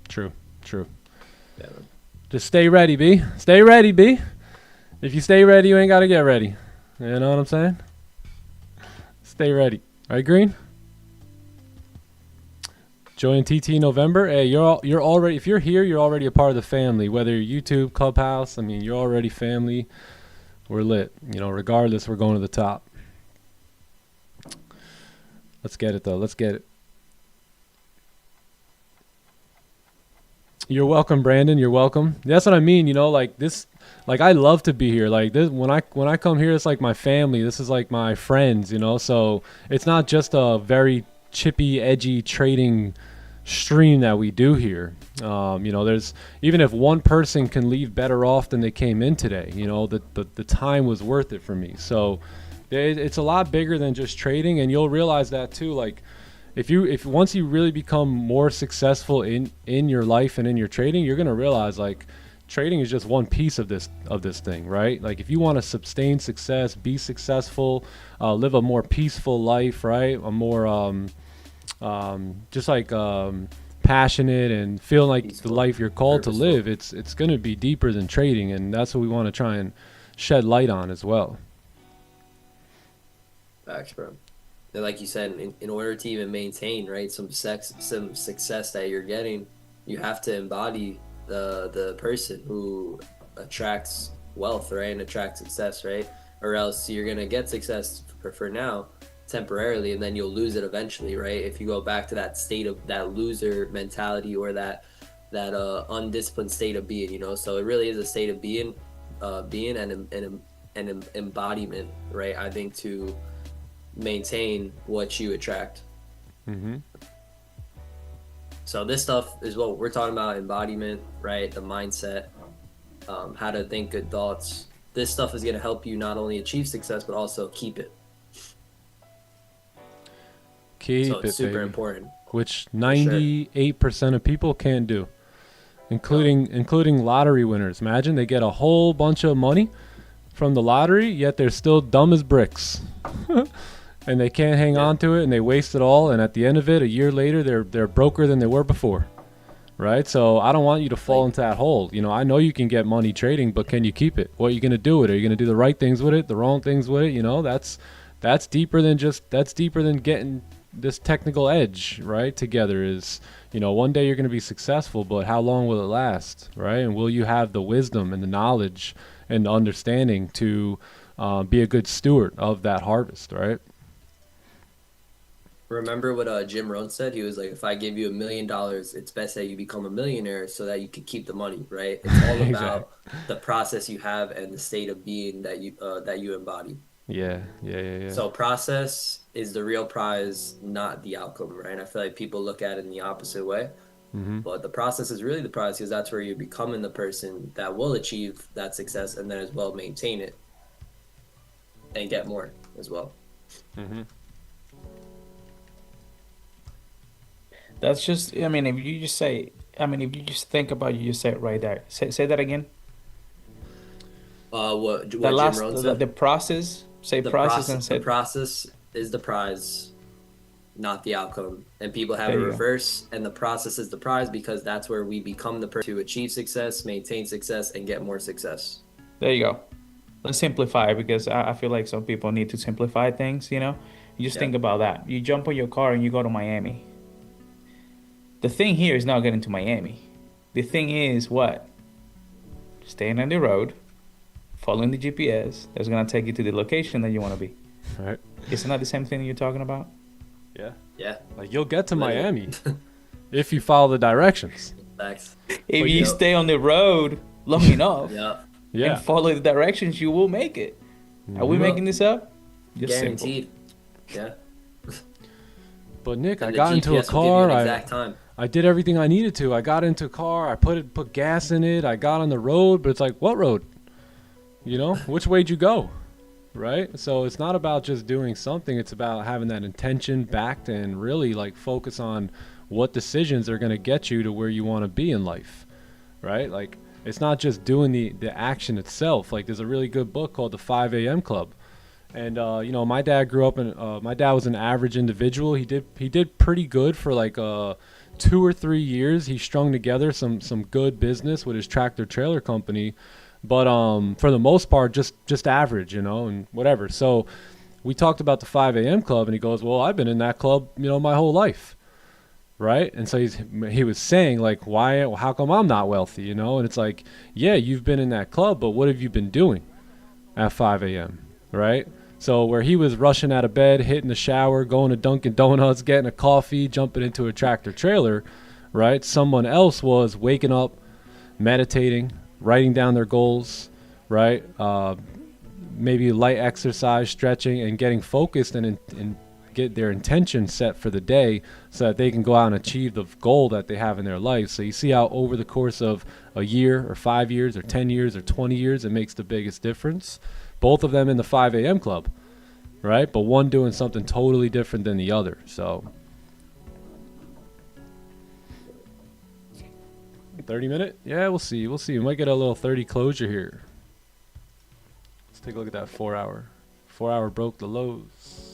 True. Yeah. Just stay ready, B. Stay ready, B. If you stay ready, you ain't gotta get ready. You know what I'm saying? Stay ready. Right, Green? Join TT November. Hey, you're already, if you're here, you're already a part of the family. Whether you're YouTube, Clubhouse, I mean, you're already family. We're lit. You know, regardless, we're going to the top. Let's get it, though. Let's get it. You're welcome, Brandon. You're welcome. That's what I mean. You know, like this, like I love to be here. Like this, when I come here, it's like my family. This is like my friends, you know? So it's not just a very chippy, edgy trading stream that we do here. You know, there's, even if one person can leave better off than they came in today, you know, the time was worth it for me. So it's a lot bigger than just trading, and you'll realize that too. Like if once you really become more successful in your life and in your trading, you're going to realize like trading is just one piece of this thing, right? Like if you want to sustain success, be successful, live a more peaceful life, right? A more just like passionate and feel like peaceful, the life you're called purposeful to live, it's going to be deeper than trading, and that's what we want to try and shed light on as well. Facts, bro. And like you said, in order to even maintain, right, some success that you're getting, you have to embody the person who attracts wealth, right, and attracts success, right? Or else you're gonna get success for now, temporarily, and then you'll lose it eventually, right? If you go back to that state of that loser mentality or that undisciplined state of being, you know. So it really is a state of being and an embodiment, right? I think to maintain what you attract. Mm-hmm. So this stuff is what we're talking about: embodiment, right? The mindset, how to think good thoughts. This stuff is going to help you not only achieve success but also keep it. So it's super important. Which 98% of people can't do, including lottery winners. Imagine they get a whole bunch of money from the lottery, yet they're still dumb as bricks. And they can't hang on to it, and they waste it all, and at the end of it, a year later, they're broker than they were before, right? So I don't want you to fall into that hole. You know, I know you can get money trading, but can you keep it? What are you going to do with it? Are you going to do the right things with it, the wrong things with it? You know, that's deeper than getting this technical edge, right? Together is, you know, one day you're going to be successful, but how long will it last, right? And will you have the wisdom and the knowledge and the understanding to be a good steward of that harvest, right? Remember what Jim Rohn said? He was like, if I give you $1 million, it's best that you become a millionaire so that you can keep the money, right? It's all about the process you have and the state of being that you embody. Yeah. So process is the real prize, not the outcome, right? I feel like people look at it in the opposite way. Mm-hmm. But the process is really the prize, because that's where you're becoming the person that will achieve that success and then as well maintain it and get more as well. Mm-hmm. That's just, I mean, if you just think about it, you just say it right there. Say that again. What The Jim last, Rohn the, said? the process. Say process and say The process is the prize, not the outcome. And people have it There you go. reverse, and the process is the prize because that's where we become the person to achieve success, maintain success, and get more success. There you go. Let's simplify, because I feel like some people need to simplify things, you know? You just think about that. You jump on your car and you go to Miami. The thing here is not getting to Miami. The thing is what? Staying on the road, following the GPS that's going to take you to the location that you want to be. Right. Isn't that the same thing you're talking about? Yeah. Yeah. Like you'll get to Miami if you follow the directions. Thanks. If you stay on the road long enough Yeah. and follow the directions, you will make it. Are we Mhm. making this up? Just Guaranteed. Yeah. But Nick, I And the got into a GPS will give you car. an exact time. I did everything I needed to. I got into a car. I put gas in it. I got on the road. But it's like, what road? You know, which way'd you go? Right. So it's not about just doing something. It's about having that intention backed and really like focus on what decisions are going to get you to where you want to be in life. Right. Like it's not just doing the action itself. Like there's a really good book called The 5 a.m. Club. And you know, my dad grew up in. My dad was an average individual. He did pretty good for like 2 or 3 years. He strung together some good business with his tractor trailer company, but for the most part, just average, you know, and whatever. So we talked about the 5 a.m. Club, and he goes, "Well, I've been in that club, you know, my whole life." Right. And so he was saying like, how come I'm not wealthy, you know? And it's like, yeah, you've been in that club, but what have you been doing at 5 a.m. Right? So where he was rushing out of bed, hitting the shower, going to Dunkin' Donuts, getting a coffee, jumping into a tractor trailer, right? Someone else was waking up, meditating, writing down their goals, right? Maybe light exercise, stretching, and getting focused and get their intention set for the day so that they can go out and achieve the goal that they have in their life. So you see how over the course of a year or 5 years or 10 years or 20 years, it makes the biggest difference. Both of them in the 5 a.m. club, right? But one doing something totally different than the other. So 30 minute? Yeah, we'll see. We'll see. We might get a little 30 closure here. Let's take a look at that 4 hour. 4 hour broke the lows.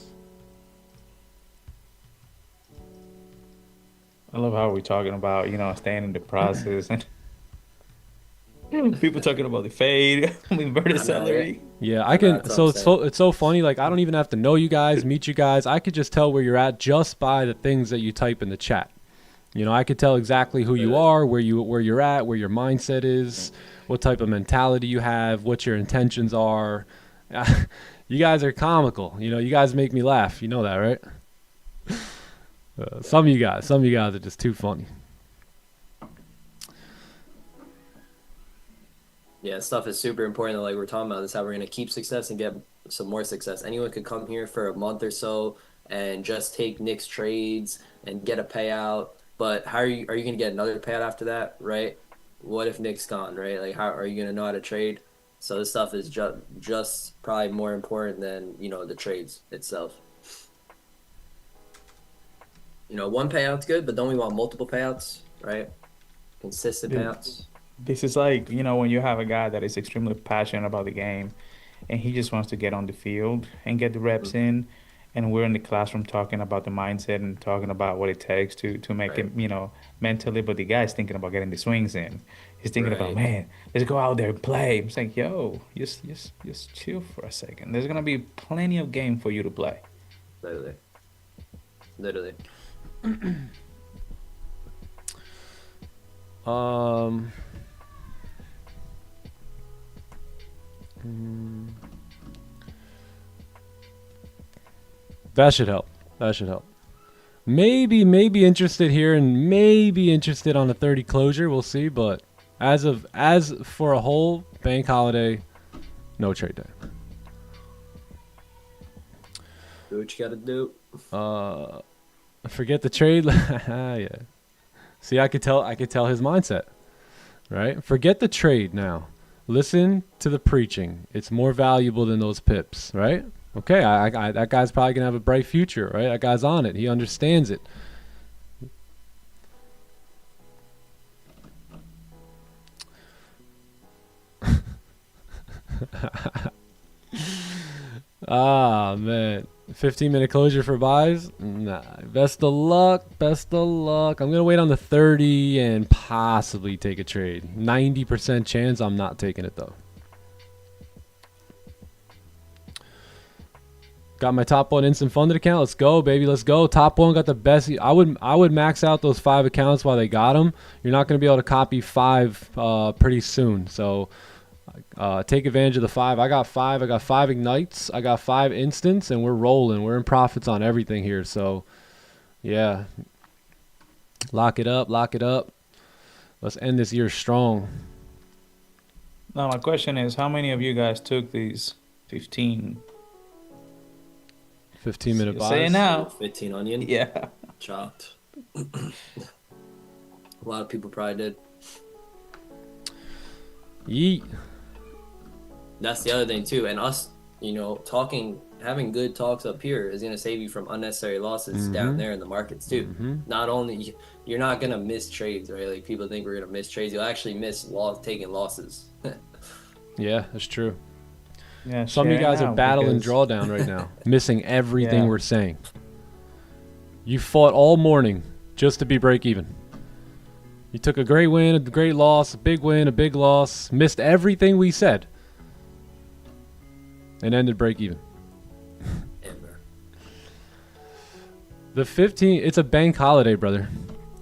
I love how we're talking about, you know, staying in the process and people talking about the fade, inverted salary. Yeah, I can. So it's so funny. Like I don't even have to know you guys, meet you guys. I could just tell where you're at just by the things that you type in the chat. You know, I could tell exactly who you are, where you're at, where your mindset is, what type of mentality you have, what your intentions are. You guys are comical. You know, you guys make me laugh. You know that, right? Some of you guys are just too funny. Yeah, stuff is super important. Like we're talking about, this how we're gonna keep success and get some more success. Anyone could come here for a month or so and just take Nick's trades and get a payout. But how are you gonna get another payout after that, right? What if Nick's gone, right? Like how are you gonna know how to trade? So this stuff is just probably more important than, you know, the trades itself. You know, one payout's good, but don't we want multiple payouts, right? Consistent payouts. This is like, you know, when you have a guy that is extremely passionate about the game and he just wants to get on the field and get the reps in, and we're in the classroom talking about the mindset and talking about what it takes to make it, you know, mentally, but the guy's thinking about getting the swings in. He's thinking about, man, let's go out there and play. It's like, yo, just chill for a second. There's gonna be plenty of game for you to play. Literally. That should help. Maybe interested here and maybe interested on a 30 closure. We'll see. But as for a whole bank holiday, no trade day. Do what you gotta do. Forget the trade. Yeah. See, I could tell his mindset. Right? Forget the trade now. Listen to the preaching. It's more valuable than those pips, right? Okay, that guy's probably going to have a bright future, right? That guy's on it. He understands it. Ah, man. 15-minute closure for buys? Nah. Best of luck. Best of luck. I'm going to wait on the 30 and possibly take a trade. 90% chance I'm not taking it, though. Got my top one instant funded account. Let's go, baby. Let's go. Top one got the best. I would max out those 5 accounts while they got them. You're not going to be able to copy 5 pretty soon. So take advantage of the 5. I got 5. I got 5 ignites. I got 5 instants, and we're rolling. We're in profits on everything here. So, yeah. Lock it up. Lock it up. Let's end this year strong. Now, my question is, how many of you guys took these 15 15-minute buys? Say it now. 15 onion? Yeah. Chopped. A lot of people probably did. Yeet. That's the other thing too. And us, you know, having good talks up here is going to save you from unnecessary losses down there in the markets too. Not only, you're not going to miss trades, right? Like people think we're going to miss trades. You'll actually miss taking losses. Yeah, that's true. Yeah, some of you guys are battling because... drawdown right now, missing everything we're saying. You fought all morning just to be break even. You took a great win, a great loss, a big win, a big loss, missed everything we said, and ended break even. The 15, it's a bank holiday, brother.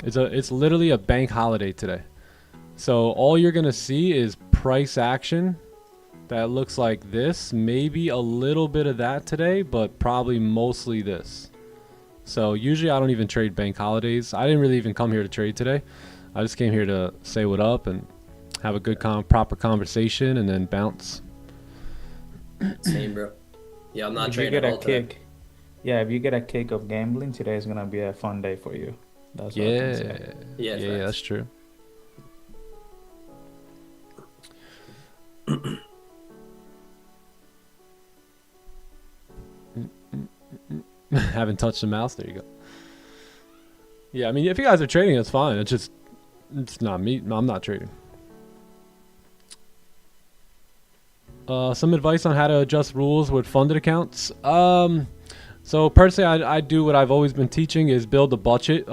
It's literally a bank holiday today. So all you're gonna see is price action that looks like this. Maybe a little bit of that today, but probably mostly this. So usually I don't even trade bank holidays. I didn't really even come here to trade today. I just came here to say what up and have a good proper conversation and then bounce. Same, bro. Yeah, I'm not if trading you get all a kick. Yeah, if you get a kick of gambling, today is gonna be a fun day for you. That's what I can say. Yeah, that's true. Haven't touched the mouse. There you go. Yeah, I mean, if you guys are trading, it's fine. It's not me. No, I'm not trading. Some advice on how to adjust rules with funded accounts. So personally, I do what I've always been teaching is build a budget.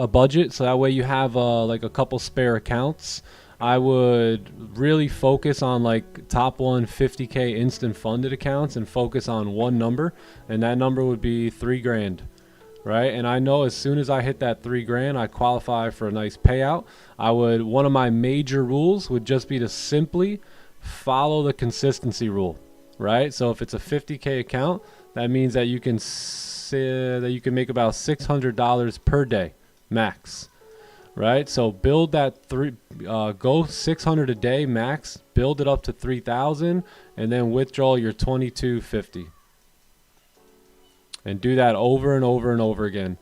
So that way you have like a couple spare accounts. I would really focus on like top 50K instant funded accounts and focus on one number, and that number would be $3,000, right? And I know as soon as I hit that $3,000, I qualify for a nice payout. One of my major rules would just be to simply follow the consistency rule, right? So if it's a 50K account, that means that you can make about $600 per day max. Right, so build that go 600 a day max, build it up to 3,000, and then withdraw your 2250. And do that over and over and over again.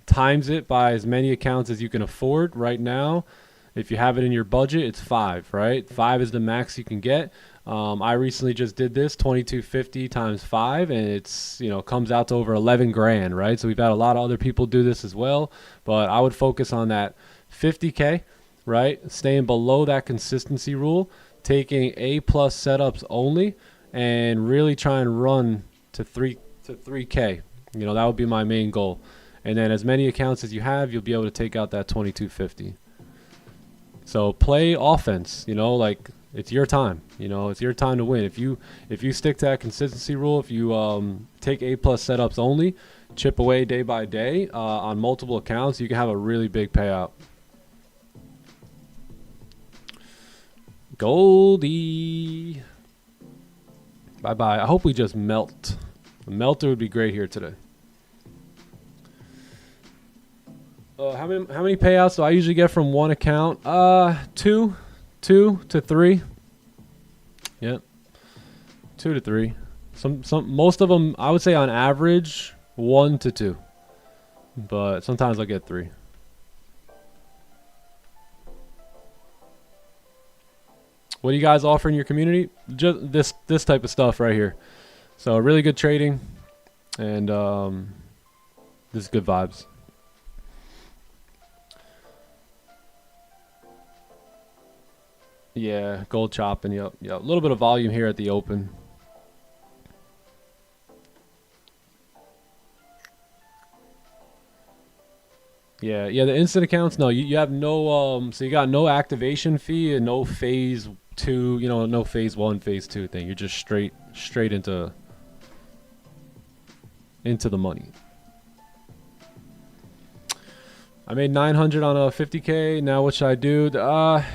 Times it by as many accounts as you can afford. Right now, if you have it in your budget, it's 5. Right, 5 is the max you can get. I recently just did this 2250 times 5, and it's comes out to over 11 grand, right? So we've had a lot of other people do this as well, but I would focus on that 50K, right? Staying below that consistency rule, taking A+ setups only, and really try and run to 3K. That would be my main goal. And then as many accounts as you have, you'll be able to take out that 2250. So play offense, like it's your time. It's your time to win. If you stick to that consistency rule, if you take A+ setups only, chip away day by day on multiple accounts, you can have a really big payout. Goldie. Bye-bye. I hope we just melt. The melter would be great here today. How many payouts do I usually get from one account? 2 to 3. Yep. 2 to 3. Most of them, I would say on average, 1 to 2. But sometimes I get 3. What do you guys offer in your community? Just this type of stuff right here. So really good trading, and this is good vibes. Yeah, gold chopping. Yep. A little bit of volume here at the open. Yeah, the instant accounts, no, you have no, so you got no activation fee and no phase 2, no phase 1, phase 2 thing. You're just straight into the money. I made 900 on a 50K. Now what should I do?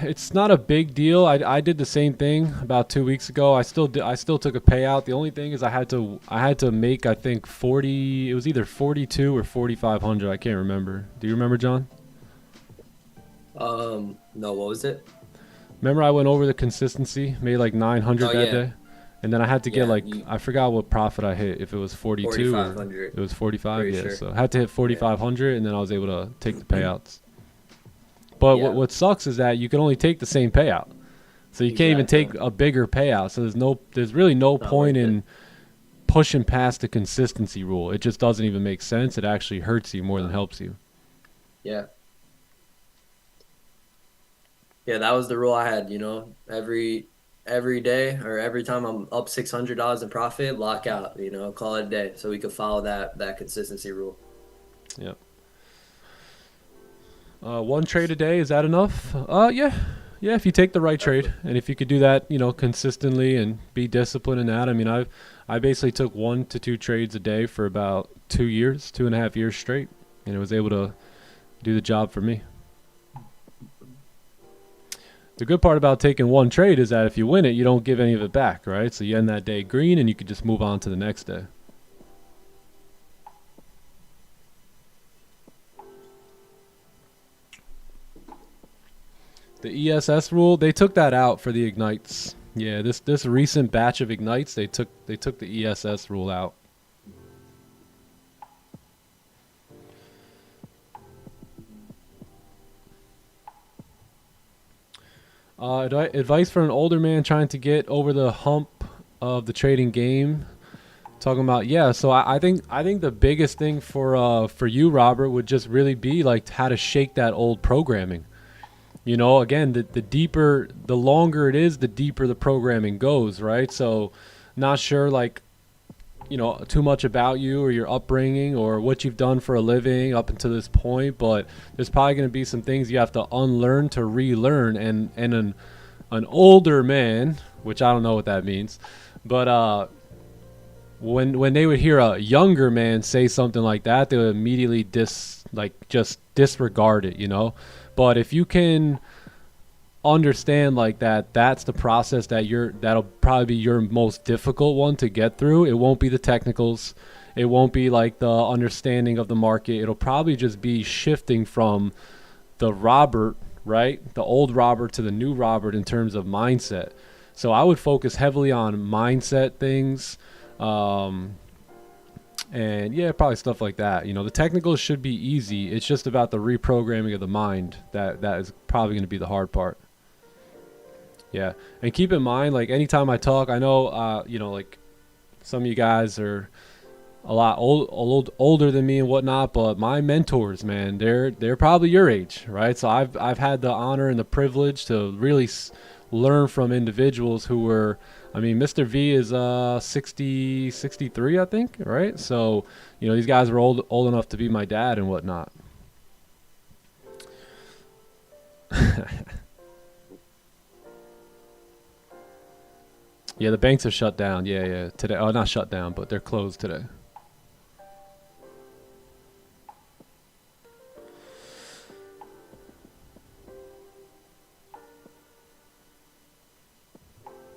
It's not a big deal. I did the same thing about 2 weeks ago. I still took a payout. The only thing is I had to make, I think 40. It was either 42 or 4,500. I can't remember. Do you remember, John? No. What was it? Remember I went over the consistency, made like 900 that day, and then I had to get I forgot what profit I hit. If it was 42 or it was 45. Yeah, sure. So I had to hit 4,500, and then I was able to take the payouts. But what sucks is that you can only take the same payout, so you can't even take a bigger payout. So there's really no point in pushing past the consistency rule. It just doesn't even make sense. It actually hurts you more than helps you. Yeah. Yeah, that was the rule I had, every day or every time I'm up $600 in profit, lock out, call it a day, so we could follow that consistency rule. Yep. One trade a day, is that enough? Yeah, if you take the right trade, and if you could do that, consistently and be disciplined in that. I mean, I basically took 1 to 2 trades a day for about 2.5 years straight, and it was able to do the job for me. The good part about taking one trade is that if you win it, you don't give any of it back, right? So you end that day green, and you can just move on to the next day. The ESS rule, they took that out for the ignites. Yeah, this recent batch of ignites, they took the ESS rule out. Advice for an older man trying to get over the hump of the trading game. Talking about, so I think the biggest thing for you, Robert, would just really be like how to shake that old programming. Again, the longer it is, the deeper the programming goes, right? So not sure too much about you or your upbringing or what you've done for a living up until this point, but there's probably going to be some things you have to unlearn to relearn, and an older man, which I don't know what that means, but when they would hear a younger man say something like that, they would immediately just disregard it, But if you can understand like that, that's the process that'll probably be your most difficult one to get through. It won't be the technicals. It won't be like the understanding of the market. It'll probably just be shifting from the Robert, right? The old Robert to the new Robert in terms of mindset. So I would focus heavily on mindset things. And probably stuff like that. The technicals should be easy. It's just about the reprogramming of the mind that is probably going to be the hard part. Yeah, and keep in mind, like anytime I talk, I know, like some of you guys are a lot older than me and whatnot, but my mentors, man, they're probably your age, right? So I've had the honor and the privilege to really learn from individuals who were. I mean, Mr. V is 63, I think, right? So, these guys were old enough to be my dad and whatnot. Yeah, the banks are shut down. Yeah, today. Oh, not shut down, but they're closed today.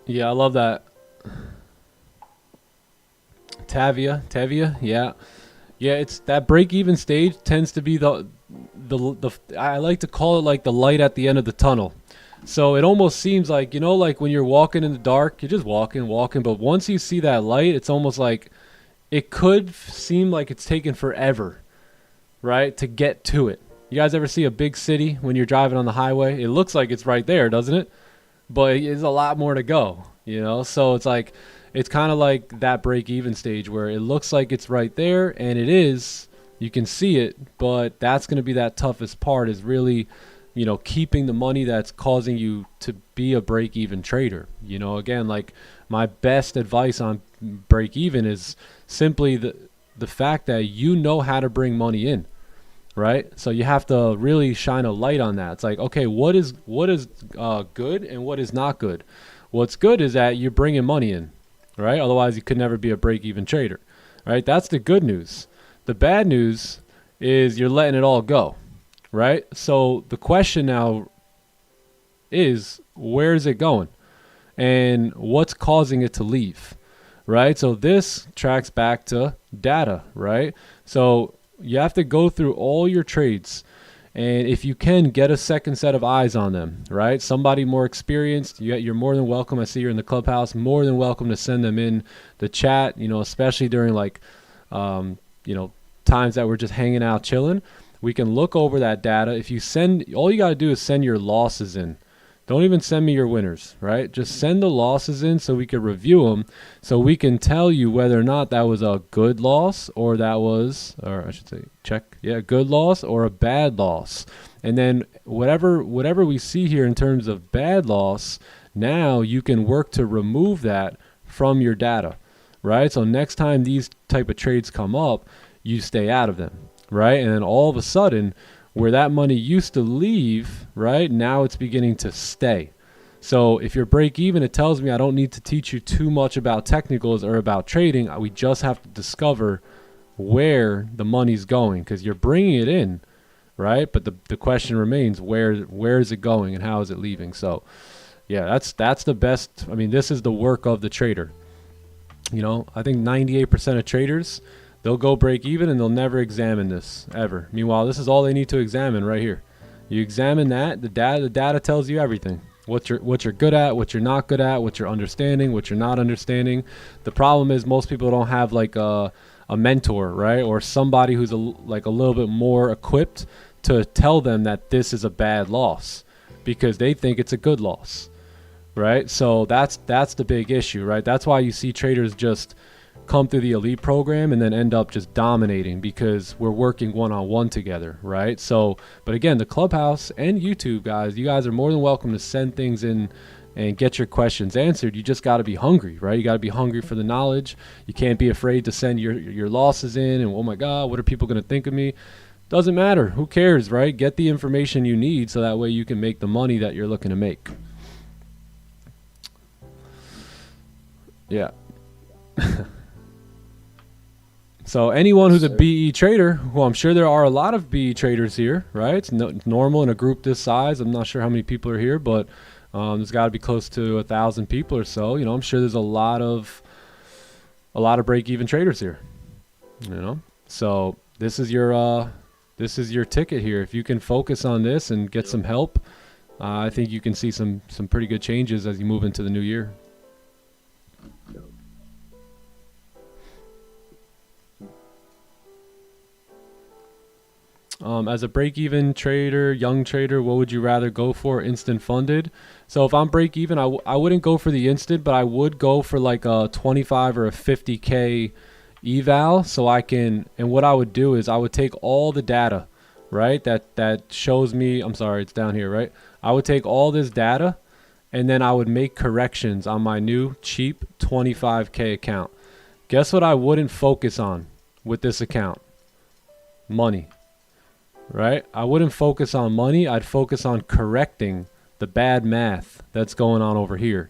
Yeah, I love that. Tavia, yeah. It's that break-even stage tends to be the I like to call it like the light at the end of the tunnel. So it almost seems like, like when you're walking in the dark, you're just walking, but once you see that light, it's almost like it could seem like it's taken forever, right, to get to it. You guys ever see a big city when you're driving on the highway? It looks like it's right there, doesn't it? But there's a lot more to go, So it's like, it's kind of like that break-even stage where it looks like it's right there, and it is. You can see it, but that's going to be that toughest part is really, keeping the money that's causing you to be a break-even trader. Again, like my best advice on break-even is simply the fact that how to bring money in. right? So you have to really shine a light on that. It's like, okay, what is good and what is not good? What's good is that you're bringing money in, right? Otherwise, you could never be a break-even trader, right? That's the good news. The bad news is you're letting it all go, right? So the question now is, where is it going? And what's causing it to leave, right? So this tracks back to data, right? So you have to go through all your trades, and if you can, get a second set of eyes on them, right? Somebody more experienced, you're more than welcome. I see you're in the clubhouse, more than welcome to send them in the chat, especially during like, times that we're just hanging out, chilling. We can look over that data. If you send, all you got to do is send your losses in. Don't even send me your winners, right? Just send the losses in so we can review them, so we can tell you whether or not that was a good loss or that was, or I should say, good loss or a bad loss. And then whatever we see here in terms of bad loss, now you can work to remove that from your data, right? So next time these type of trades come up, you stay out of them, right? And then all of a sudden, where that money used to leave, right, now it's beginning to stay. So if you're break even, it tells me I don't need to teach you too much about technicals or about trading. We just have to discover where the money's going, because you're bringing it in, right? But the question remains, where is it going and how is it leaving? So yeah, that's the best. I mean, this is the work of the trader. I think 98% of traders, they'll go break even and they'll never examine this ever. Meanwhile, this is all they need to examine right here. You examine that, the data tells you everything. What you're good at, what you're not good at, what you're understanding, what you're not understanding. The problem is most people don't have like a mentor, right? Or somebody who's like a little bit more equipped to tell them that this is a bad loss because they think it's a good loss, right? So that's the big issue, right? That's why you see traders just come through the elite program and then end up just dominating, because we're working one-on-one together, right? So, but again, the clubhouse and YouTube guys, you guys are more than welcome to send things in and get your questions answered. You just got to be hungry, right? You got to be hungry for the knowledge. You can't be afraid to send your losses in and, oh my God, what are people going to think of me? Doesn't matter. Who cares, right? Get the information you need so that way you can make the money that you're looking to make. Yeah. So anyone who's a BE trader, well, I'm sure there are a lot of BE traders here, right? It's normal in a group this size. I'm not sure how many people are here, but there's got to be close to 1,000 people or so. I'm sure there's a lot of break-even traders here. So this is your ticket here. If you can focus on this and get some help, I think you can see some pretty good changes as you move into the new year. As a break-even trader, young trader, what would you rather go for? Instant funded? So if I'm break-even, I wouldn't go for the instant, but I would go for like a 25 or a 50K eval. So I can, and what I would do is I would take all the data, right? That shows me, I'm sorry, it's down here, right? I would take all this data and then I would make corrections on my new cheap 25K account. Guess what I wouldn't focus on with this account? Money. Right? I wouldn't focus on money. I'd focus on correcting the bad math that's going on over here.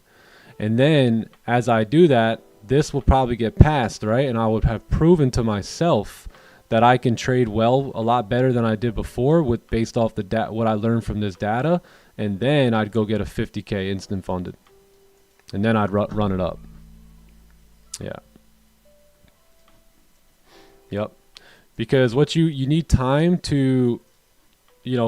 And then as I do that, this will probably get passed, right? And I would have proven to myself that I can trade well, a lot better than I did before based off what I learned from this data. And then I'd go get a 50K instant funded. And then I'd run it up. Yeah. Yep. Because what you need time to,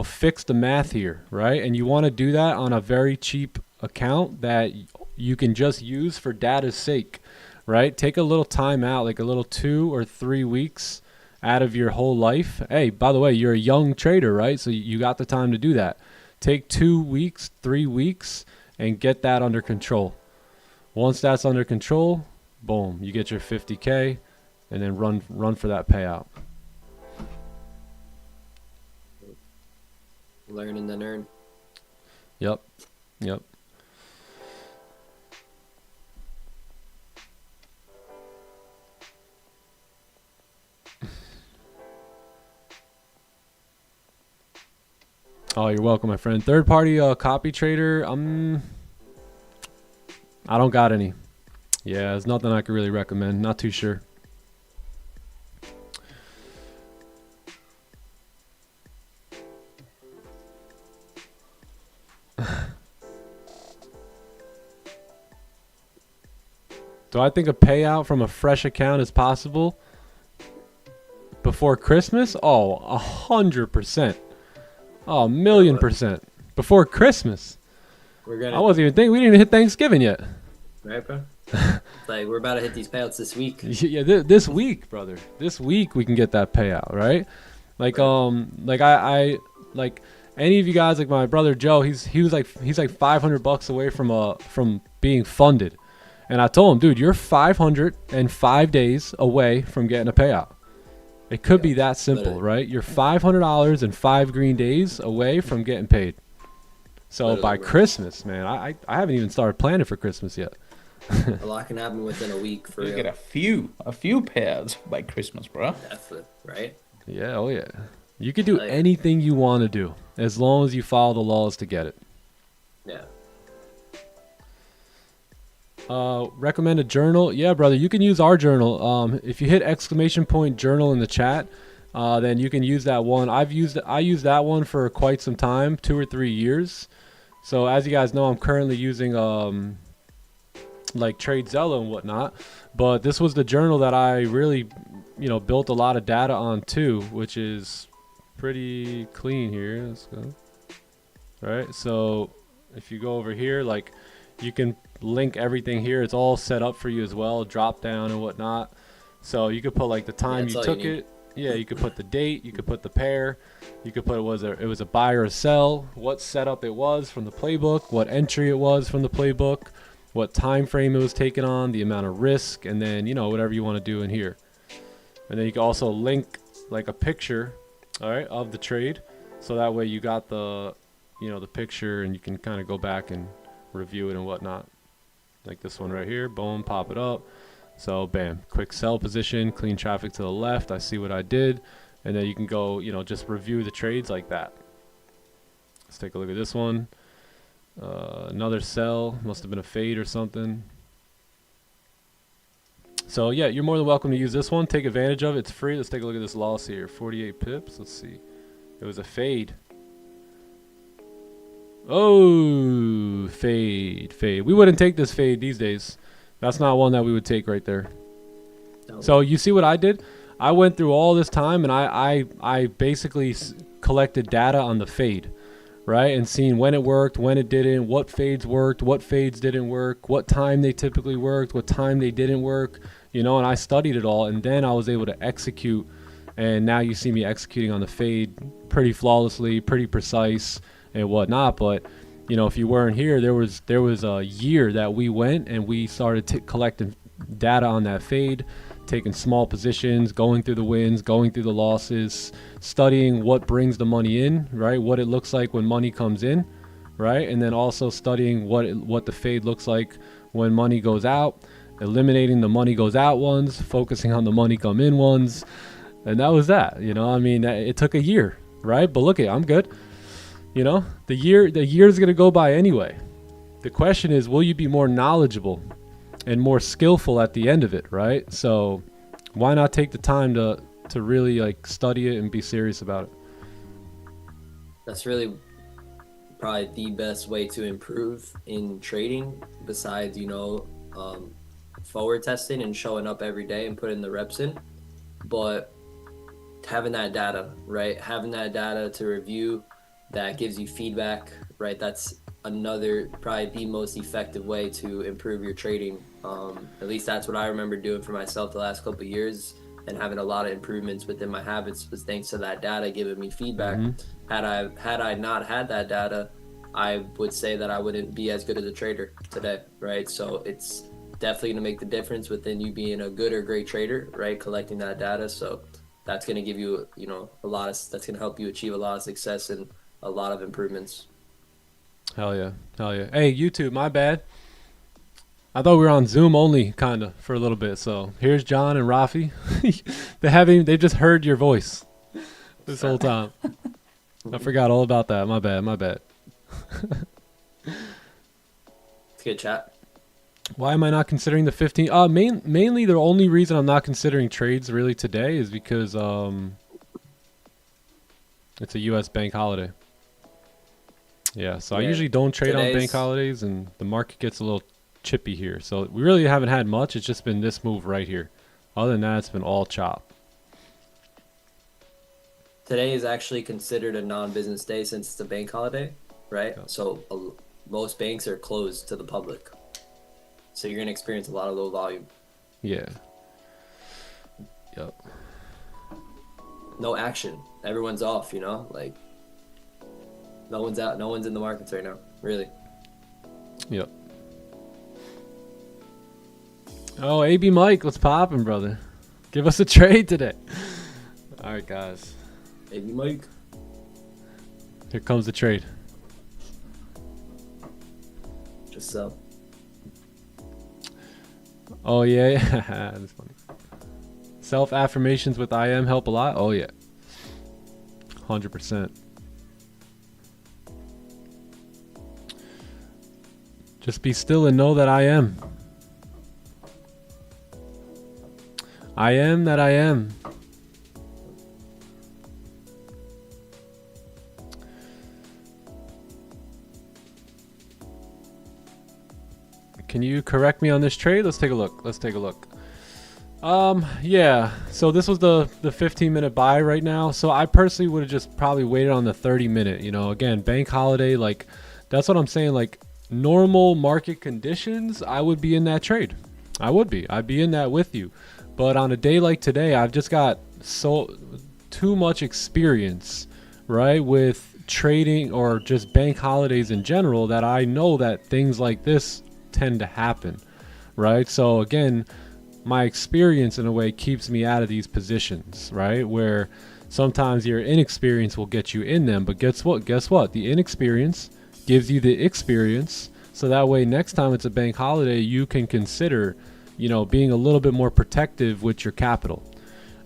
fix the math here, right? And you want to do that on a very cheap account that you can just use for data's sake, right? Take a little time out, like a little 2 or 3 weeks out of your whole life. Hey, by the way, you're a young trader, right? So you got the time to do that. Take 2 weeks, 3 weeks, and get that under control. Once that's under control, boom, you get your 50K, and then run for that payout. Learn and then earn. Yep. Oh, you're welcome, my friend. Third party copy trader. I don't got any. Yeah, there's nothing I could really recommend. Not too sure. Do I think a payout from a fresh account is possible before Christmas? Oh, 100%. Oh, 1,000,000%. Before Christmas. I wasn't even thinking. We didn't even hit Thanksgiving yet. Right, bro? Like, we're about to hit these payouts this week. Yeah, this week, brother. This week we can get that payout, right? Like, I like any of you guys, like my brother Joe. He's like $500 away from being funded, and I told him, dude, you're 505 days away from getting a payout. It could be that simple, right? You're $500 and 5 green days away from getting paid. So by Christmas, man, I haven't even started planning for Christmas yet. A lot can happen within a week. For You real. get a few pairs by Christmas, bro. Definitely, right? Yeah, oh yeah. You could do anything you want to do as long as you follow the laws to get it. Yeah. Recommend a journal? Yeah, brother, you can use our journal. If you hit !journal in the chat, then you can use that one. I used that one for quite some time, 2 or 3 years. So as you guys know, I'm currently using like TradeZella and whatnot, but this was the journal that I really, built a lot of data on too, which is pretty clean here. Let's go. All right, so if you go over here, like, you can link everything here. It's all set up for you as well, drop down and whatnot. So you could put like the time you took it. Yeah, you could put the date, you could put the pair, you could put it was a buy or a sell, what setup it was from the playbook, what entry it was from the playbook, what time frame it was taken on, the amount of risk, and then whatever you want to do in here. And then you can also link like a picture, all right, of the trade, so that way you got the the picture and you can kind of go back and review it and whatnot. Like this one right here, boom, pop it up. So bam, quick sell position, clean traffic to the left, I see what I did, and then you can go just review the trades like that. Let's take a look at this one. Another sell, must have been a fade or something. So yeah, you're more than welcome to use this one. Take advantage of it. It's free. Let's take a look at this loss here. 48 pips. Let's see. It was a fade. Oh, fade. We wouldn't take this fade these days. That's not one that we would take right there. No. So you see what I did? I went through all this time and I basically collected data on the fade. Right, and seeing when it worked, when it didn't, what fades worked, what fades didn't work, what time they typically worked, what time they didn't work, and I studied it all, and then I was able to execute, and now you see me executing on the fade pretty flawlessly, pretty precise, and whatnot. But if you weren't here, there was a year that we went and we started collecting data on that fade, taking small positions, going through the wins, going through the losses, studying what brings the money in, right? What it looks like when money comes in, right? And then also studying what the fade looks like when money goes out, eliminating the money goes out ones, focusing on the money come in ones. And that was that, it took a year, right? But look, I'm good. The year is going to go by anyway. The question is, will you be more knowledgeable and more skillful at the end of it, right? So why not take the time to really like study it and be serious about it? That's really probably the best way to improve in trading, besides forward testing and showing up every day and putting the reps in. But having that data, right? Having that data to review that gives you feedback, right? That's another, probably the most effective way to improve your trading. At least that's what I remember doing for myself the last couple of years, and having a lot of improvements within my habits was thanks to that data giving me feedback. Mm-hmm. Had I not had that data, I would say that I wouldn't be as good as a trader today, right? So it's definitely going to make the difference within you being a good or great trader, right? Collecting that data. So that's going to give you, that's going to help you achieve a lot of success and a lot of improvements. Hell yeah. Hey, YouTube, my bad. I thought we were on Zoom only, kind of, for a little bit. So here's John and Rafi. They just heard your voice this whole time. I forgot all about that. My bad. My bad. It's a good chat. Why am I not considering the 15? Mainly the only reason I'm not considering trades really today is because it's a U.S. bank holiday. Yeah, so I Yeah, usually don't trade on bank today's- holidays, and the market gets a little chippy here. So we really haven't had much. It's just been this move right here. Other than that, it's been all chop. Today is actually considered a non-business day since it's a bank holiday, right? So most banks are closed to the public. So you're going to experience a lot of low volume. Yeah. Yep. No action. Everyone's off, you know? Like, no one's out. No one's in the markets right now, really. Yep. Oh, AB Mike, what's poppin', brother? Give us a trade today. All right, guys. AB Mike. Here comes the trade. Just sell. Oh, yeah. That's funny. Self-affirmations with IM help a lot? Oh, yeah. 100%. Just be still and know that I am. I am that I am. Can you correct me on this trade? Let's take a look. Let's take a look. Yeah. So this was the 15-minute buy right now. So I personally would have just probably waited on the 30-minute. You know, again, bank holiday. Like, that's what I'm saying. Like, normal market conditions, I would be in that trade. I would be. I'd be in that with you. But on a day like today, I've just got too much experience, right, with trading or just bank holidays in general that I know that things like this tend to happen, right? So again, my experience in a way keeps me out of these positions, right? Where sometimes your inexperience will get you in them, but guess what? The inexperience gives you the experience, so that way next time it's a bank holiday, you can consider, you know, being a little bit more protective with your capital,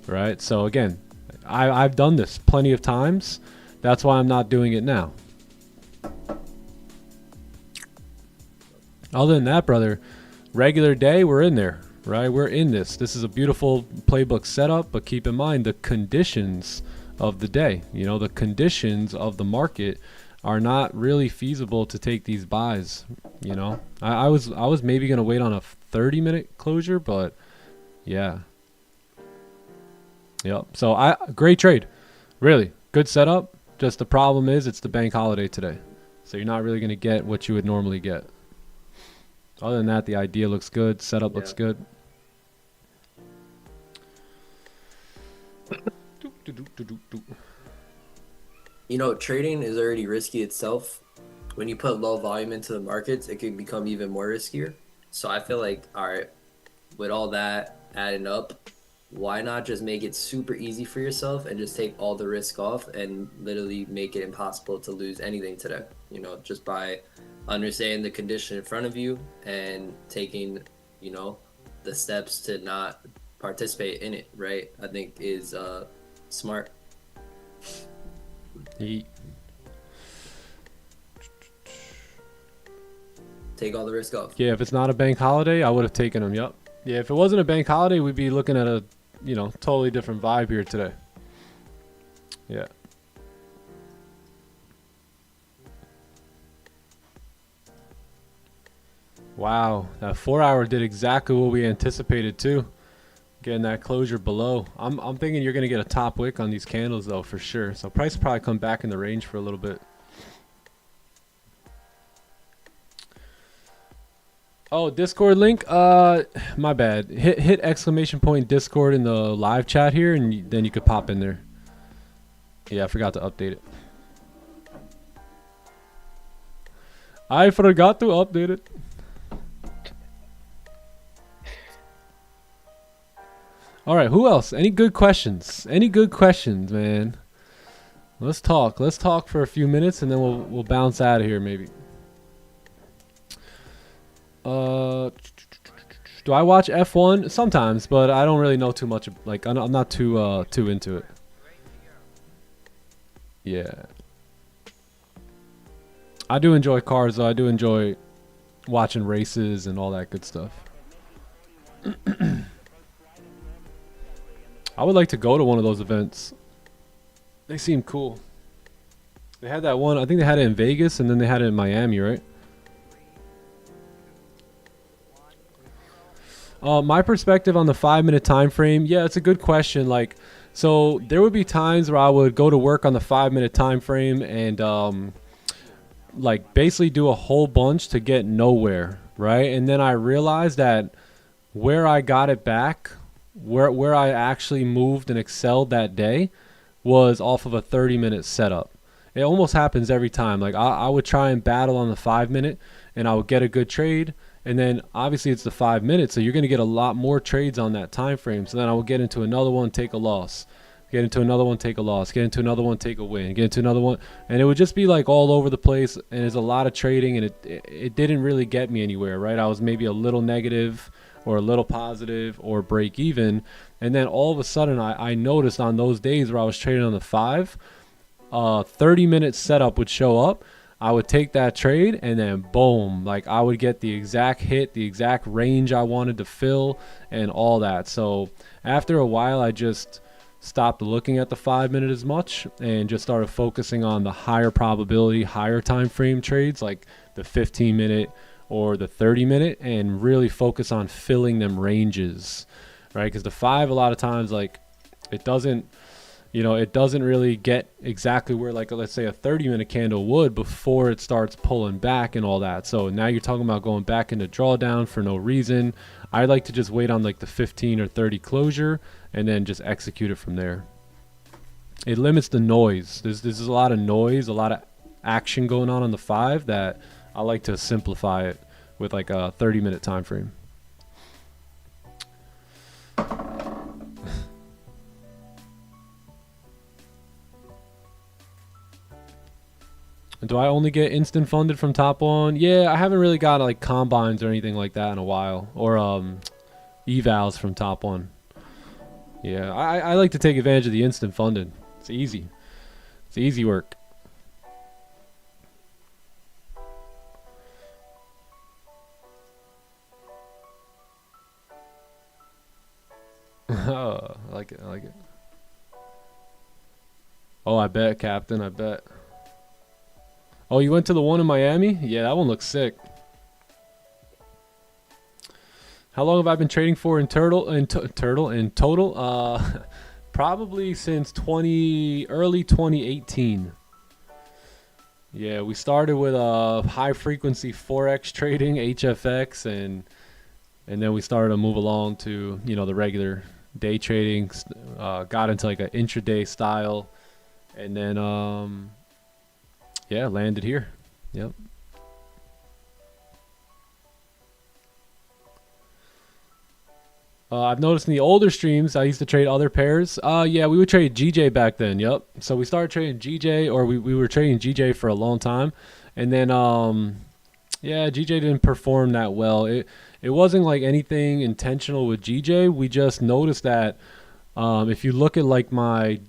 right? So again, I've done this plenty of times. That's why I'm not doing it now. Other than that, brother, regular day, we're in there, right? We're in this. This is a beautiful playbook setup, but keep in mind the conditions of the day. You know, the conditions of the market are not really feasible to take these buys. You know, I was maybe gonna wait on a 30-minute closure, but yeah. Yep. So great trade, really good setup. Just the problem is it's the bank holiday today, so you're not really gonna get what you would normally get. Other than that, the idea looks good. Setup looks good. You know, trading is already risky itself. When you put low volume into the markets, it can become even more riskier. So I feel like, all right, with all that adding up, why not just make it super easy for yourself and just take all the risk off and literally make it impossible to lose anything today? You know, just by understanding the condition in front of you and taking, you know, the steps to not participate in it, right? I think is smart. Take all the risk off. Yeah, if it's not a bank holiday, I would have taken them. Yep. Yeah, if it wasn't a bank holiday, we'd be looking at a, you know, totally different vibe here today. Yeah. Wow, that 4-hour did exactly what we anticipated too. Getting that closure below. I'm thinking you're gonna get a top wick on these candles though, for sure. So price will probably come back in the range for a little bit. Oh, Discord link. My bad. Hit exclamation point Discord in the live chat here, and then you could pop in there. Yeah, I forgot to update it. I forgot to update it. All right, who else? Any good questions? Any good questions, man? Let's talk. Let's talk for a few minutes, and then we'll bounce out of here, maybe. Do I watch F1 sometimes? But I don't really know too much. Like I'm not too into it. Yeah. I do enjoy cars, though. I do enjoy watching races and all that good stuff. I would like to go to one of those events. They seem cool. They had that one. I think they had it in Vegas, and then they had it in Miami, right? My perspective on the 5-minute time frame. Yeah, it's a good question. Like, so there would be times where I would go to work on the 5-minute time frame and like basically do a whole bunch to get nowhere, right? And then I realized that where I got it back, where I actually moved and excelled that day, was off of a 30-minute setup. It almost happens every time. Like I would try and battle on the 5-minute, and I would get a good trade. And then obviously it's the 5 minutes, so you're going to get a lot more trades on that time frame. So then I would get into another one, take a loss. Get into another one, take a loss. Get into another one, take a win. Get into another one. And it would just be like all over the place. And there's a lot of trading, and it didn't really get me anywhere, right? I was maybe a little negative or a little positive or break even. And then all of a sudden I noticed on those days where I was trading on the 5, 30-minute setup would show up. I would take that trade, and then boom, like I would get the exact hit, the exact range I wanted to fill, and all that. So after a while, I just stopped looking at the 5-minute as much and just started focusing on the higher probability, higher time frame trades, like the 15-minute or the 30-minute, and really focus on filling them ranges, right? Because the 5, a lot of times, like it doesn't really get exactly where, like, let's say a 30-minute candle would before it starts pulling back and all that. So now you're talking about going back into drawdown for no reason. I like to just wait on like the 15 or 30 closure and then just execute it from there. It limits the noise. There's a lot of noise, a lot of action going on the 5 that I like to simplify it with like a 30-minute time frame. Do I only get instant funded from Top One? Yeah, I haven't really got like combines or anything like that in a while, or evals from Top One. Yeah, I like to take advantage of the instant funded. It's easy. It's easy work. I like it. I like it. Oh, I bet, Captain. I bet. Oh, you went to the one in Miami? Yeah, that one looks sick. How long have I been trading for in total? Probably since early 2018. Yeah, we started with high frequency forex trading, HFX, and then we started to move along to, the regular day trading. Got into like an intraday style, and then yeah, landed here. Yep. I've noticed in the older streams, I used to trade other pairs. Yeah, we would trade GJ back then. Yep. So we started trading GJ, or we were trading GJ for a long time. And then, yeah, GJ didn't perform that well. It wasn't like anything intentional with GJ. We just noticed that if you look at like my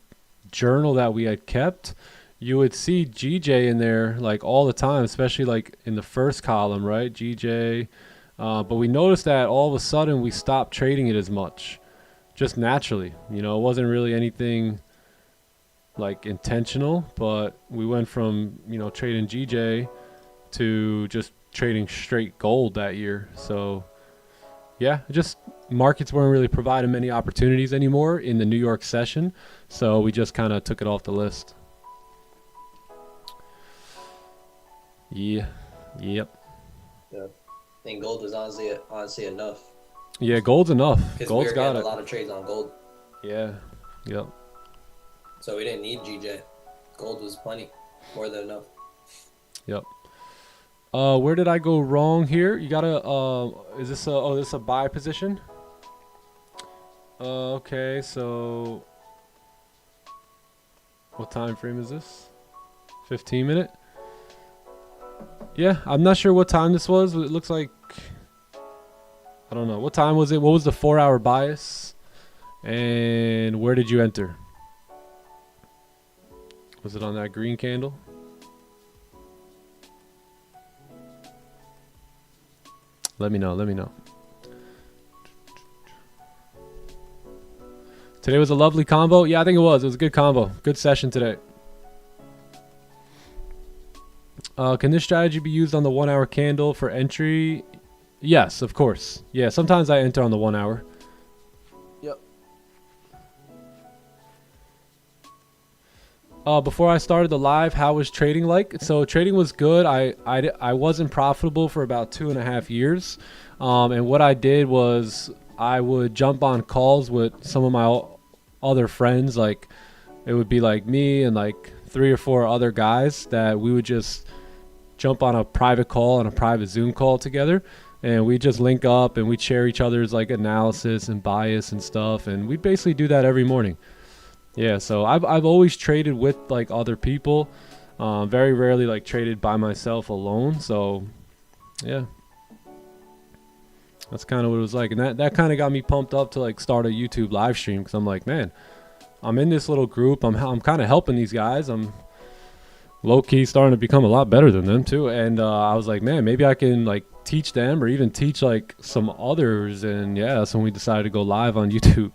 journal that we had kept, you would see GJ in there like all the time, especially like in the first column, right? GJ. But we noticed that all of a sudden we stopped trading it as much, just naturally. It wasn't really anything like intentional, but we went from, trading GJ to just trading straight gold that year. So yeah, just markets weren't really providing many opportunities anymore in the New York session. So we just kind of took it off the list. Yeah. Yep. Yeah. I think gold was honestly enough. Yeah, gold's enough. Gold's got it. A lot of trades on gold. Yeah. Yep. So we didn't need GJ. Gold was plenty, more than enough. Yep. Where did I go wrong here? You gotta. Is this a buy position? Okay, so what time frame is this? 15-minute. Yeah, I'm not sure what time this was. It looks like, I don't know. What time was it? What was the 4-hour bias? And where did you enter? Was it on that green candle? Let me know. Let me know. Today was a lovely combo. Yeah, I think it was. It was a good combo. Good session today. Can this strategy be used on the 1 hour candle for entry? Yes, of course. Yeah, sometimes I enter on the 1 hour. Yep. Before I started the live, how was trading like? So trading was good. I wasn't profitable for about 2.5 years. And what I did was I would jump on calls with some of my other friends. Like it would be like me and like 3 or 4 other guys that we would just jump on a private call and a private Zoom call together, and we just link up and we share each other's like analysis and bias and stuff, and we basically do that every morning. Yeah, so I've always traded with like other people, very rarely like traded by myself alone. So yeah, that's kind of what it was like, and that kind of got me pumped up to like start a YouTube live stream, because I'm like, man, I'm in this little group, I'm kind of helping these guys, I'm low-key starting to become a lot better than them too, and I was like, man, maybe I can like teach them or even teach like some others. And yeah, that's when we decided to go live on YouTube.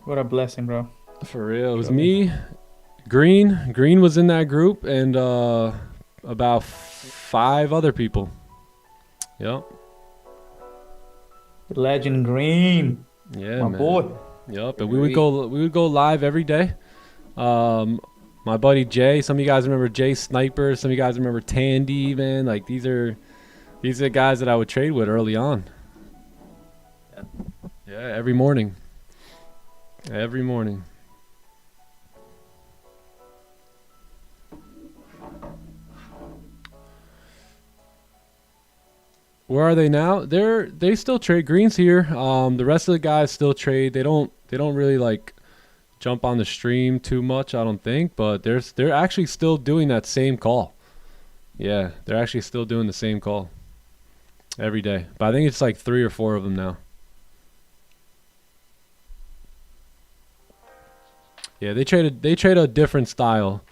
What a blessing, bro. For real. It was me, Green was in that group, and about 5 other people. Yep. Legend Green. Yeah, my man. boy. Yep, and we would go live every day. My buddy Jay, some of you guys remember Jay Sniper, some of you guys remember Tandy even. Like these are the guys that I would trade with early on. Yeah, every morning. Every morning. Where are they now? They still trade. Green's here. The rest of the guys still trade. They don't really like jump on the stream too much, I don't think, but they're actually still doing that same call. Yeah, they're actually still doing the same call every day. But I think it's like 3 or 4 of them now. Yeah, they trade a different style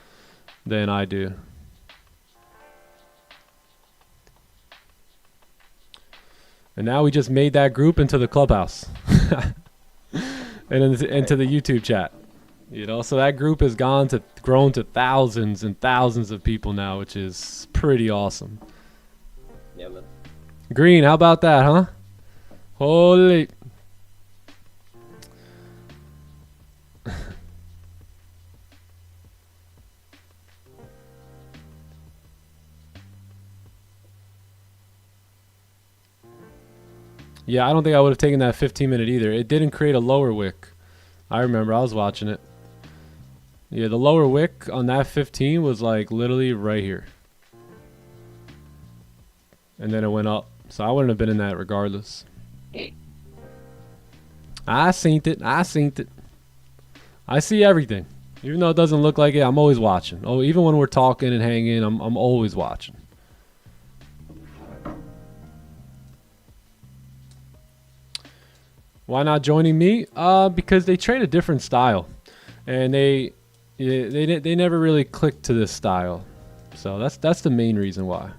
than I do. And now we just made that group into the clubhouse. And into the YouTube chat. You know, so that group has grown to thousands and thousands of people now, which is pretty awesome. Yeah, man. Green, how about that, huh? Holy. Yeah, I don't think I would have taken that 15-minute either. It didn't create a lower wick. I remember, I was watching it. Yeah, the lower wick on that 15 was like literally right here. And then it went up. So I wouldn't have been in that regardless. I seen it. I see everything. Even though it doesn't look like it, I'm always watching. Oh, even when we're talking and hanging, I'm always watching. Why not joining me? Because they trade a different style, and they never really clicked to this style, so that's the main reason why.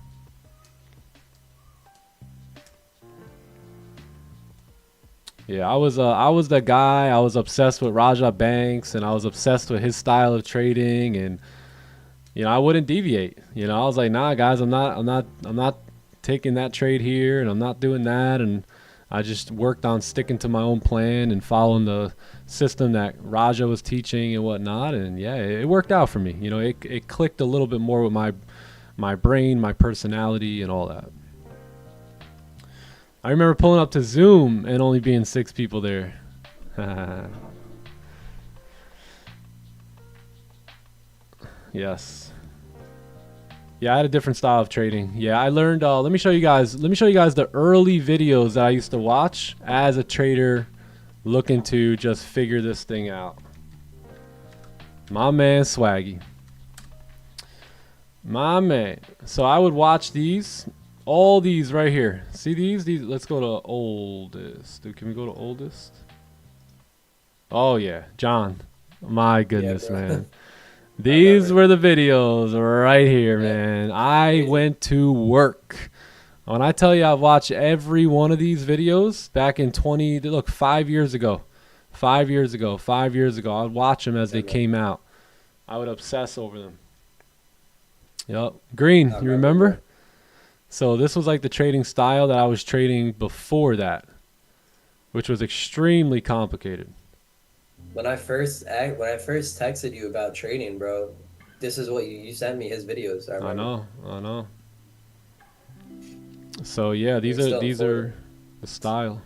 Yeah, I was the guy. I was obsessed with Raja Banks, and I was obsessed with his style of trading, and you know I wouldn't deviate. You know, I was like, nah, guys, I'm not taking that trade here, and I'm not doing that, and I just worked on sticking to my own plan and following the system that Raja was teaching and whatnot. And yeah, it worked out for me. You know, it clicked a little bit more with my brain, my personality, and all that. I remember pulling up to Zoom and only being 6 people there. Yes. Yeah, I had a different style of trading. Yeah, I learned. Let me show you guys the early videos that I used to watch as a trader, looking to just figure this thing out. My man, Swaggy. My man. So I would watch these, all these right here. See these? Let's go to oldest. Dude, can we go to oldest? Oh yeah, John. My goodness, Yeah, man. These were the videos right here, man. I went to work. When I tell you I've watched every one of these videos back in 5 years ago. 5 years ago. I'd watch them as they came out. I would obsess over them. Yep. Green, you remember? So this was like the trading style that I was trading before that, which was extremely complicated. When I first texted you about trading, bro, this is what you sent me his videos. I know. So yeah, these are the style.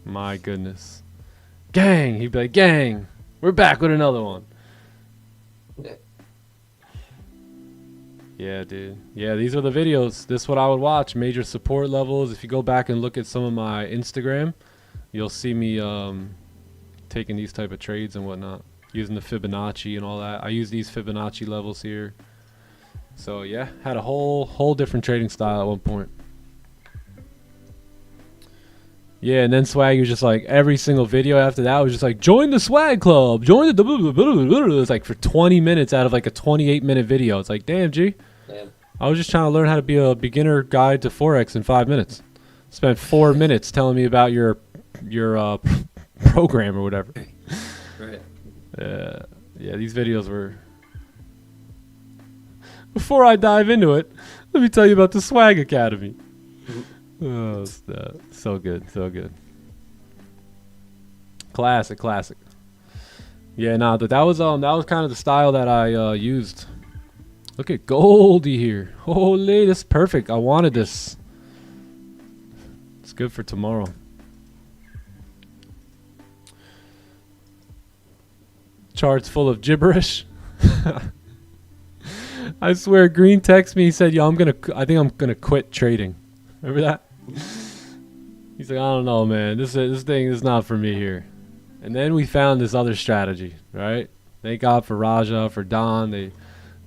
My goodness. Gang, he'd be like, gang, we're back with another one. Yeah, dude. Yeah, these are the videos. This is what I would watch. Major support levels. If you go back and look at some of my Instagram, you'll see me taking these type of trades and whatnot, using the Fibonacci and all that. I use these Fibonacci levels here. So yeah, had a whole different trading style at one point. Yeah, and then Swag was just like, every single video after that was just like, join the Swag Club, join the blah, blah, blah, blah, blah. It was like for 20 minutes out of like a 28-minute video. It's like, damn, G. Damn. I was just trying to learn how to be a beginner guide to Forex in 5 minutes. Spent 4 minutes telling me about your program or whatever. Right. Yeah, these videos were... Before I dive into it, let me tell you about the Swag Academy. Oh, so good, so good. Classic. Yeah, nah, that was kind of the style that I used. Look at Goldie here. Holy, this is perfect. I wanted this. It's good for tomorrow. Charts full of gibberish. I swear, Green texted me. He said, "Yo, I think I'm gonna quit trading." Remember that? He's like, I don't know, man. This thing is not for me here. And then we found this other strategy, right? Thank God for Raja, for Don. They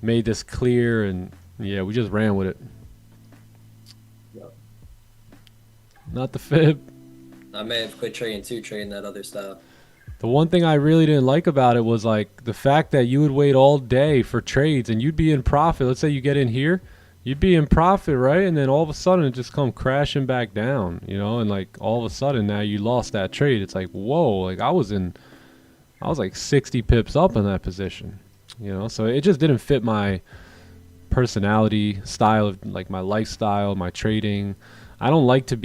made this clear, and yeah, we just ran with it. Yep. Not the fib. I may have quit trading too, trading that other style. The one thing I really didn't like about it was like the fact that you would wait all day for trades and you'd be in profit. Let's say you get in here, you'd be in profit, right? And then all of a sudden it just come crashing back down, you know? And like all of a sudden now you lost that trade. It's like, whoa, like I was like 60 pips up in that position, you know? So it just didn't fit my personality, style of like my lifestyle, my trading. I don't like to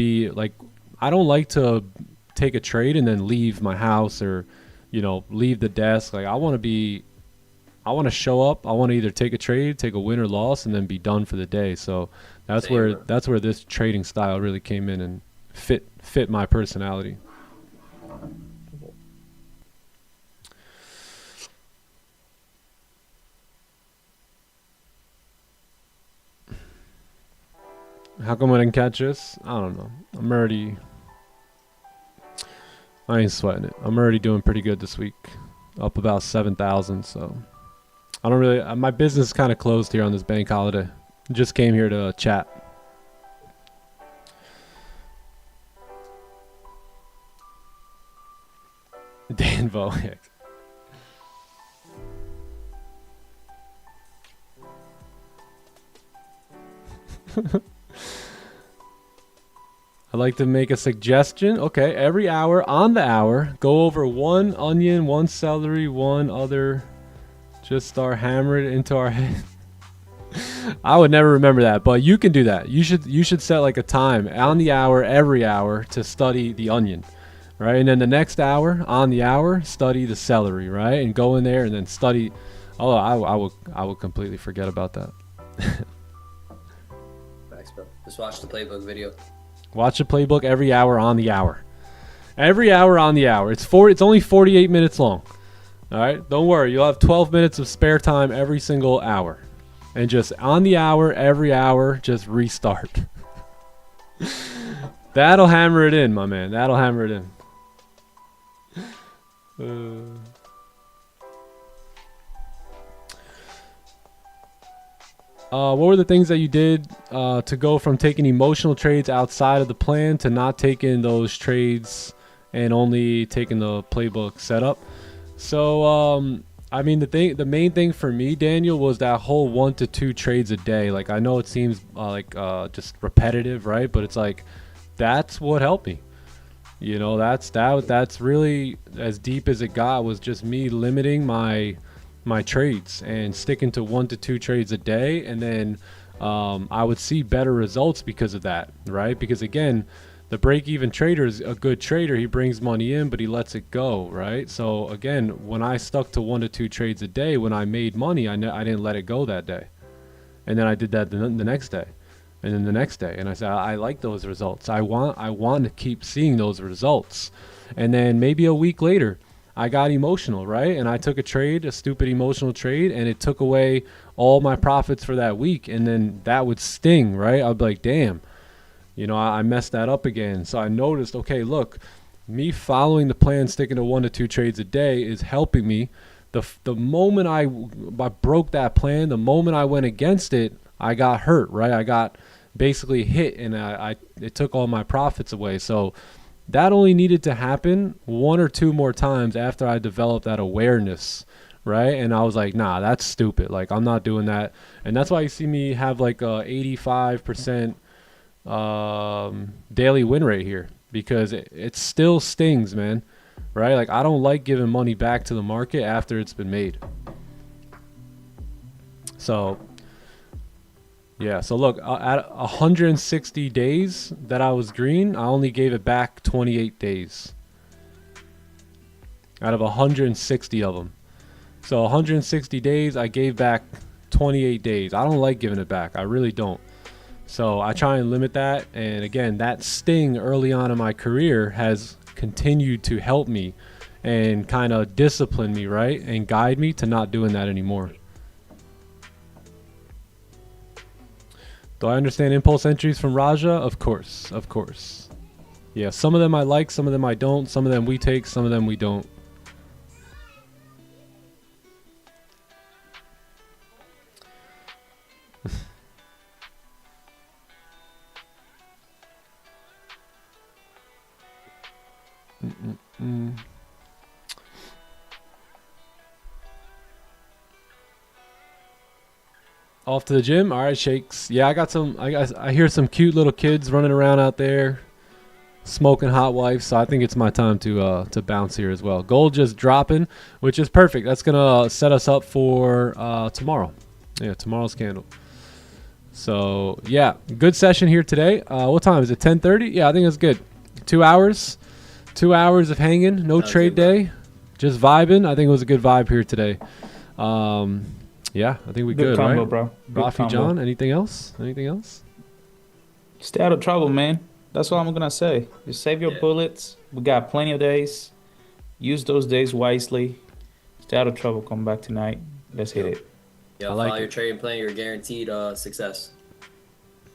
take a trade and then leave my house or, you know, leave the desk. Like I want to show up. I want to either take a trade, take a win or loss, and then be done for the day. So that's where this trading style really came in and fit my personality. How come I didn't catch this? I don't know. I ain't sweating it. I'm already doing pretty good this week. Up about 7,000, so I don't really... my business is kind of closed here on this bank holiday. Just came here to chat. Danvo. I'd like to make a suggestion. Okay, every hour, on the hour, go over one onion, one celery, one other. Just start hammering it into our head. I would never remember that, but you can do that. You should set like a time on the hour, every hour, to study the onion, right? And then the next hour, on the hour, study the celery, right? And go in there and then study. Oh, I will completely forget about that. Thanks, bro. Just watch the playbook video. Watch the playbook every hour on the hour. Every hour on the hour. It's only 48 minutes long. All right? Don't worry. You'll have 12 minutes of spare time every single hour. And just on the hour, every hour, just restart. That'll hammer it in, my man. That'll hammer it in. What were the things that you did to go from taking emotional trades outside of the plan to not taking those trades and only taking the playbook setup. So I mean, the main thing for me, Daniel, was that whole 1 to 2 trades a day. Like, I know it seems just repetitive, right? But it's like, that's what helped me. You know, that's really as deep as it got, was just me limiting my trades and sticking to 1 to 2 trades a day, and then I would see better results because of that, right? Because again, the break-even trader is a good trader. He brings money in, but he lets it go, right? So again, when I stuck to 1 to 2 trades a day, when I made money, I didn't let it go that day, and then I did that the next day. And then the next day, and I said, I like those results. I want to keep seeing those results. And then maybe a week later, I got emotional, right? And I took a stupid emotional trade, and it took away all my profits for that week. And then that would sting, right? I'd be like, damn, you know, I messed that up again. So I noticed, okay, look, me following the plan, sticking to 1 to 2 trades a day is helping me. The moment I broke that plan, the moment I went against it, I got hurt, right? I got basically hit, and it took all my profits away. So that only needed to happen 1 or 2 more times after I developed that awareness, right? And I was like, nah, that's stupid. Like, I'm not doing that. And that's why you see me have like a 85% daily win rate here, because it still stings, man, right? Like, I don't like giving money back to the market after it's been made. So yeah, so look, at 160 days that I was green, I only gave it back 28 days out of 160 of them. So 160 days, I gave back 28 days. I don't like giving it back. I really don't. So I try and limit that. And again, that sting early on in my career has continued to help me and kind of discipline me, right? And guide me to not doing that anymore. Do I understand impulse entries from Raja? Of course, of course. Yeah, some of them I like, some of them I don't. Some of them we take, some of them we don't. Off to the gym. All right, Shakes. Yeah, I hear some cute little kids running around out there smoking hot wifes, so I think it's my time to bounce here as well. Gold just dropping, which is perfect. That's gonna set us up for tomorrow. Yeah, tomorrow's candle. So yeah, good session here today. What time is it? 10:30? Yeah, I think it's good. 2 hours. 2 hours of hanging. No trade day. Just vibing. I think it was a good vibe here today. Yeah, I think we good, combo, right? bro. Good Rafi combo. John, anything else? Anything else? Stay out of trouble, man. That's all I'm gonna say. Just save your bullets. We got plenty of days. Use those days wisely. Stay out of trouble. Come back tonight. Let's hit it. Yeah, follow your trading plan. You're guaranteed success.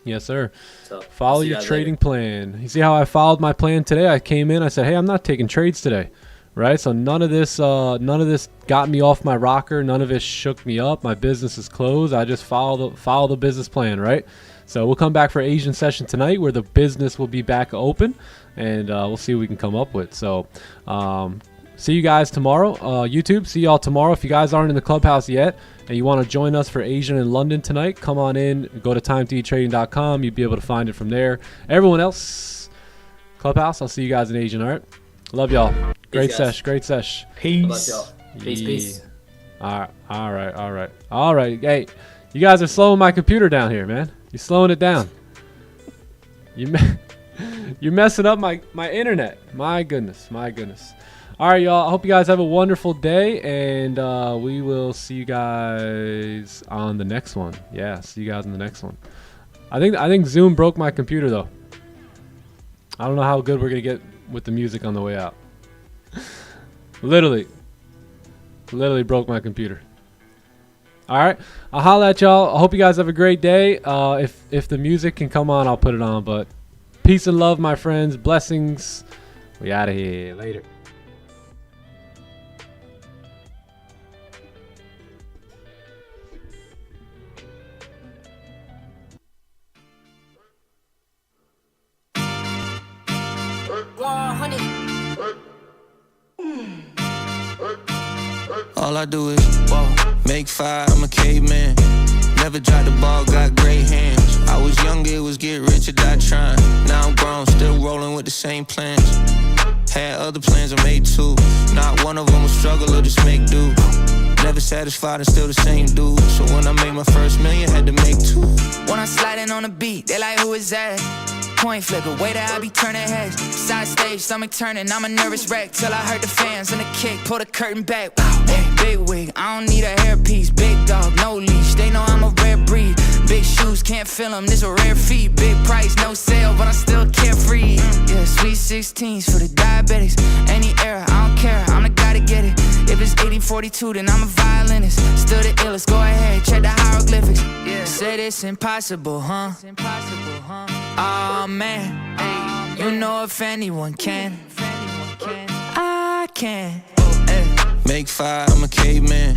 Yes, sir. So, Follow see you your guys trading later. plan. You see how I followed my plan today? I came in, I said, hey, I'm not taking trades today. Right? So none of this got me off my rocker. None of it shook me up. My business is closed. I just follow the business plan, right? So we'll come back for Asian session tonight, where the business will be back open, and we'll see what we can come up with. So see you guys tomorrow. YouTube, see y'all tomorrow. If you guys aren't in the clubhouse yet and you want to join us for Asian in London tonight, come on in. Go to timetotrading.com. You'll be able to find it from there. Everyone else, clubhouse, I'll see you guys in Asian, all right? Love y'all. Great sesh. Great sesh. Peace. Peace. All right. Hey, you guys are slowing my computer down here, man. You're slowing it down. You're messing up my internet. My goodness. All right, y'all. I hope you guys have a wonderful day, and we will see you guys on the next one. Yeah, see you guys on the next one. I think Zoom broke my computer, though. I don't know how good we're gonna get with the music on the way out. Literally broke my computer. All right, I'll holla at y'all. I hope you guys have a great day. If the music can come on, I'll put it on. But peace and love, my friends. Blessings. We out of here. Later. $100. All I do is make fire, I'm a caveman. Never dropped the ball, got great hands. I was younger, it was get rich or die trying. Now I'm grown, still rolling with the same plans. Had other plans, I made two. Not one of them was struggle or just make do. Never satisfied and still the same dude. So when I made my first million, had to make two. When I'm sliding on the beat, they like, who is that? Point flicker, way that I be turning heads. Side stage, stomach turning, I'm a nervous wreck. Till I heard the fans and the kick, pull the curtain back. Hey, big wig, I don't need a hairpiece. Big dog, no leash, they know I'm a rare breed. Big shoes, can't fill them, this a rare feat. Big price, no sale, but I'm still carefree. Yeah, sweet 16s for the diabetics. Any era, I don't care, I'm the guy to get it. If it's 80-42, then I'm a violinist. Still the illest, go ahead, check the hieroglyphics. Yeah, said it's impossible, huh? Aw, man, you know if anyone can, I can. Make fire, I'm a caveman.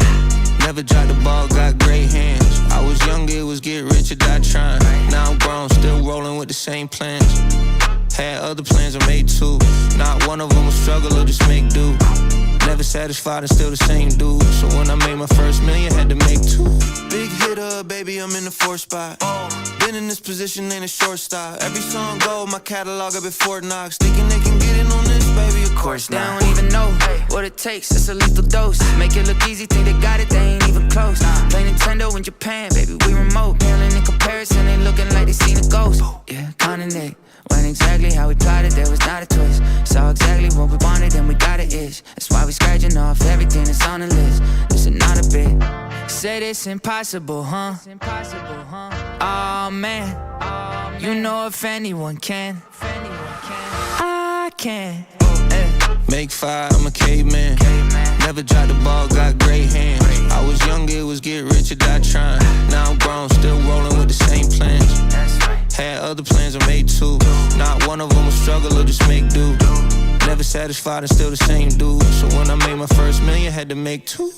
Never dropped the ball, got great hands. I was younger, it was get rich or die trying. Now I'm grown, still rolling with the same plans. Had other plans, I made two. Not one of them was struggle or just make do. Never satisfied and still the same dude. So when I made my first million, had to make two. Big hitter, baby, I'm in the 4th spot. Been in this position, ain't a shortstop. Every song go, my catalog up at Fort Knox. Thinking they can get in on this, baby, of course not. They don't even know what it takes, it's a lethal dose. Make it look easy, think they got it, they ain't even close. Play Nintendo in Japan, baby, we remote. Paling in comparison, they looking like they seen a ghost. Yeah, Nick went exactly how we plotted, there was not a twist. Saw exactly what we wanted and we got it itch. That's why we scratching off everything that's on the list. This is not a bit. Said it's impossible, huh? Aw, man, you know if anyone can, I can. Make fire, I'm a caveman. Never dropped the ball, got great hands. I was younger, it was get rich or die trying. Now I'm grown, still rolling with the same plans. Had other plans, I made two. Not one of them was struggle or just make do. Never satisfied and still the same dude. So when I made my first million, had to make two.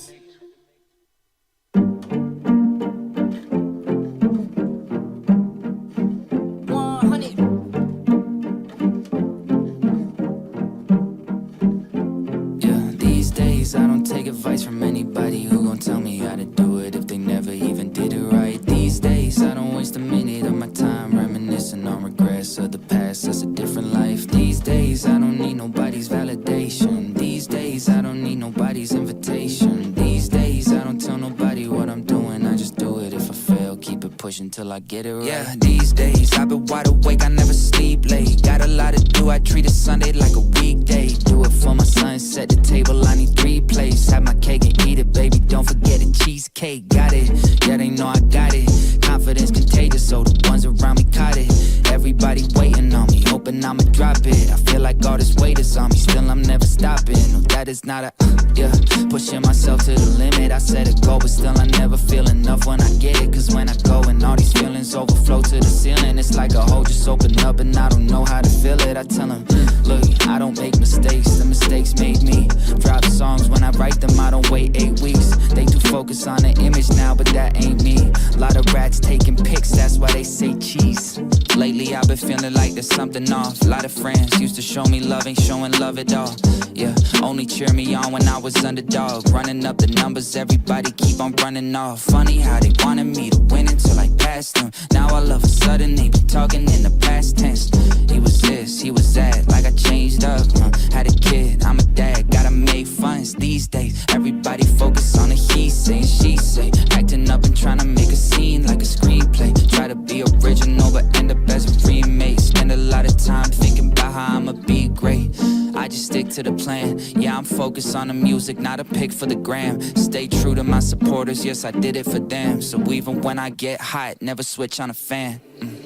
I don't take advice from anybody who gon' tell me how to do it if they never even did it right. These days I don't waste a minute of my time reminiscing on regrets of the past. That's a different life. These days I don't need nobody's validation. These days I don't need nobody's invitation. These days I don't tell nobody what I'm doing, I just do it. If I fail, keep it pushing till I get it right. Yeah, these days I've been wide awake, I never sleep late. Got a lot to do, I treat a Sunday like a weekday. Do it for my son, set the table, I need 3 plates. Have my cake and eat it, baby, don't forget the cheesecake. Got it, yeah, they know I got it. Confidence contagious, so the ones around me caught it. Everybody waiting on me, hoping I'ma drop it. I feel like all this weight is on me, still I'm never stopping. No, that is not a, yeah, pushing myself to the limit. I set a goal, but still I never feel enough when I get it. Cause when I go and all these feelings overflow to the ceiling, it's like a hole just open up and I don't know how to feel it. I tell them, look, I don't make mistakes, the mistakes made me. Drop songs when I write them, I don't wait 8 weeks. They do focus on the image now, but that ain't me. Lot of rats taking pics, that's why they say cheese. Lately I've been feeling like there's something off. A lot of friends used to show me love, ain't showing love at all. Yeah, only cheer me on when I was underdog. Running up the numbers, everybody keep on running off. Funny how they wanted me to win until I passed them. Now all of a sudden they be talking in the past tense. He was this, he was that, like I changed up. Had a kid, I'm a dad, gotta make funds these days. Everybody focus on the he say and she say. Acting up and trying to make a scene like a screenplay. Try to be original but end up as a remake. Spend a lot of time thinking about how I'ma be great. I just stick to the plan. Yeah, I'm focused on the music, not a pic for the gram. Stay true to my supporters, yes, I did it for them. So even when I get hot, never switch on a fan.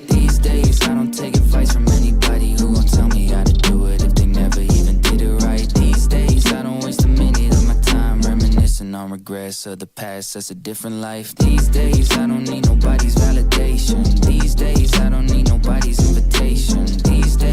These days, I don't take advice from anybody who gon' tell me how to do it if they never even did it right. These days, I don't waste a minute of my time reminiscing on regrets of the past. That's a different life. These days, I don't need nobody's validation. These days, I don't need nobody's invitation. These days,